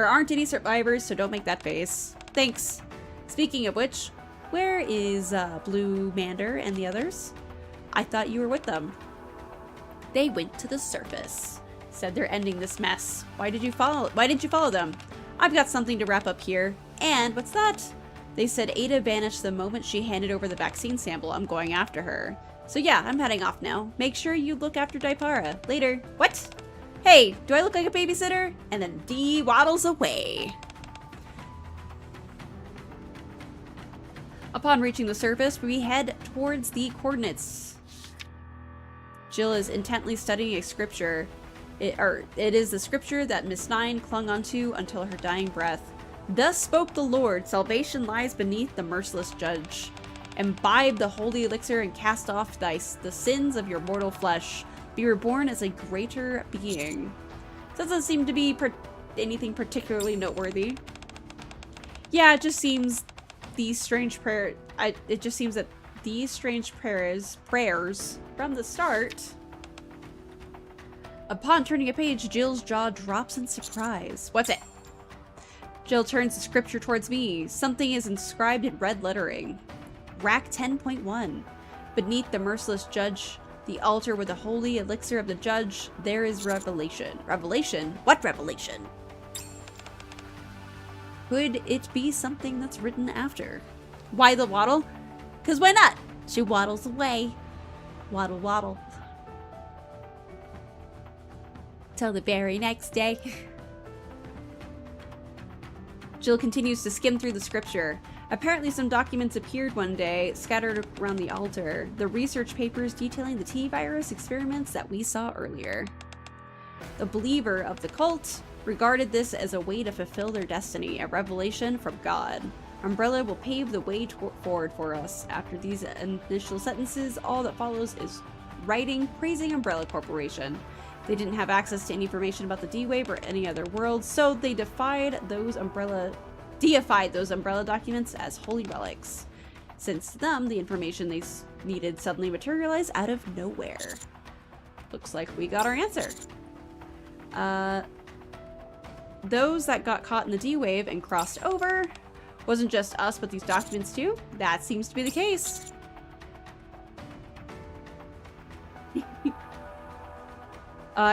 aren't any survivors, so don't make that face. Thanks. Speaking of which, where is Blumander and the others? I thought you were with them. They went to the surface. Said they're ending this mess. Why didn't you follow them? I've got something to wrap up here. And what's that? They said Ada vanished the moment she handed over the vaccine sample. I'm going after her. So yeah, I'm heading off now. Make sure you look after Dipara. Later. What? Hey, do I look like a babysitter? And then D waddles away. Upon reaching the surface, we head towards the coordinates. Jill is intently studying a scripture. It is the scripture that Miss Nine clung onto until her dying breath. Thus spoke the Lord, salvation lies beneath the merciless judge. Imbibe the holy elixir and cast off the sins of your mortal flesh. Be reborn as a greater being. Doesn't seem to be anything particularly noteworthy. Yeah, it just seems these strange it just seems that these strange prayers from the start. Upon turning a page, Jill's jaw drops in surprise. What's it? Jill turns the scripture towards me. Something is inscribed in red lettering. Rack 10.1. Beneath the merciless judge, the altar with the holy elixir of the judge, there is revelation. Revelation? What revelation? Could it be something that's written after? Why the waddle? 'Cause why not? She waddles away. Waddle, waddle. Till the very next day. Jill continues to skim through the scripture. Apparently some documents appeared one day, scattered around the altar. The research papers detailing the T-virus experiments that we saw earlier. The believer of the cult regarded this as a way to fulfill their destiny, a revelation from God. Umbrella will pave the way forward for us. After these initial sentences, all that follows is writing praising Umbrella Corporation. They didn't have access to any information about the D-Wave or any other worlds, so they deified those umbrella documents as holy relics. Since to them, the information they needed suddenly materialized out of nowhere. Looks like we got our answer. Those that got caught in the D-Wave and crossed over. Wasn't just us, but these documents too? That seems to be the case.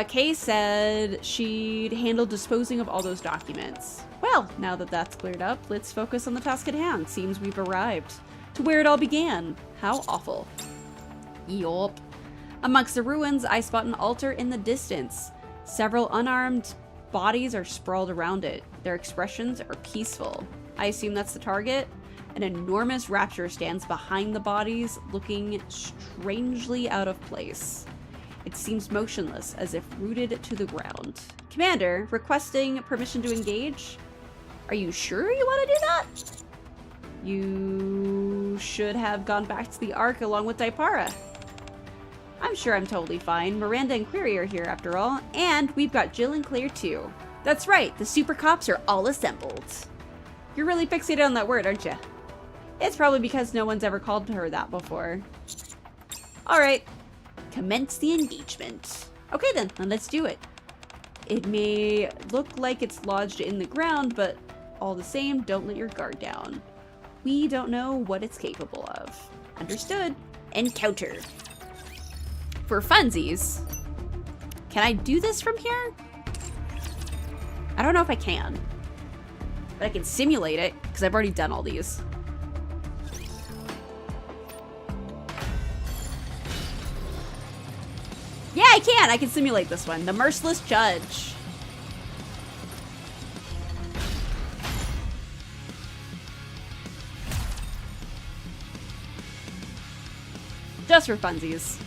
Kay said she'd handle disposing of all those documents. Well, now that that's cleared up, let's focus on the task at hand. Seems we've arrived to where it all began. How awful. Yup. Amongst the ruins, I spot an altar in the distance. Several unarmed bodies are sprawled around it. Their expressions are peaceful. I assume that's the target. An enormous rapture stands behind the bodies, looking strangely out of place. It seems motionless, as if rooted to the ground. Commander, requesting permission to engage? Are you sure you want to do that? You should have gone back to the Ark along with Daipara. I'm sure I'm totally fine. Miranda and Query are here after all, and we've got Jill and Claire too. That's right, the super cops are all assembled. You're really fixated on that word, aren't you? It's probably because no one's ever called her that before. Alright, commence the engagement. Okay then let's do it. It may look like it's lodged in the ground, but all the same, don't let your guard down. We don't know what it's capable of. Understood. Encounter. For funsies, can I do this from here? I don't know if I can. But I can simulate it, because I've already done all these. Yeah, I can! I can simulate this one. The Merciless Judge. Just for funsies.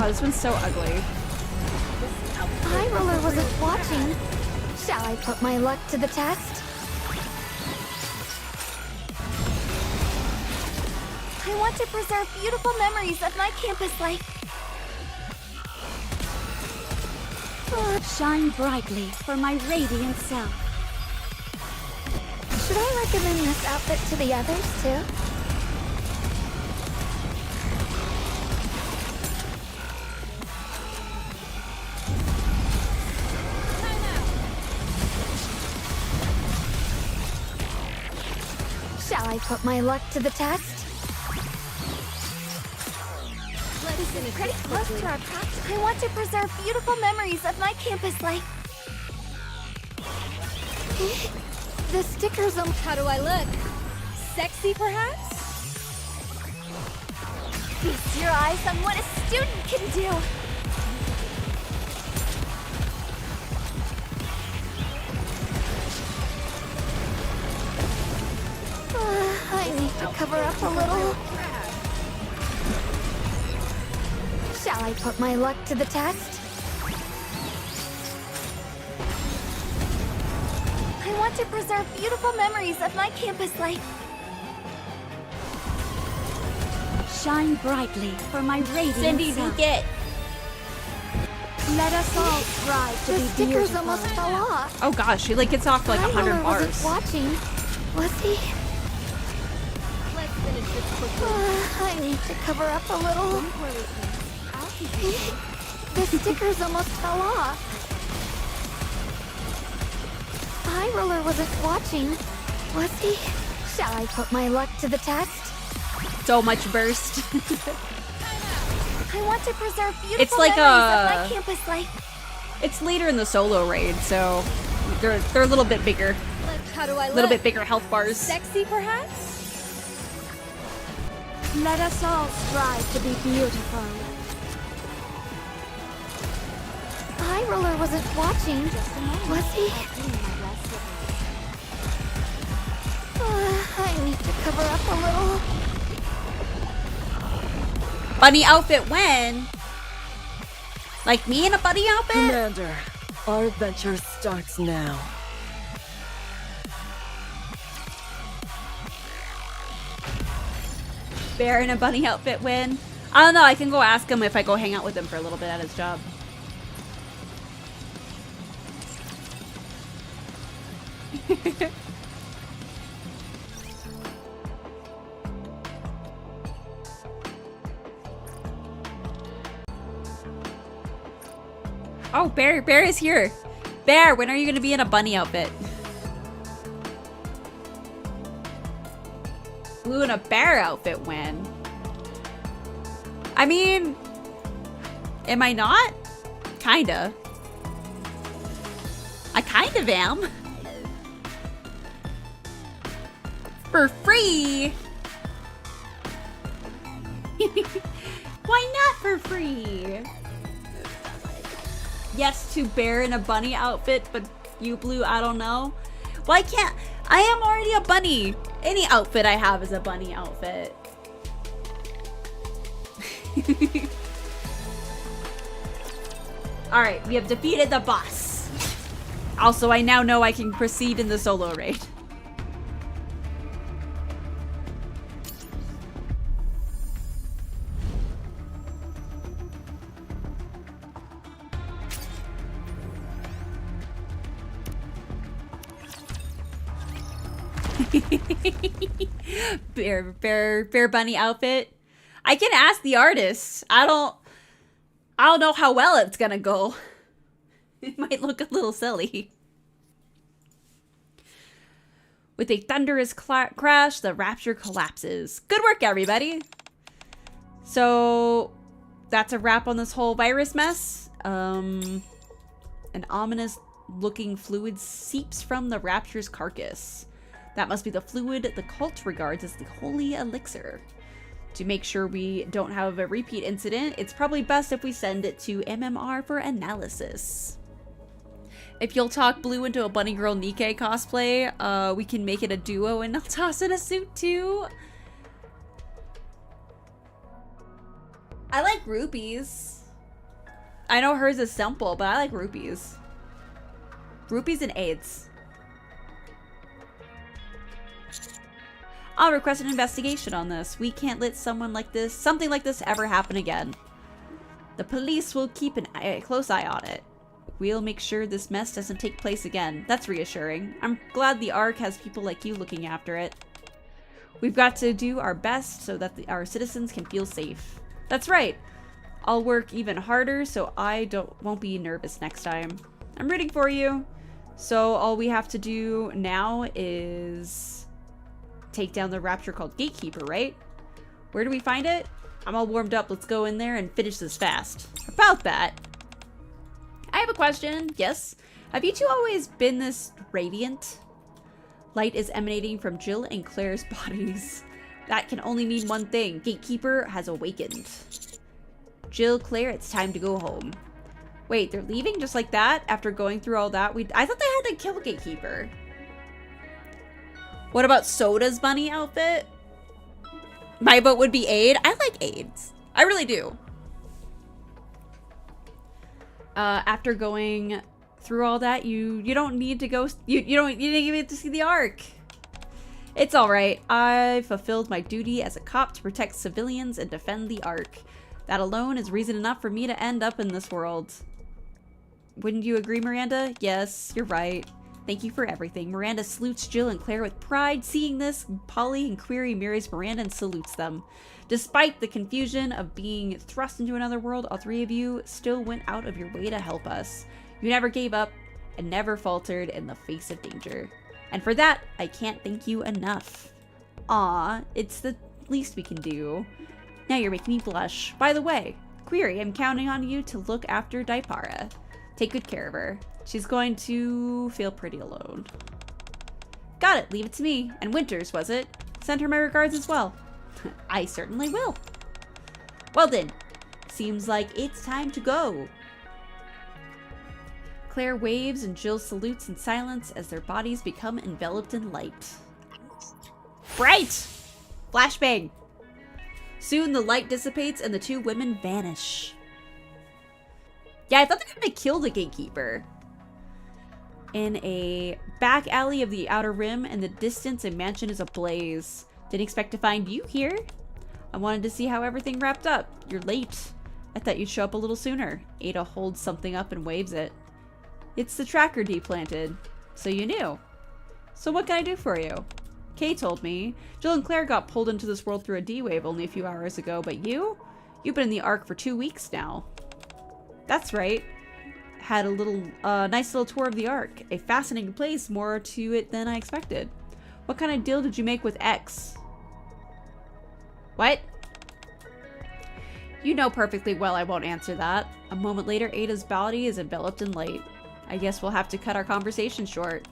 Oh, this one's so ugly. High Roller wasn't watching. Shall I put my luck to the test? I want to preserve beautiful memories of my campus life. Shine brightly for my radiant self. Should I recommend this outfit to the others too? Shall I put my luck to the test? Pretty close to our practice. I want to preserve beautiful memories of my campus life. The stickers on... How do I look? Sexy, perhaps? Feast your eyes on what a student can do. I need to cover up a little. Shall I put my luck to the test? I want to preserve beautiful memories of my campus life. Shine brightly for my radiant Cindy, self. Nikke. Let us all strive to be beautiful. The stickers almost fell off. Oh gosh, she like gets off to like 100 bars. Wasn't watching, was he? Let's finish this quickly. I need to cover up a little. Don't worry, I'll keep it. The stickers almost fell off. High Roller wasn't watching, was he? Shall I put my luck to the test? So much burst. I want to preserve beautiful It's like memories of my campus life. It's later in the solo raid, so they're a little bit bigger. How do I look? A little bit bigger health bars. Sexy, perhaps? Let us all strive to be beautiful. High Roller wasn't watching, was he? I need to cover up a little. Bunny outfit when? Like me in a bunny outfit? Commander, our adventure starts now. Bear in a bunny outfit when? I don't know, I can go ask him if I go hang out with him for a little bit at his job. Oh, Bear is here. Bear, when are you gonna be in a bunny outfit? Blue in a bear outfit when? I mean, am I not? Kinda. I kind of am. For free? Why not for free? Yes to Bear in a bunny outfit, but you, Blue, I don't know. Why can't I am already a bunny. Any outfit I have is a bunny outfit. Alright, we have defeated the boss. Also, I now know I can proceed in the solo raid. Bear bunny outfit. I can ask the artist. I don't know how well it's gonna go. It might look a little silly. With a thunderous crash, the rapture collapses. Good work, everybody. So that's a wrap on this whole virus mess. An ominous looking fluid seeps from the rapture's carcass. That must be the fluid the cult regards as the holy elixir. To make sure we don't have a repeat incident, it's probably best if we send it to MMR for analysis. If you'll talk Blue into a Bunny Girl Nikke cosplay, we can make it a duo and I'll toss in a suit too. I like rupees. I know hers is simple, but I like rupees. Rupees and AIDS. I'll request an investigation on this. We can't let something like this ever happen again. The police will keep a close eye on it. We'll make sure this mess doesn't take place again. That's reassuring. I'm glad the ARC has people like you looking after it. We've got to do our best so that our citizens can feel safe. That's right. I'll work even harder so I won't be nervous next time. I'm rooting for you. So all we have to do now is take down the rapture called Gatekeeper, right? Where do we find it? I'm all warmed up. Let's go in there and finish this fast. About that, I have a question. Yes. Have you two always been this radiant? Light is emanating from Jill and Claire's bodies. That can only mean one thing. Gatekeeper has awakened. Jill, Claire, it's time to go home. Wait, they're leaving just like that? After going through all that? I thought they had to kill Gatekeeper. What about Soda's bunny outfit? My vote would be Aid. I like Aids. I really do. After going through all that, you don't need to go. You didn't even get to see the ARC. It's all right. I fulfilled my duty as a cop to protect civilians and defend the ARC. That alone is reason enough for me to end up in this world. Wouldn't you agree, Miranda? Yes, you're right. Thank you for everything. Miranda salutes Jill and Claire with pride. Seeing this, Polly and Query marries Miranda and salutes them. Despite the confusion of being thrust into another world, all three of you still went out of your way to help us. You never gave up and never faltered in the face of danger. And for that, I can't thank you enough. Aw, it's the least we can do. Now you're making me blush. By the way, Query, I'm counting on you to look after Daipara. Take good care of her. She's going to feel pretty alone. Got it. Leave it to me. And Winters, was it? Send her my regards as well. I certainly will. Well then, seems like it's time to go. Claire waves and Jill salutes in silence as their bodies become enveloped in light. Bright! Flashbang! Soon the light dissipates and the two women vanish. Yeah, I thought they were gonna kill the gatekeeper. In a back alley of the Outer Rim, in the distance, a mansion is ablaze. Didn't expect to find you here. I wanted to see how everything wrapped up. You're late. I thought you'd show up a little sooner. Ada holds something up and waves it. It's the tracker deplanted. So you knew. So what can I do for you? Kay told me. Jill and Claire got pulled into this world through a D-wave only a few hours ago, but you? You've been in the Ark for 2 weeks now. That's right. Had a little, nice little tour of the Ark. A fascinating place, more to it than I expected. What kind of deal did you make with X? What? You know perfectly well I won't answer that. A moment later, Ada's body is enveloped in light. I guess we'll have to cut our conversation short.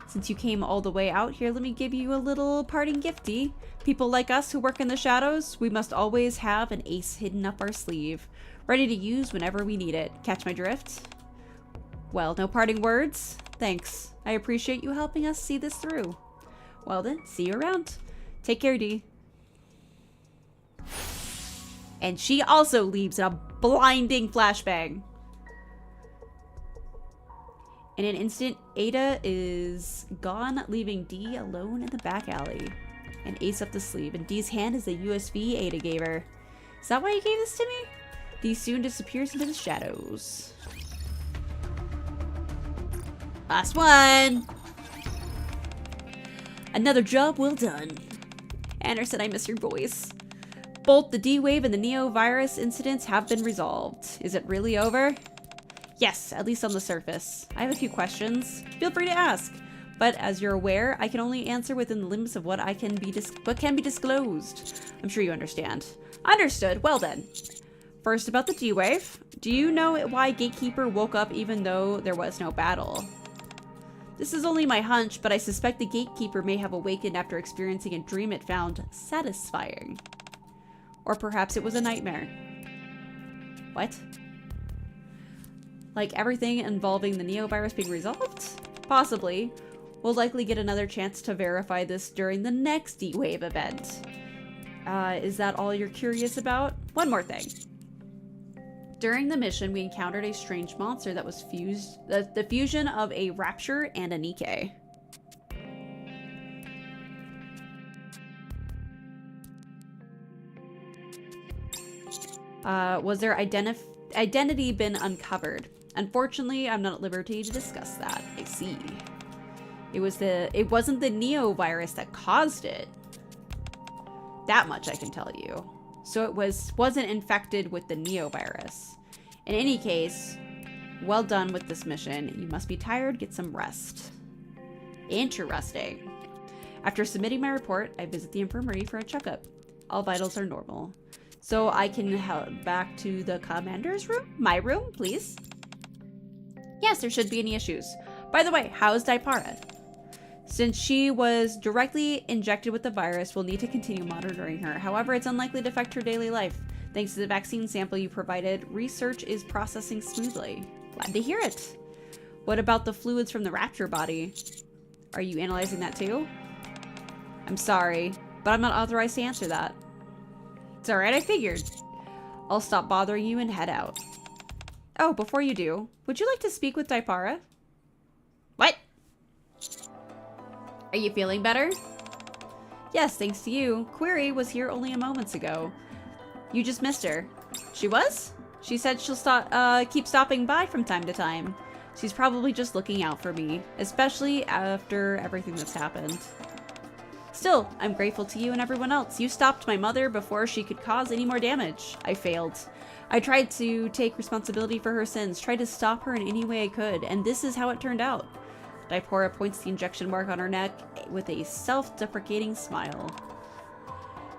Since you came all the way out here, let me give you a little parting gifty. People like us who work in the shadows, we must always have an ace hidden up our sleeve, ready to use whenever we need it. Catch my drift? Well, no parting words? Thanks. I appreciate you helping us see this through. Well then, see you around. Take care, Dee. And she also leaves in a blinding flashbang. In an instant, Ada is gone, leaving Dee alone in the back alley. An ace up the sleeve, and Dee's hand is the USB Ada gave her. Is that why you gave this to me? Dee soon disappears into the shadows. Last one! Another job well done. Anderson, I miss your voice. Both the D-Wave and the Neo-Virus incidents have been resolved. Is it really over? Yes, at least on the surface. I have a few questions. Feel free to ask. But as you're aware, I can only answer within the limits of what can be disclosed. I'm sure you understand. Understood. Well then. First about the D-Wave. Do you know why Gatekeeper woke up even though there was no battle? This is only my hunch, but I suspect the Gatekeeper may have awakened after experiencing a dream it found satisfying. Or perhaps it was a nightmare. What? Like everything involving the Neo-Virus being resolved? Possibly. We'll likely get another chance to verify this during the next D-Wave event. Is that all you're curious about? One more thing. During the mission, we encountered a strange monster that was the fusion of a Rapture and a Nikke. Was their identity been uncovered? Unfortunately, I'm not at liberty to discuss that. I see. It wasn't the Neo-Virus that caused it. That much I can tell you. So it wasn't infected with the Neo-Virus. In any case, well done with this mission. You must be tired, get some rest. Interesting. After submitting my report, I visit the infirmary for a checkup. All vitals are normal. So I can head back to the commander's room? My room, please? Yes, there shouldn't be any issues. By the way, how's Daipara? Since she was directly injected with the virus, we'll need to continue monitoring her. However, it's unlikely to affect her daily life. Thanks to the vaccine sample you provided, research is processing smoothly. Glad to hear it. What about the fluids from the Rapture body? Are you analyzing that too? I'm sorry, but I'm not authorized to answer that. It's alright, I figured. I'll stop bothering you and head out. Oh, before you do, would you like to speak with Daipara? What? Are you feeling better? Yes, thanks to you. Query was here only a moments ago. You just missed her. She was? She said she'll keep stopping by from time to time. She's probably just looking out for me, especially after everything that's happened. Still, I'm grateful to you and everyone else. You stopped my mother before she could cause any more damage. I failed. I tried to take responsibility for her sins, tried to stop her in any way I could, and this is how it turned out. Daipora points the injection mark on her neck with a self-deprecating smile.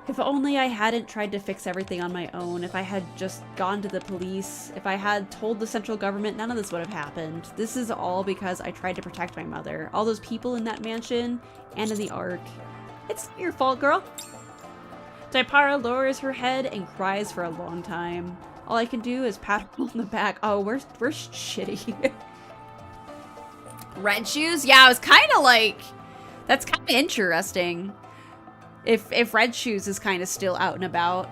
If only I hadn't tried to fix everything on my own, if I had just gone to the police, if I had told the central government, none of this would have happened. This is all because I tried to protect my mother. All those people in that mansion and in the Ark. It's your fault, girl. Daipara lowers her head and cries for a long time. All I can do is pat her on the back. Oh, we're shitty. Red shoes? Yeah, I was kind of like... That's kind of interesting. If Red Shoes is kind of still out and about.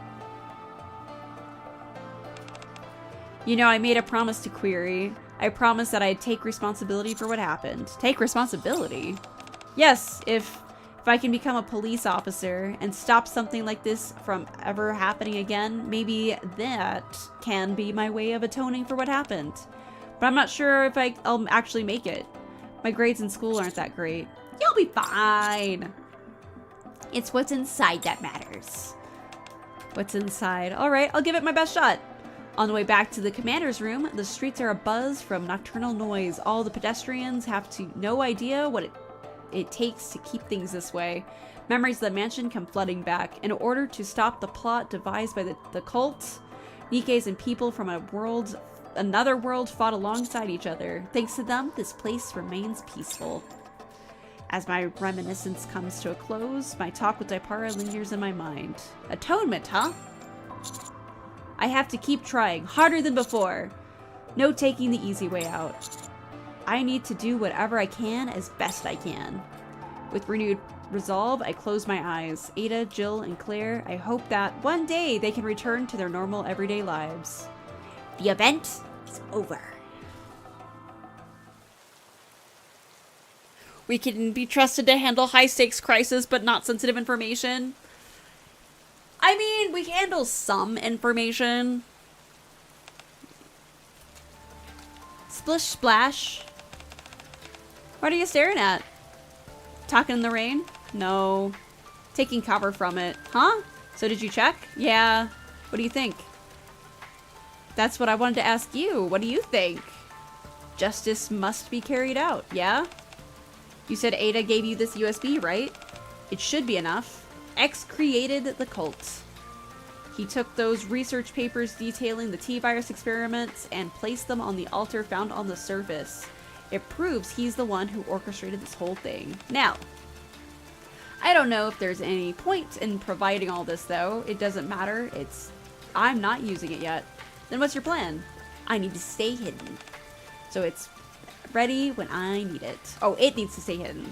You know, I made a promise to Query. I promised that I'd take responsibility for what happened. Take responsibility? Yes, if I can become a police officer and stop something like this from ever happening again, maybe that can be my way of atoning for what happened. But I'm not sure if I'll actually make it. My grades in school aren't that great. You'll be fine. It's what's inside that matters. What's inside? All right, I'll give it my best shot. On the way back to the commander's room, the streets are abuzz from nocturnal noise. All the pedestrians have no idea what it takes to keep things this way. Memories of the mansion come flooding back. In order to stop the plot devised by the cult, Nikkes and people from another world fought alongside each other. Thanks to them, this place remains peaceful. As my reminiscence comes to a close, my talk with Daipara lingers in my mind. Atonement, huh? I have to keep trying, harder than before. No taking the easy way out. I need to do whatever I can as best I can. With renewed resolve, I close my eyes. Ada, Jill, and Claire, I hope that one day they can return to their normal everyday lives. The event is over. We can be trusted to handle high-stakes crisis, but not sensitive information. I mean, we handle some information. Splish splash. What are you staring at? Talking in the rain? No. Taking cover from it. Huh? So did you check? Yeah. What do you think? That's what I wanted to ask you. What do you think? Justice must be carried out, yeah? You said Ada gave you this USB, right? It should be enough. X created the cult. He took those research papers detailing the T-virus experiments and placed them on the altar found on the surface. It proves he's the one who orchestrated this whole thing. Now, I don't know if there's any point in providing all this, though. It doesn't matter. I'm not using it yet. Then what's your plan? I need to stay hidden. So it's ready when I need it. Oh, it needs to stay hidden.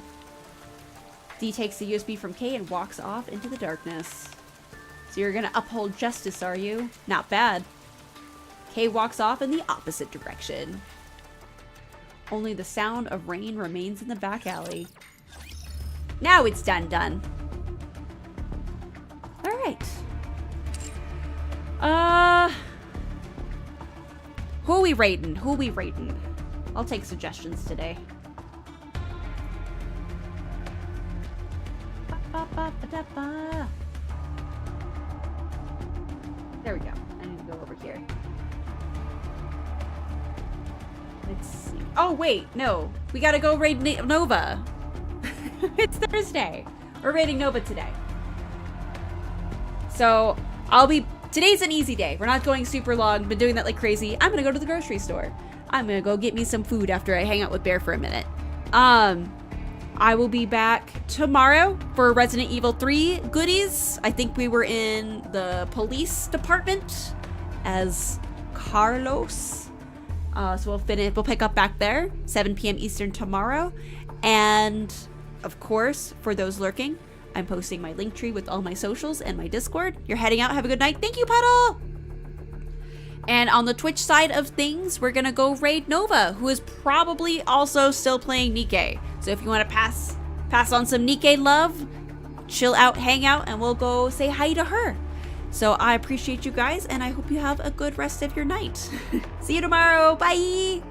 D takes the USB from K and walks off into the darkness. So you're gonna uphold justice, are you? Not bad. K walks off in the opposite direction. Only the sound of rain remains in the back alley. Now it's done. Alright. Who are we rating? I'll take suggestions today. There we go. I need to go over here. Let's see. Oh, wait. No. We gotta go raid Nova. It's Thursday. We're raiding Nova today. So, today's an easy day. We're not going super long. Been doing that like crazy. I'm gonna go to the grocery store. I'm gonna go get me some food after I hang out with Bear for a minute. I will be back tomorrow for Resident Evil 3 goodies. I think we were in the police department as Carlos. So we'll pick up back there, 7 p.m. Eastern tomorrow. And of course, for those lurking, I'm posting my link tree with all my socials and my Discord. You're heading out. Have a good night. Thank you, Puddle! And on the Twitch side of things, we're gonna go raid Nova, who is probably also still playing Nikke. So if you want to pass on some Nikke love, chill out, hang out, and we'll go say hi to her. So I appreciate you guys, and I hope you have a good rest of your night. See you tomorrow. Bye!